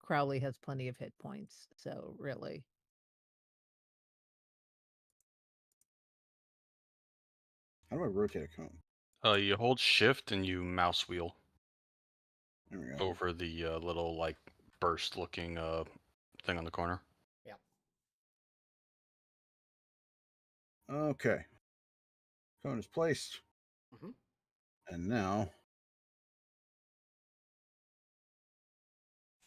Crowley has plenty of hit points, so really. How do I rotate a cone? You hold shift and you mouse wheel There we go. over the little like burst looking thing on the corner. Okay. Cone is placed. Mhm. And now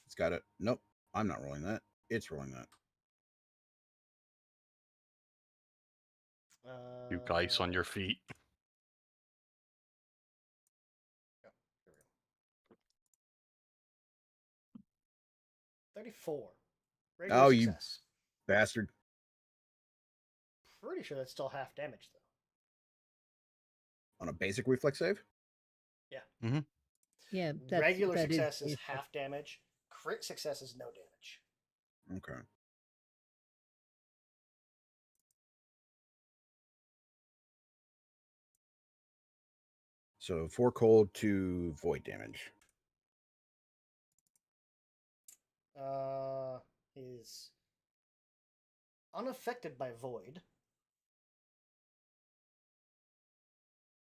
it's got it. Nope. I'm not rolling that. It's rolling that. You dice on your feet. Here we go. 34. Regular Oh, you- success. Bastard. Pretty sure that's still half damage, though. On a basic reflex save? Yeah, Regular that success is basic. half damage. Crit success is no damage. Okay. So 4 cold, 2 void damage. Is unaffected by void,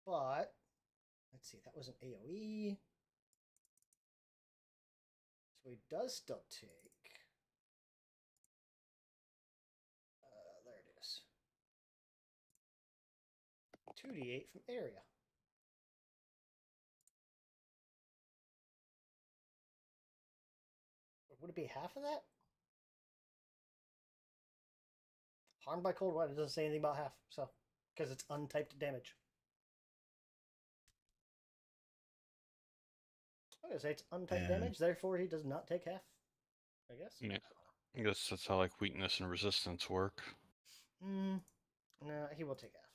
but let's see, that was an AoE, so he does still take. There it is. 2d8 from area. Would it be half of that? Harmed by cold water, it doesn't say anything about half, so because it's untyped damage. I'm gonna say it's untyped damage, therefore he does not take half. I guess. Yeah. I guess that's how like weakness and resistance work. No, he will take half.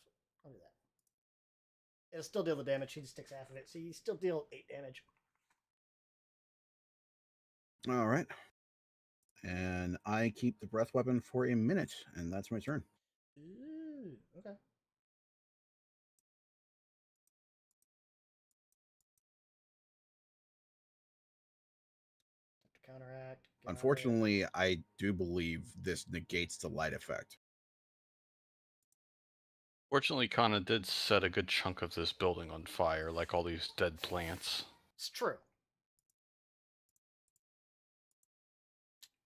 I'll do that. It'll still deal the damage. He just takes half of it, so you still deal 8 damage. All right. And I keep the breath weapon for a minute, and that's my turn. Ooh, okay. To counteract. Got it. Unfortunately, I do believe this negates the light effect. Fortunately, Kana did set a good chunk of this building on fire, like all these dead plants. It's true.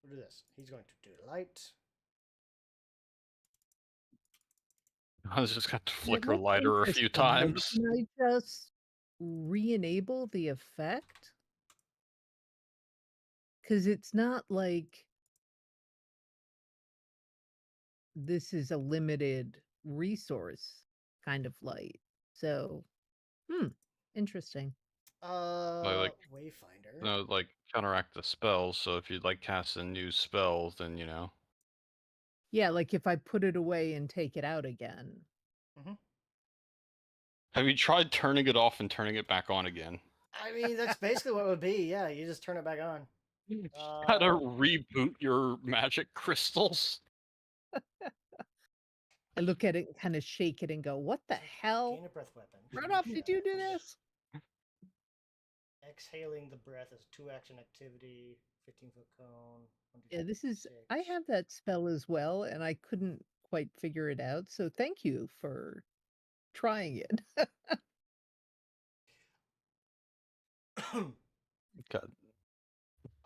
We'll do this. He's going to do light. I was just got to Yeah, flicker that's lighter a few interesting. times. Can I just re-enable the effect? Because it's not like this is a limited resource kind of light. So, interesting. like- Wayfinder. No, like counteract the spells. So if you'd like cast a new spell, then you know. Yeah, like if I put it away and take it out again. Have you tried turning it off and turning it back on again? I mean, that's basically what it would be. Yeah, you just turn it back on. Gotta reboot your magic crystals. I look at it and kind of shake it and go, what the hell? Gain a breath weapon. Rudolph, did you do this? Exhaling the breath is a 2-action activity. 15-foot cone. Yeah, this is, I have that spell as well, and I couldn't quite figure it out. So thank you for trying it. God.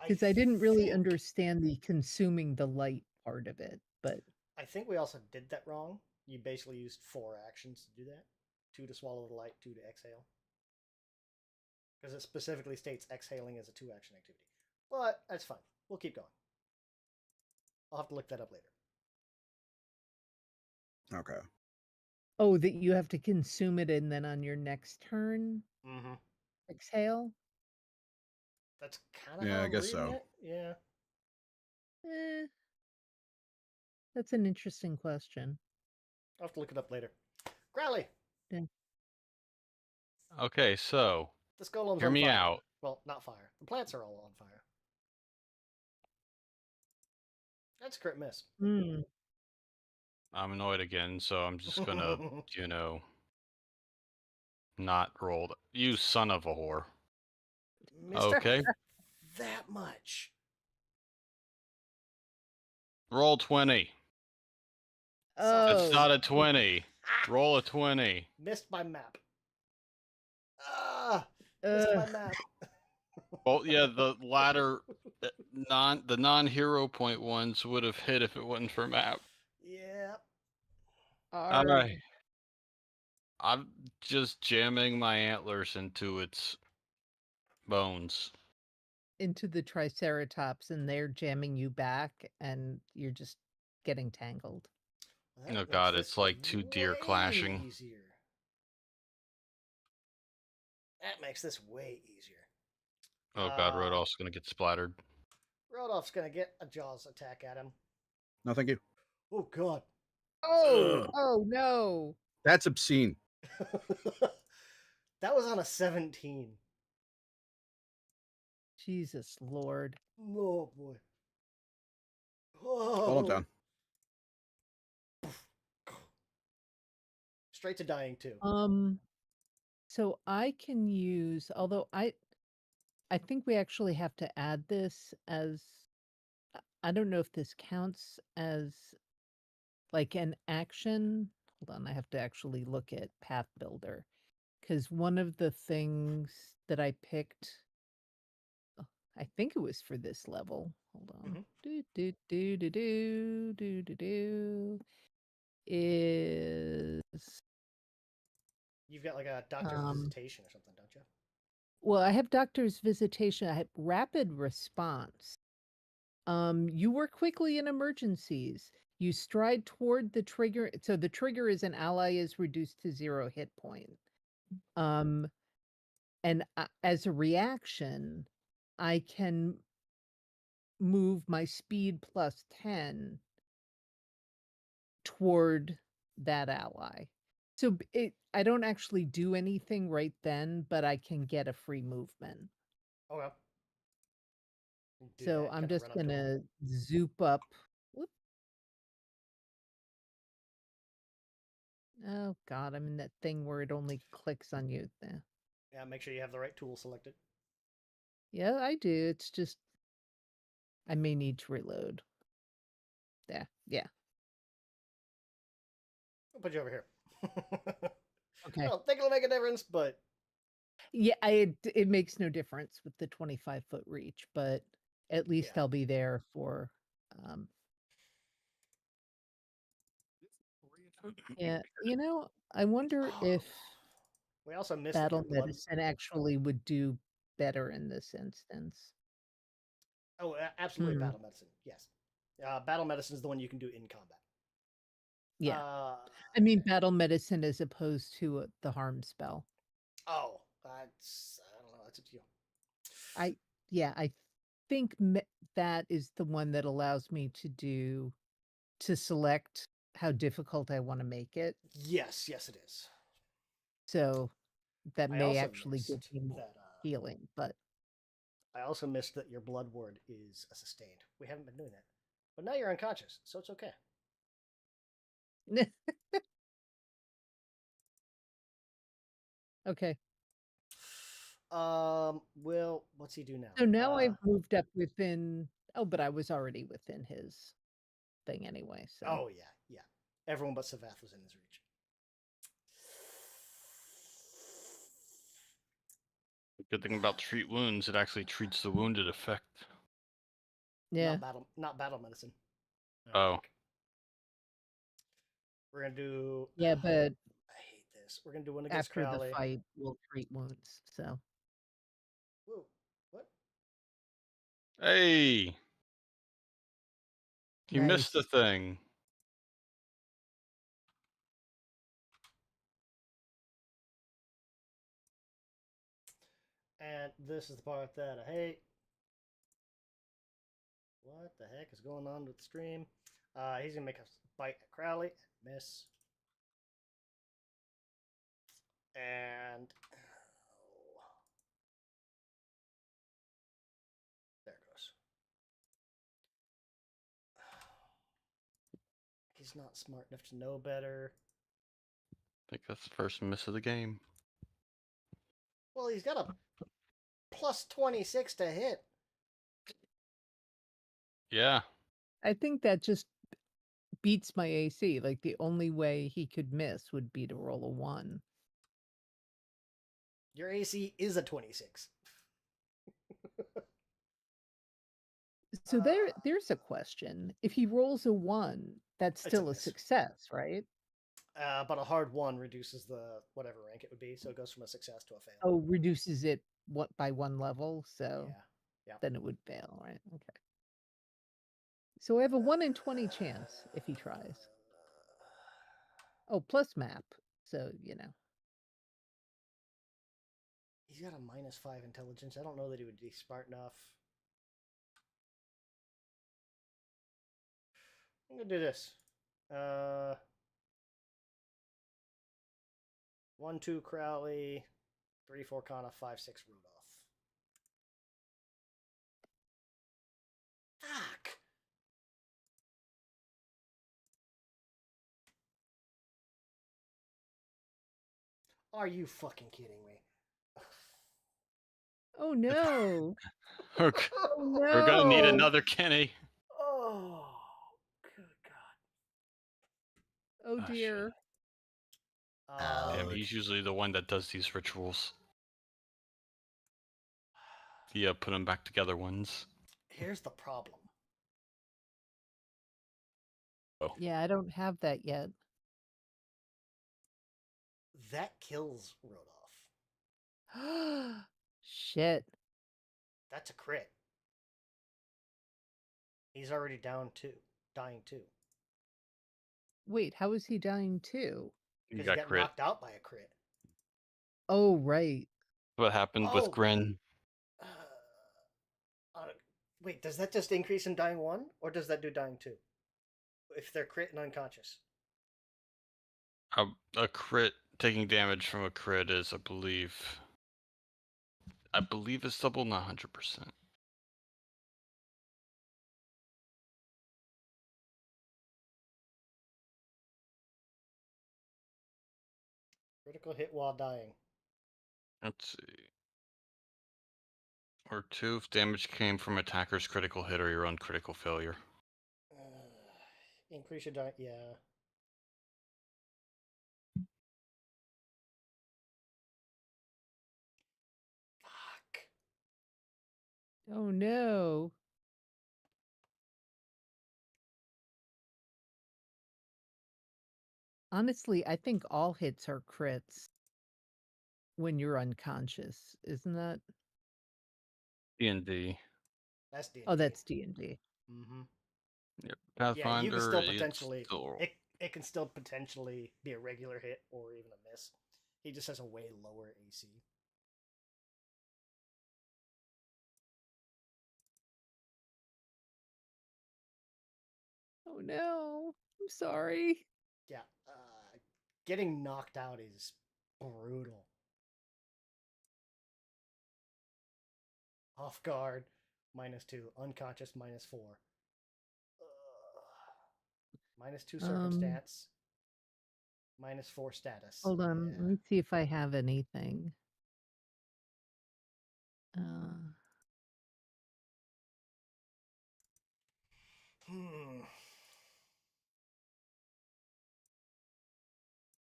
Because I didn't really understand the consuming the light part of it, but I think we also did that wrong. You basically used 4 actions to do that. 2 to swallow the light, 2 to exhale. Because it specifically states exhaling as a 2-action activity. But that's fine. We'll keep going. I'll have to look that up later. Okay. oh, that you have to consume it and then on your next turn Mm-hmm. exhale. That's kind of Yeah, how I I'm guess reading so. it. Yeah. That's an interesting question. I'll have to look it up later. Growly, Okay, so this golem's hear on me fire. out. Well, not fire. The plants are all on fire. That's a crit miss. Hmm. I'm annoyed again, so I'm just gonna, you know, not roll. You son of a whore. Mister, Okay, that much. roll 20. Oh, It's not a 20. Roll a 20. Missed by map. Ah, missed my Ugh. map. Well, yeah, the latter non-hero point ones would have hit if it wasn't for map. Yeah. Arg. I'm just jamming my antlers into its bones. Into the Triceratops, and they're jamming you back, and you're just getting tangled. Well, Oh that god, makes it's this like two deer way clashing. Easier. That makes this way easier. Oh god, Rodolph's gonna get splattered. Rodolph's gonna get a Jaws attack at him. No, thank you. Oh god. Oh, Ugh. oh no. That's obscene. That was on a 17. Jesus Lord. Oh boy. Hold Oh. down. Straight to dying too. So I can use, although I think we actually have to add this as, I don't know if this counts as like an action. Hold on, I have to actually look at Path Builder, because one of the things that I picked, I think it was for this level. Hold on. Mhm. Is You've got like a doctor's visitation or something, don't you? well, I have doctor's visitation. I have rapid response. You work quickly in emergencies. You stride toward the trigger. So the trigger is an ally is reduced to 0 hit point. And as a reaction, I can move my speed plus 10 toward that ally. So I don't actually do anything right then, but I can get a free movement. Okay. Do So that, I'm kinda just run up to him. gonna zoop up. Whoop. Oh God, I'm in that thing where it only clicks on you. There. Yeah, make sure you have the right tool selected. Yeah, I do. It's just I may need to reload. There. Yeah. I'll put you over here. Okay. I don't think it'll make a difference, but Yeah, it makes no difference with the 25-foot reach, but at least Yeah. I'll be there for yeah, I wonder if we also missed that your battle blood. medicine actually would do better in this instance. Oh, absolutely, Hmm. battle medicine. Yes, battle medicine is the one you can do in combat. Yeah. Uh, I mean battle medicine as opposed to the harm spell. oh, that's I don't know. That's up to you. I think that is the one that allows me to select how difficult I want to make it. Yes, it is. So that I may also actually give missed me more that. healing, but I also missed that your blood ward is a sustained. We haven't been doing that, but now you're unconscious, so it's okay. okay. Well, what's he do now? So now I've moved up within. Oh, but I was already within his thing anyway. So. Oh yeah. Everyone but Savath was in his reach. The good thing about treat wounds, it actually treats the wounded effect. Yeah. Not battle medicine. Oh. We're gonna do. Yeah, but I hate this. We're gonna do one against after Crowley. the fight, we'll treat wounds. So. Whoa, what? Hey! You missed Nice. the thing. And this is the part that I hate. What the heck is going on with the stream? He's gonna make a bite at Crowley. Miss. And there it goes. He's not smart enough to know better. I think that's the first miss of the game. Well, he's got a plus 26 to hit. Yeah. I think that just beats my AC. Like the only way he could miss would be to roll a 1. Your AC is a 26. So there's a question. If he rolls a 1, that's It's a still a miss. success, right? But a hard 1 reduces the whatever rank it would be, so it goes from a success to a fail. Oh, reduces it by 1 level, so Yeah. then it would fail, right? Okay. So I have a 1 in 20 chance if he tries. Oh, plus map. So, He's got a -5 intelligence. I don't know that he would be smart enough. I'm gonna do this. 1, 2 Crowley, 3, 4 Kana, 5, 6 Rudolph. Fuck! Are you fucking kidding me? oh no. We're Oh no. we're gonna need another Kenny. Oh, good God. Oh Ah, shit. dear. Damn, he's usually the one that does these rituals. The put them back together ones. Here's the problem. Yeah, I don't have that yet. That kills Rodolph. Shit. That's a crit. He's already dying 2. Wait, how is he dying too? Because You he got got crit. knocked out by a crit. Oh, right. What happened with Oh. Grin? Wait, does that just increase in dying 1? Or does that do dying 2? If they're crit and unconscious. A crit, taking damage from a crit is, I believe it's double, not 100%. Critical hit while dying. Let's see. Or 2 if damage came from attacker's critical hit or your own critical failure. Increase your dying. Yeah. Fuck. Oh no. Honestly, I think all hits are crits when you're unconscious, isn't that? D&D. That's D&D. Oh, that's D&D. Mm-hmm. Yep. Yeah, Pathfinder. you can still it's potentially. still- It can still potentially be a regular hit or even a miss. He just has a way lower AC. Oh no. I'm sorry. Yeah. Getting knocked out is brutal. Off guard, -2. Unconscious, -4. -2 circumstance. -4 status. Hold on. Let me see if I have anything.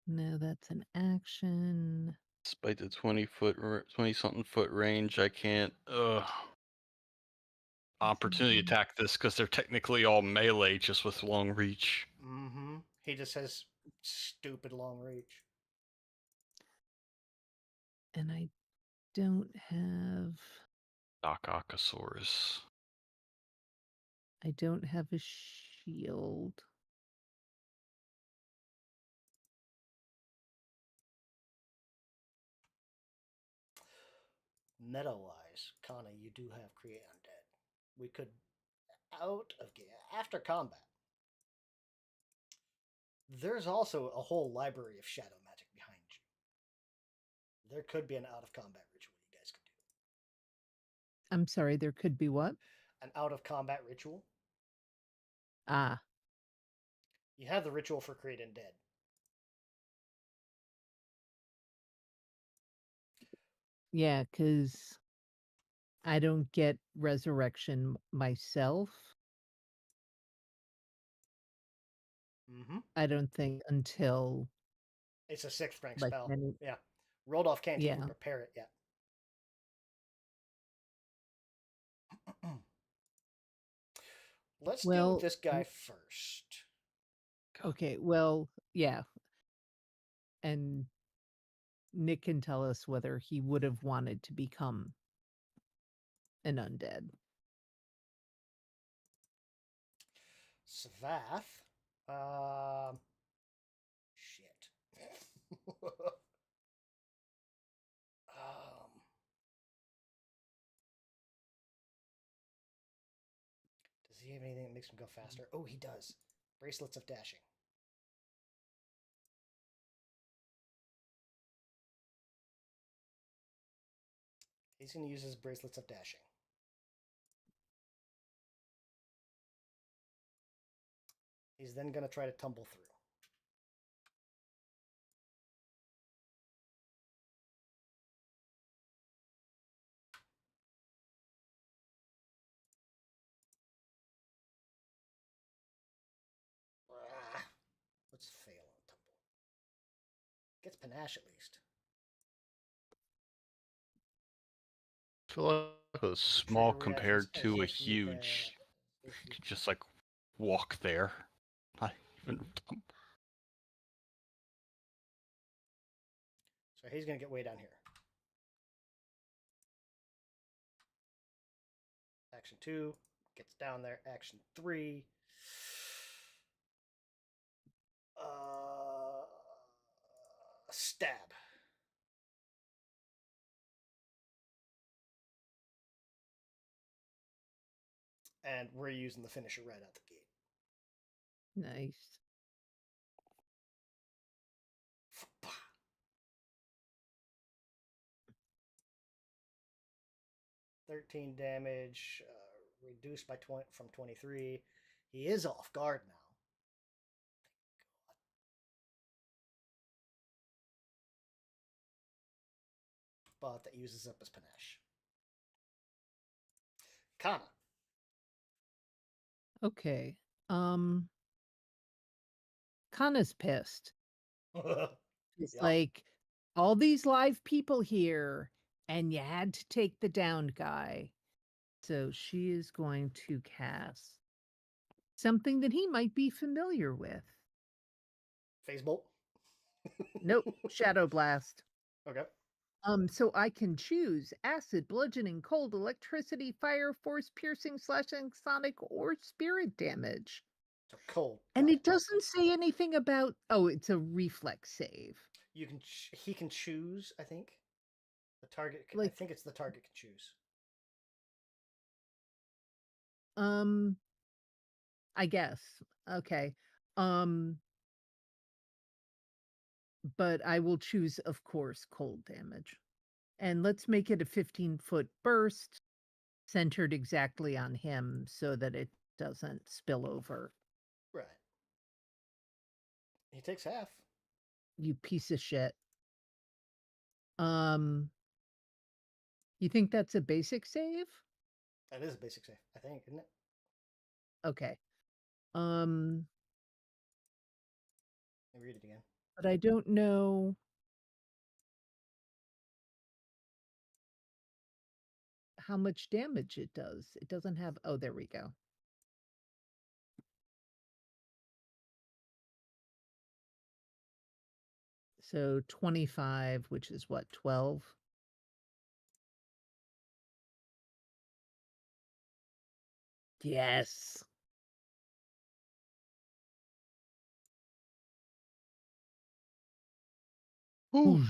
No, that's an action. Despite the 20-something foot range, I can't. Opportunity attack this because they're technically all melee, just with long reach. Mm-hmm. He just has stupid long reach. And I don't have. Dococosaurus. I don't have a shield. Meta-wise, Kana, you do have Create Undead. We could, after combat, there's also a whole library of shadow magic behind you. There could be an out-of-combat ritual you guys could do. I'm sorry, there could be what? An out-of-combat ritual. Ah. You have the ritual for Create Undead. Yeah, because I don't get resurrection myself. Mm-hmm. I don't think until It's a 6th rank like spell. many. Yeah. Rodolph can't Yeah. even prepare it yet. Let's deal Well, with this guy first. Okay, well, yeah. And Nick can tell us whether he would have wanted to become an undead. Savath. Shit. Does he have anything that makes him go faster? Oh, he does. Bracelets of dashing. He's going to use his bracelets of dashing. He's then going to try to tumble through. Let's fail on tumble. Gets panache at least. I feel like a small compared to a huge. You could just like walk there. Not even. So he's going to get way down here. Action 2 gets down there. Action 3. Stab. And we're using the finisher right out the gate. Nice. 13 damage, reduced by 20 from 23. He is off guard now. But that uses up his panache. Kana. Okay. Kana's pissed. It's Yep. like all these live people here, and you had to take the downed guy. So she is going to cast something that he might be familiar with. Phase bolt. Nope, Shadow Blast. Okay. So I can choose acid, bludgeoning, cold, electricity, fire, force, piercing, slashing, sonic, or spirit damage. So cold. And Got it doesn't say anything about. Oh, it's a reflex save. You can. He can choose. I think. The target. I Like- think it's the target can choose. I guess. Okay. But I will choose, of course, cold damage. And let's make it a 15-foot burst centered exactly on him so that it doesn't spill over. Right. He takes half. You piece of shit. You think that's a basic save? That is a basic save, I think, isn't it? Okay. Let me read it again. But I don't know how much damage it does. It doesn't have. Oh, there we go. So 25, which is what, 12? Yes. Ooh.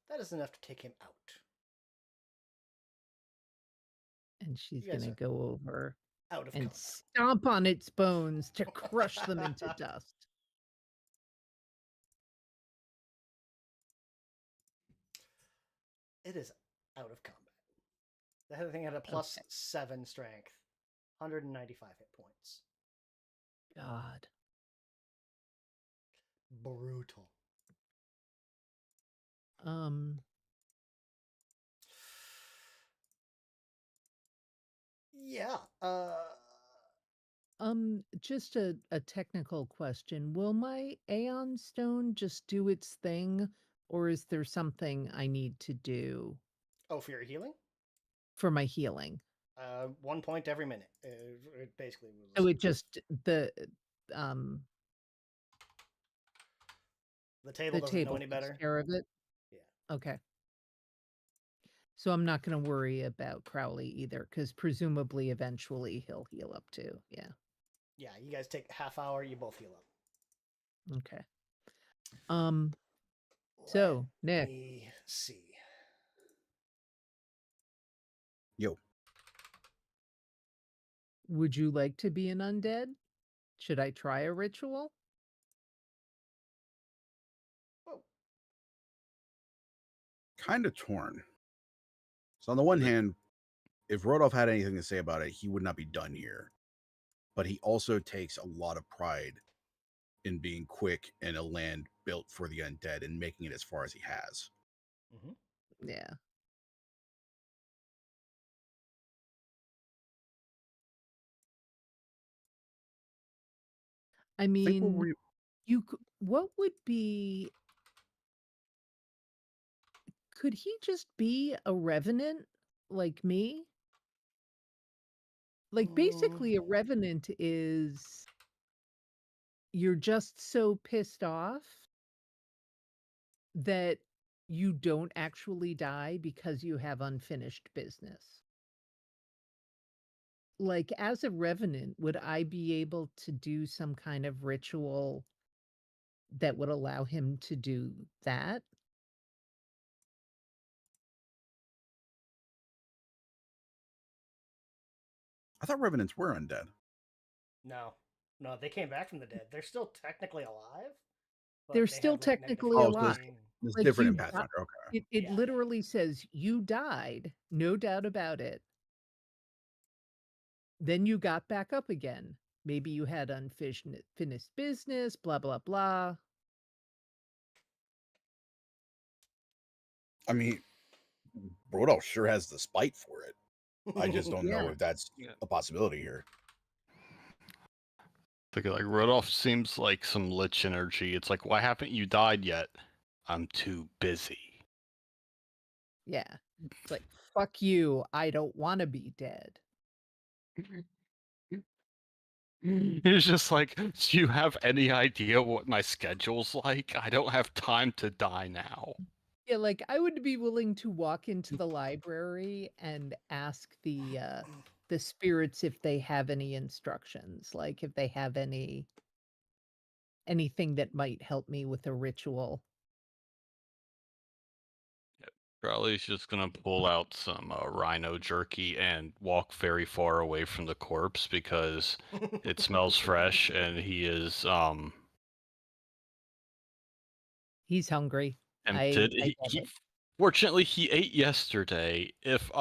That is enough to take him out. And she's You guys going to are go over Out of and combat. stomp on its bones to crush them into dust. It is out of combat. The other thing had a plus Okay. 7 strength, 195 hit points. God. Brutal. Yeah. Just a technical question. Will my Aeon Stone just do its thing or is there something I need to do Oh, for your healing? for my healing? 1 point every minute. It basically was. So it just um The table the doesn't know table any takes better. care of it? Yeah. Okay. So I'm not gonna worry about Crowley either, because presumably eventually he'll heal up too. Yeah. Yeah, you guys take a half hour, you both heal up. Okay. So, Let Nick, me see. Yo, would you like to be an undead? Should I try a ritual? Oh, kind of torn. So on the one hand, if Rodolph had anything to say about it, he would not be done here. But he also takes a lot of pride in being quick in a land built for the undead and making it as far as he has. mhm. Yeah. I I think mean, what would be, could he just be a revenant like me? Like, basically, a revenant is you're just so pissed off that you don't actually die because you have unfinished business. Like, as a revenant, would I be able to do some kind of ritual that would allow him to do that? I thought revenants were undead. No, no, they came back from the dead. They're still technically alive, They're but they still have like negative technically Oh, so alive. it's Like, different you in di Pathfinder. Okay. it Yeah. literally says, "You died, no doubt about it. Then you got back up again. Maybe you had finished business, blah, blah, blah." I mean, Rodolph sure has the spite for it. I just don't know Yeah. if that's Yeah. a possibility here. Like Rodolph seems like some lich energy. It's like, why haven't you died yet? I'm too busy. Yeah. It's like, "Fuck you, I don't wanna be dead." It's just like, do you have any idea what my schedule's like? I don't have time to die now. Yeah, like, I would be willing to walk into the library and ask the spirits if they have any instructions, like, if they have anything that might help me with a ritual. Probably he's just gonna pull out some rhino jerky and walk very far away from the corpse because it smells fresh and he is He's hungry. tempted. I He, get he it. fortunately he ate yesterday. If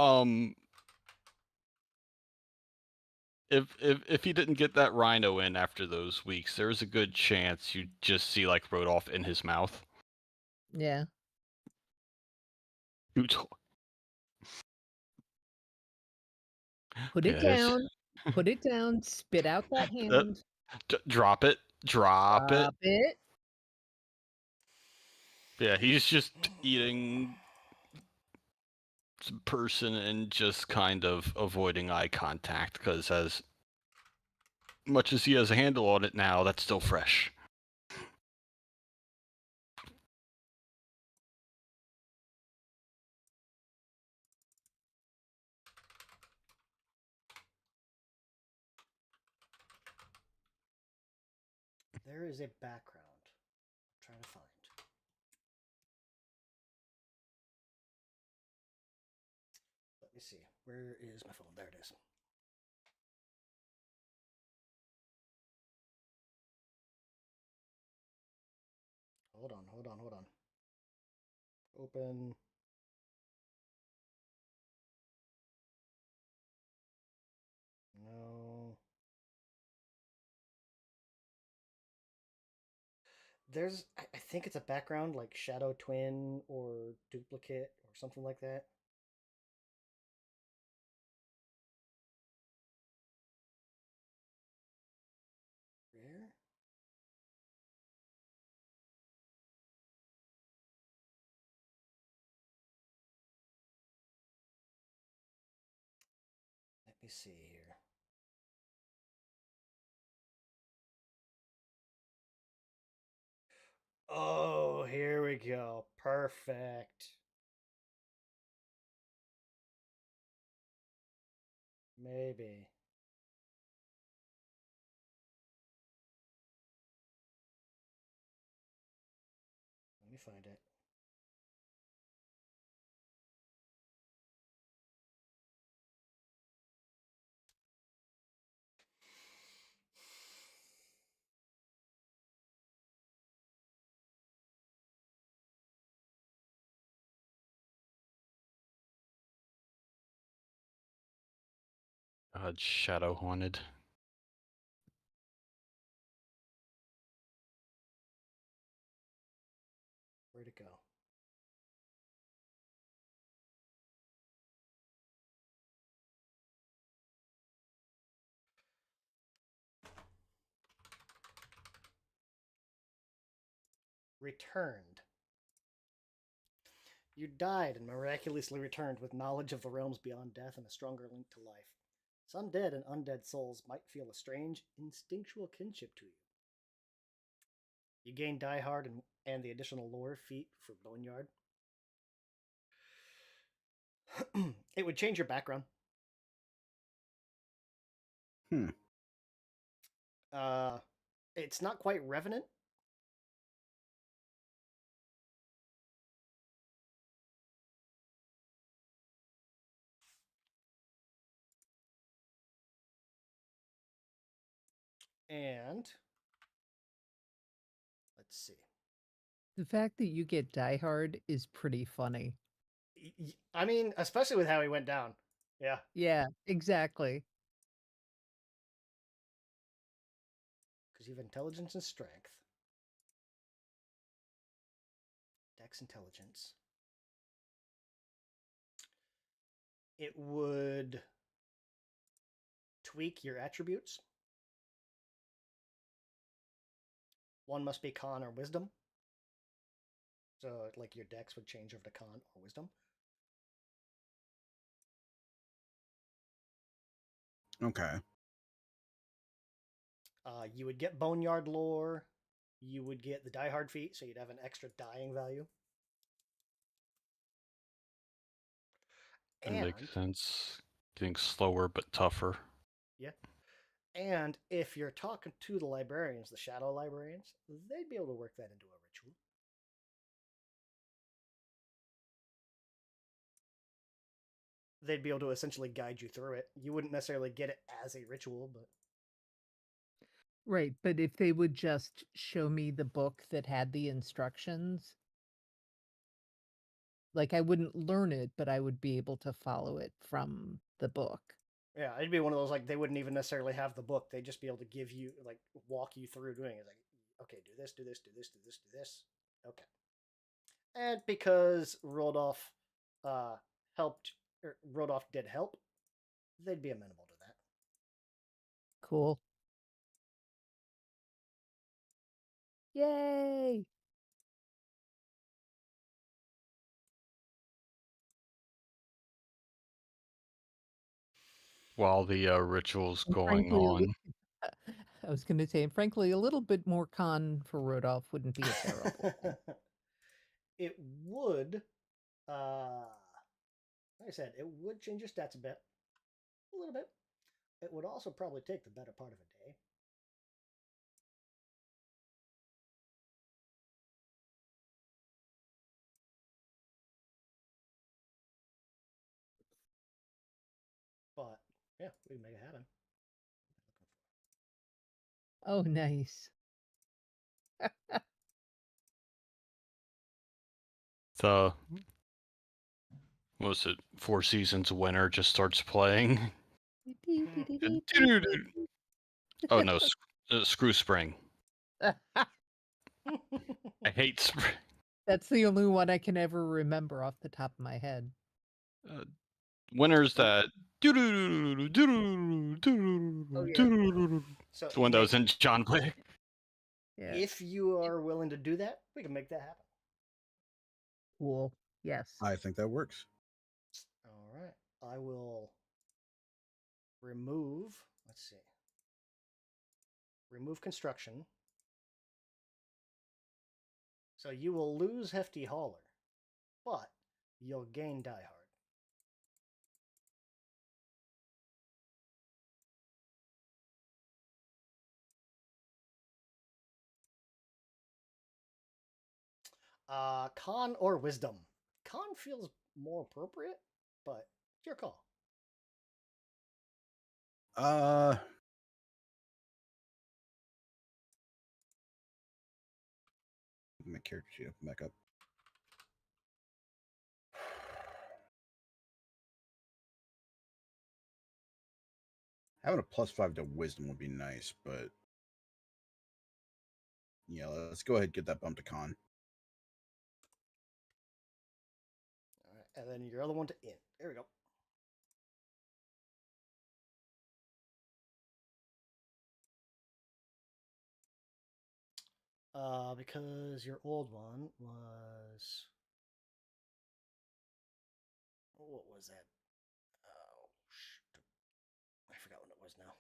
he didn't get that rhino in after those weeks, there's a good chance you'd just see like Rodolph in his mouth. Yeah. You t- Put it Yes. down, spit out that Uh, hand, Drop it. Drop it. drop it. Yeah, he's just eating some person and just kind of avoiding eye contact because as much as he has a handle on it now, that's still fresh. There is a background I'm trying to find. Let me see. Where is my phone? There it is. Hold on. Open. No. I think it's a background like Shadow Twin or Duplicate or something like that. Where? me see here. Oh, here we go. Perfect. Maybe. Let me find it. God, Shadow Haunted. Where'd it go? Returned. You died and miraculously returned with knowledge of the realms beyond death and a stronger link to life. Some dead and undead souls might feel a strange, instinctual kinship to you. You gain Die Hard and the additional lore feat for Boneyard. It would change your background. Hmm. It's not quite Revenant. And let's see. The fact that you get Die Hard is pretty funny. I mean, especially with how he went down. Yeah. Yeah, exactly. Because you have intelligence and strength. Dex intelligence. It would tweak your attributes. One must be con or wisdom. So, like, your dex would change over to con or wisdom. Okay. You would get Boneyard lore. You would get the Die Hard feat, so you'd have an extra dying value. That makes sense. Getting slower but tougher. Yeah. And if you're talking to the librarians, the shadow librarians, they'd be able to work that into a ritual. They'd be able to essentially guide you through it. You wouldn't necessarily get it as a ritual, but Right, but if they would just show me the book that had the instructions, like I wouldn't learn it, but I would be able to follow it from the book. yeah, it'd be one of those, like, they wouldn't even necessarily have the book. They'd just be able to give you, like, walk you through doing it. Like, okay, do this, do this, do this, do this, do this. Okay. And because Rodolph helped, or Rodolph did help, they'd be amenable to that. Cool. Yay! While the ritual's And going frankly, on. I was going to say, and frankly, a little bit more con for Rodolph wouldn't be a terrible thing. It would, like I said, it would change your stats a bit. A little bit. It would also probably take the better part of a day. But, yeah, we can make it happen. Oh, nice. The what was it? Four Seasons winner just starts playing. Oh no, Screw Spring. I hate Spring. That's the only one I can ever remember off the top of my head. Winners that. So The one that was in John Wick. Yeah. if you are willing to do that, we can make that happen. Cool. Yes. I think that works. All right. I will remove, let's see, remove construction. So you will lose Hefty Hauler, but you'll gain Die Hard. Con or Wisdom? Con feels more appropriate, but it's your call. My character sheet up and back up. Having a +5 to wisdom would be nice, but yeah, let's go ahead and get that bump to con. All right, and then your other one to in. There we go. Because your old one was, what was that? Oh, shoot. I forgot what it was now.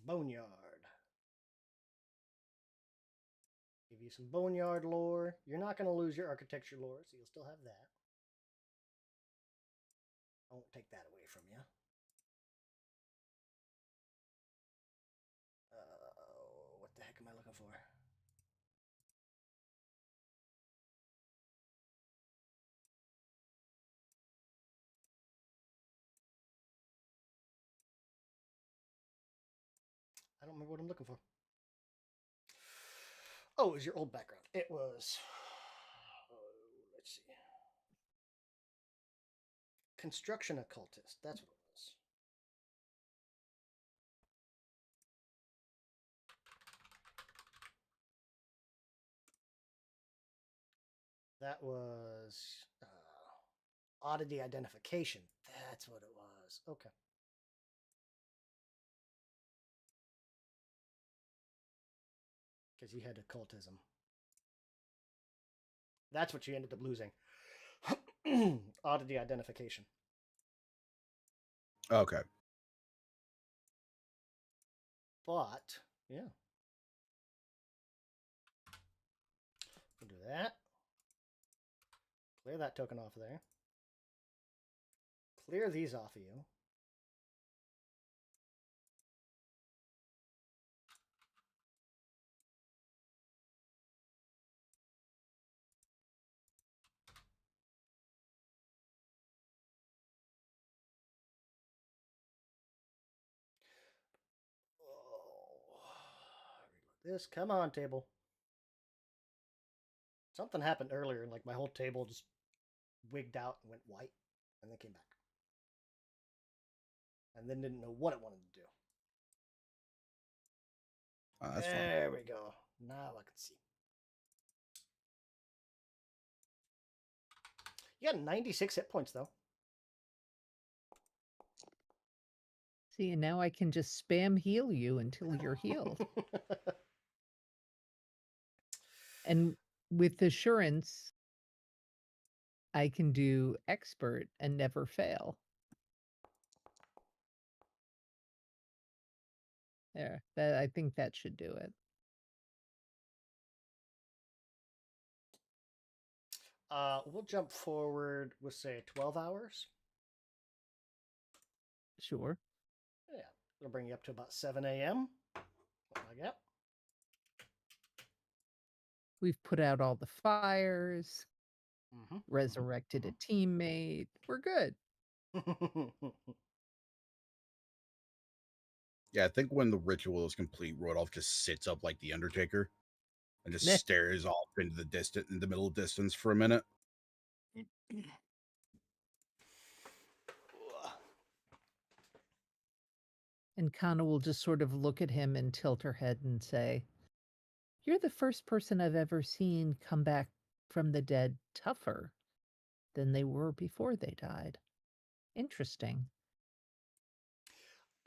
Boneyard. Give you some Boneyard lore. You're not going to lose your architecture lore, so you'll still have that. I won't take that away from you. What the heck am I looking for? I don't remember what I'm looking for. Oh, it was your old background. It was, let's see. Construction occultist. That's what it was. That was oddity identification. That's what it was. Okay. Because you had occultism. That's what you ended up losing. Oddity identification. Okay. But, yeah. We'll do that. Clear that token off of there. Clear these off of you. This, come on, table. Something happened earlier, and like my whole table just wigged out and went white, and then came back, and then didn't know what it wanted to do. That's fine. There we go. Now I can see. You got 96 hit points though. See, and now I can just spam heal you until you're healed. And with assurance, I can do expert and never fail. There, that I think that should do it. We'll jump forward with say 12 hours. Sure. Yeah, it'll bring you up to about 7 a.m. Something like that. We've put out all the fires, Mm-hmm. resurrected a teammate. We're good. Yeah, I think when the ritual is complete, Rodolph just sits up like the Undertaker and just Meh. stares off into the distant, in the middle distance for a minute. And Kana will just sort of look at him and tilt her head and say, "You're the first person I've ever seen come back from the dead tougher than they were before they died. Interesting."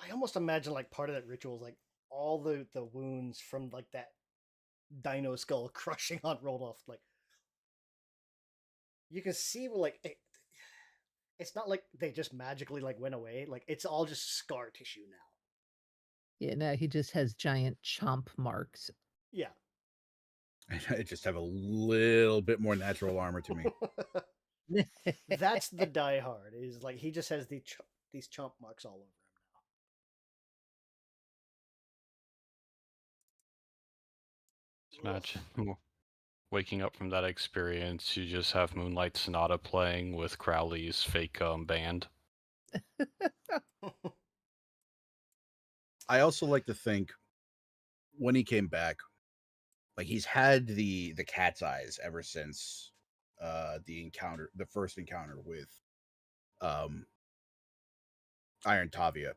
I almost imagine like part of that ritual is like all the wounds from like that dino skull crushing on Rodolph. Like you can see, like it's not like they just magically like went away. Like it's all just scar tissue now. Yeah, now he just has giant chomp marks. Yeah. I just have a little bit more natural armor to me. That's the Die Hard. Is like he just has these chomp marks all over him now. Imagine waking up from that experience, you just have Moonlight Sonata playing with Crowley's fake band. I also like to think when he came back, like he's had the cat's eyes ever since the first encounter with Iron Tavia.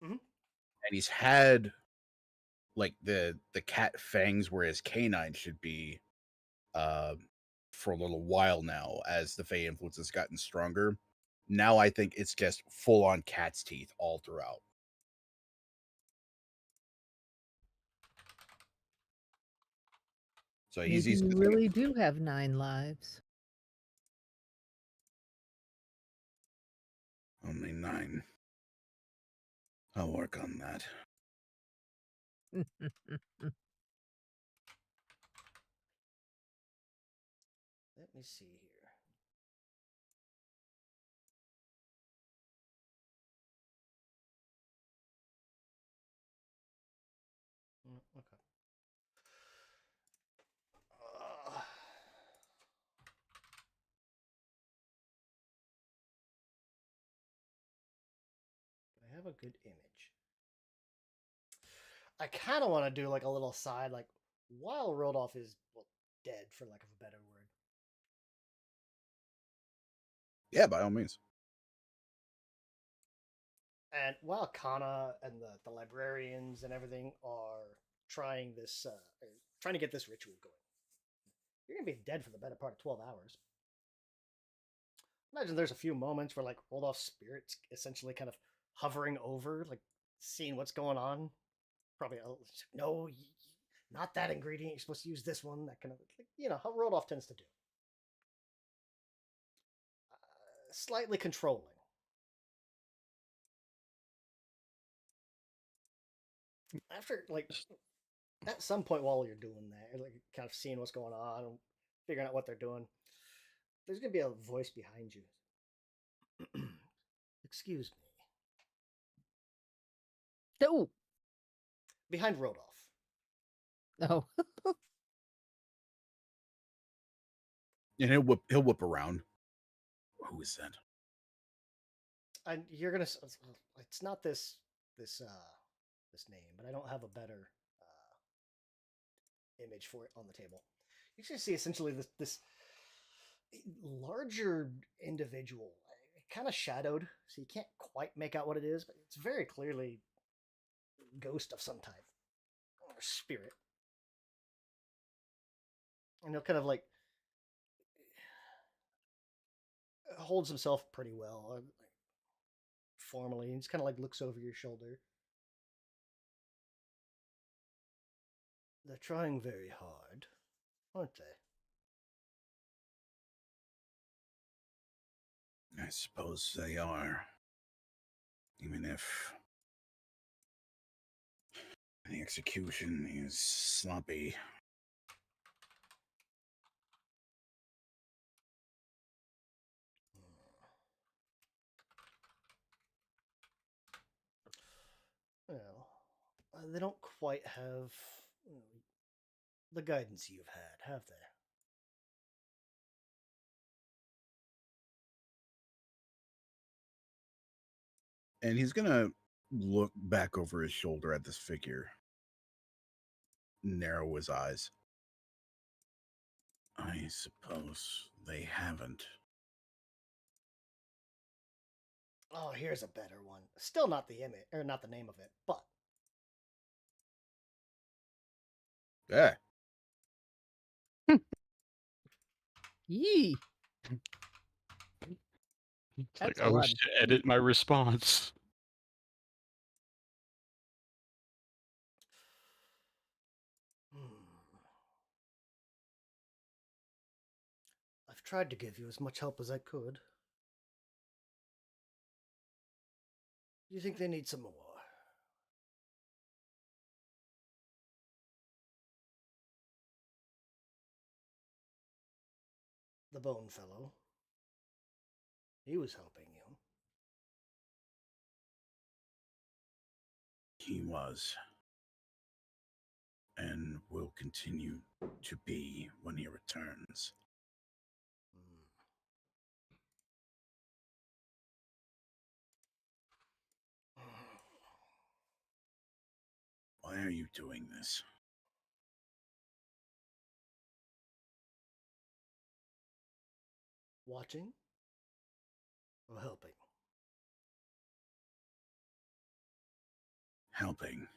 Mhm. And he's had like the cat fangs where his canine should be for a little while now as the Fey influence has gotten stronger. Now I think it's just full on cat's teeth all throughout. So Maybe he's you really do have 9 lives. only 9. I'll work on that. Let me see here. Okay. I have a good image. I kind of want to do like a little side, like while Rodolph is dead, for lack of a better word. Yeah, by all means. And while Kana and the librarians and everything are trying trying to get this ritual going, you're gonna be dead for the better part of 12 hours. Imagine there's a few moments where like Rodolph's spirit's essentially kind of hovering over, like seeing what's going on. Probably, no, not that ingredient. You're supposed to use this one. That kind of, like, how Rodolph tends to do. Slightly controlling. After, like, at some point while you're doing that, like, kind of seeing what's going on and figuring out what they're doing, there's going to be a voice behind you. Excuse me. Oh. Behind Rodolph. Oh. And he'll whip around. Who is that? And you're gonna. It's not this name, but I don't have a better image for it on the table. You can see essentially this larger individual, kind of shadowed, so you can't quite make out what it is, but it's very clearly a ghost of some type or spirit. And he'll kind of like holds himself pretty well, formally. He just kind of like looks over your shoulder. They're trying very hard, aren't they? I suppose they are. Even if the execution is sloppy. Well, they don't quite have the guidance you've had, have they? And he's gonna look back over his shoulder at this figure, narrow his eyes. I suppose they haven't. Oh, here's a better one. Still not the image, or not the name of it, but Yeah. Yee. It's That's like, I a lot wish of to edit my response. tried to give you as much help as I could. Do you think they need some more? The bone fellow. He was helping you. He was. And will continue to be when he returns. Why are you doing this? Watching or helping? Helping.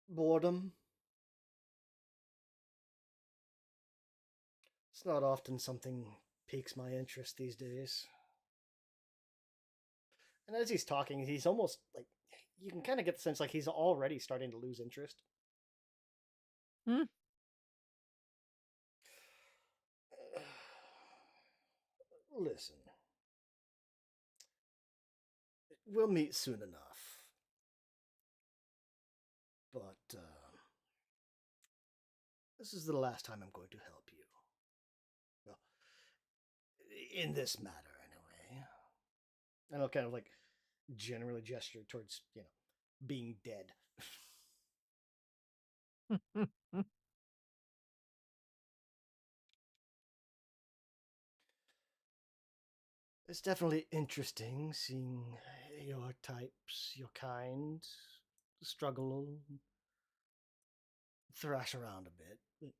Boredom. It's not often something piques my interest these days. And as he's talking, he's almost like you can kind of get the sense like he's already starting to lose interest. Hmm. Listen, we'll meet soon enough. But this is the last time I'm going to help you. Well, in this matter, anyway. And I'll kind of like generally gesture towards, being dead. It's definitely interesting seeing your types, your kind, struggle, thrash around a bit. But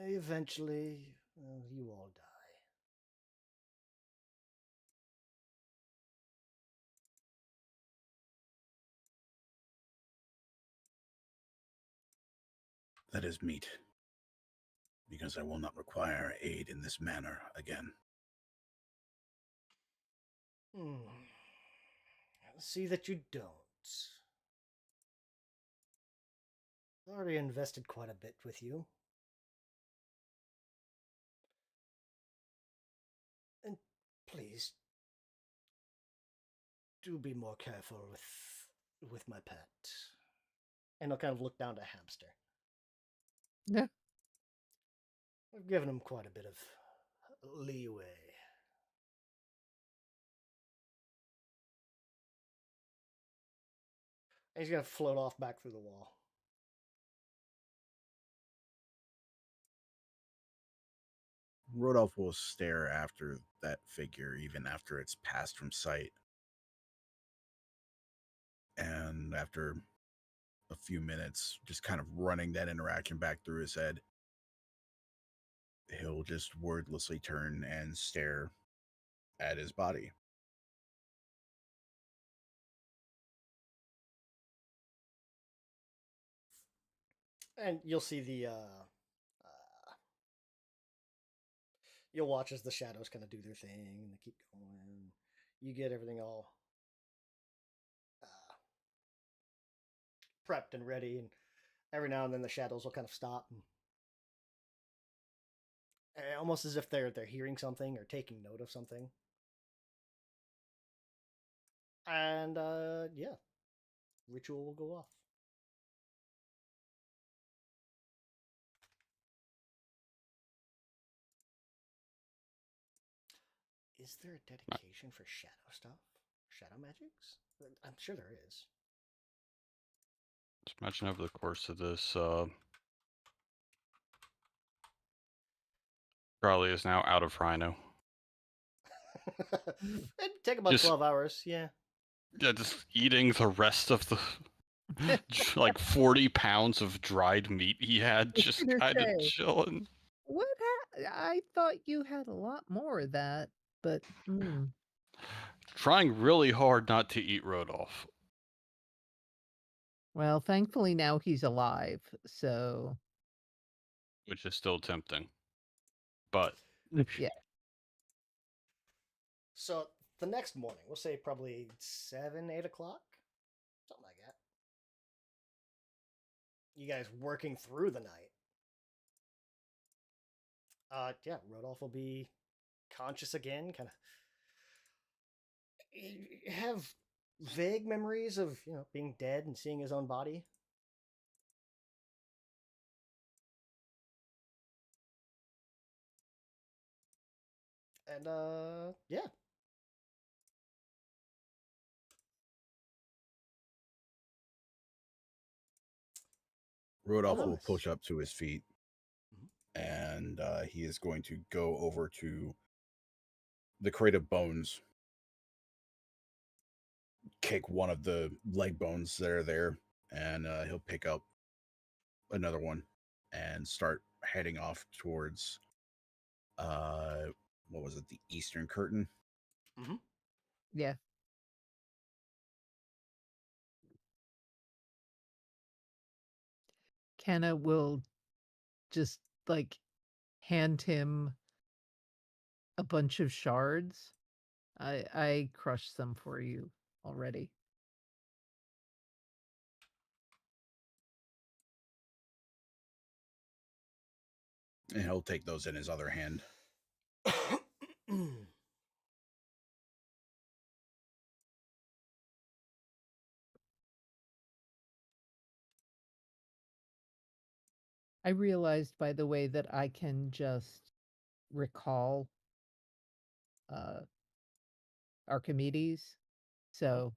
eventually, well, you all die. That is meat. Because I will not require aid in this manner again. See that you don't. I've already invested quite a bit with you. And please, do be more careful with my pet. And I'll kind of look down to Hamster. Yeah. I've given him quite a bit of leeway. And he's going to float off back through the wall. Rodolph will stare after that figure even after it's passed from sight. And after a few minutes, just kind of running that interaction back through his head, he'll just wordlessly turn and stare at his body. And you'll see the you'll watch as the shadows kind of do their thing and they keep going. You get everything all prepped and ready, and every now and then the shadows will kind of stop, and almost as if they're hearing something or taking note of something. And yeah, ritual will go off. Is there a dedication for shadow stuff? Shadow magics? I'm sure there is. Just imagine over the course of this, Charlie is now out of Rhino. It'd take about Just- 12 hours, yeah. Yeah, just eating the rest of the like 40 pounds of dried meat he had, was just gonna kind of say. chilling. What? I thought you had a lot more of that, but Trying really hard not to eat Rodolph. well, thankfully now he's alive. So Which is still tempting. But yeah. So the next morning, we'll say probably 7, 8 o'clock, something like you guys working through the night. Yeah, Rodolph will be conscious again, kind of have vague memories of, being dead and seeing his own body. And yeah. Rodolph will Otherwise- push up to his feet, and he is going to go over to the crate of bones, kick one of the leg bones that are there, and he'll pick up another one and start heading off towards what was it, the Eastern Curtain. Yeah. Kenna will just like hand him a bunch of shards. I crushed some for you already. And he'll take those in his other hand. I realized, by the way, that I can just recall Archimedes. So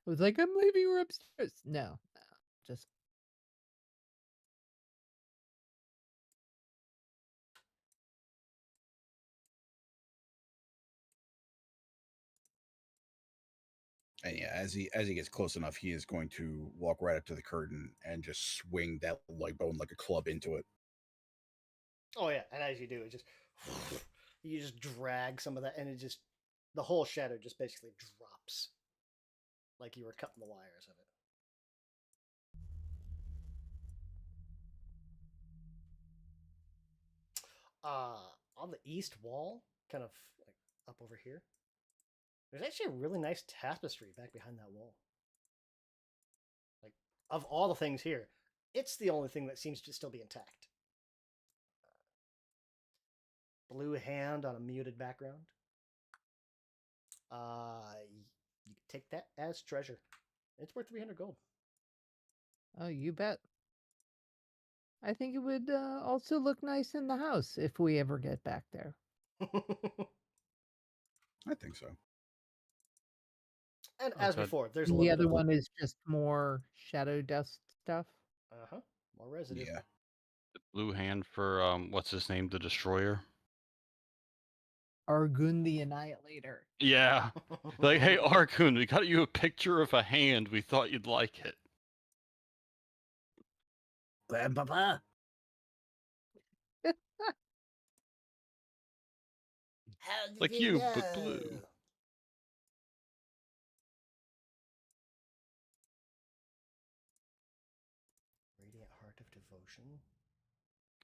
I was like, I'm leaving her upstairs. No, just And yeah, as he gets close enough, he is going to walk right up to the curtain and just swing that leg bone like a club into it. Oh yeah, and as you do, it just you just drag some of that, and it just the whole shadow just basically drops, like you were cutting the wires of it. On the east wall, kind of like up over here, there's actually a really nice tapestry back behind that wall. Like, of all the things here, it's the only thing that seems to still be intact. Blue hand on a muted background. You can take that as treasure. It's worth 300 gold. oh, you bet. I think it would also look nice in the house if we ever get back there. I think so. And as Okay. before, there's a And little the bit other of one is just more shadow dust stuff. more residue. Yeah. The blue hand for what's his name, the Destroyer. Argun the Annihilator. Yeah. Like, hey, Arkun, we got you a picture of a hand. We thought you'd like it. Grandpapa. How did Like you, but blue. Radiant Heart of Devotion.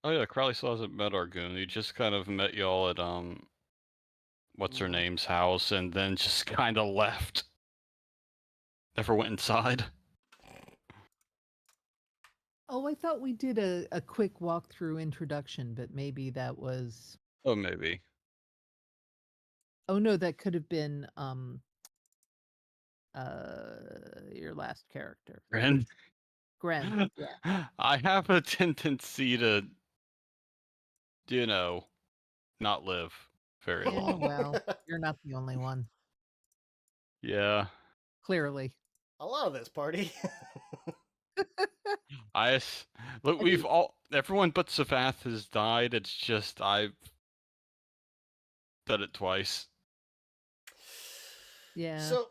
Oh yeah, Crowley still hasn't met Argun. He just kind of met y'all at what's her Mhm. name's house, and then just kind of left. Never went inside. Oh, I thought we did a quick walkthrough introduction, but maybe that was. Oh, maybe. Oh no, that could have been your last character. Gren. Gren. Yeah. I have a tendency to, not live very Yeah, long. well, you're not the only one. Yeah. Clearly. A lot of this party. Look, I we've mean- all, everyone but Savath has died. It's just I've done it twice. Yeah. So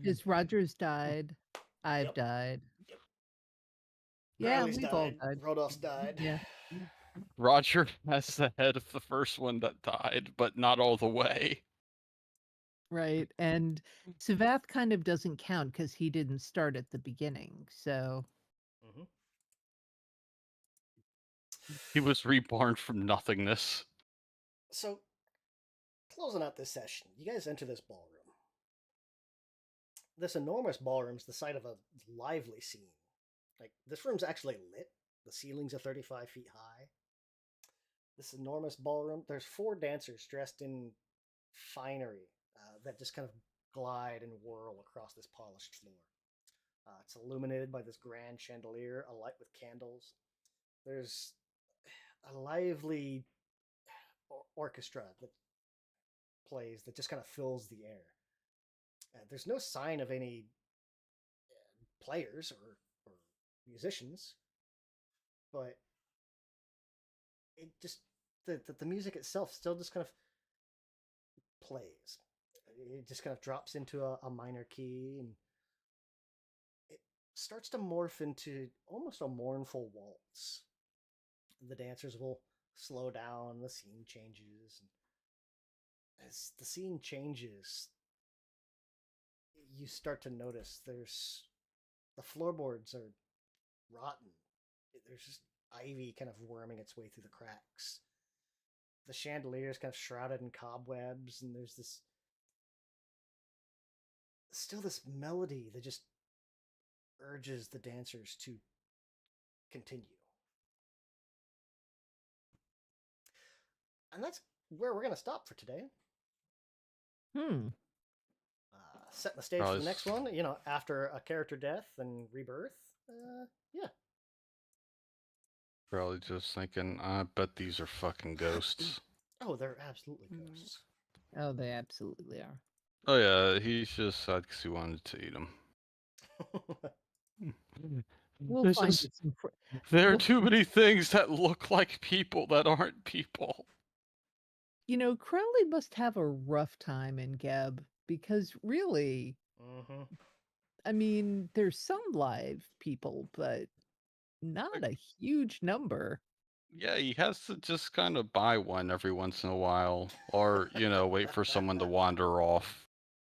Because Rogers died. I've Yep. died. Yeah, Riley's we've all died. died. Rodolph's died. Yeah. Roger has the head of the first one that died, but not all the way. Right. And Savath kind of doesn't count because he didn't start at the beginning. So Mhm. He was reborn from nothingness. So, closing out this session, you guys enter this ballroom. This enormous ballroom is the site of a lively scene. Like this room's actually lit. The ceilings are 35 feet high. This enormous ballroom. There's 4 dancers dressed in finery that just kind of glide and whirl across this polished floor. It's illuminated by this grand chandelier, alight with candles. There's a lively orchestra that plays that just kind of fills the air. There's no sign of any players or musicians, but it just the music itself still just kind of plays. It just kind of drops into a minor key, and it starts to morph into almost a mournful waltz. The dancers will slow down, the scene changes, and as the scene changes, you start to notice the floorboards are rotten. There's just ivy kind of worming its way through the cracks. The chandelier is kind of shrouded in cobwebs, and there's still this melody that just urges the dancers to continue. And that's where we're going to stop for today. Setting the stage for the next one, after a character death and rebirth. Yeah. Probably just thinking, I bet these are fucking ghosts. Oh, they're absolutely ghosts. Oh, they absolutely are. Oh yeah, he's just sad because he wanted to eat them. We'll find you some There are too many things that look like people that aren't people. Crowley must have a rough time in Geb, because really, I mean, there's some live people, but not a huge number. Yeah, he has to just kind of buy one every once in a while, or wait for someone to wander off.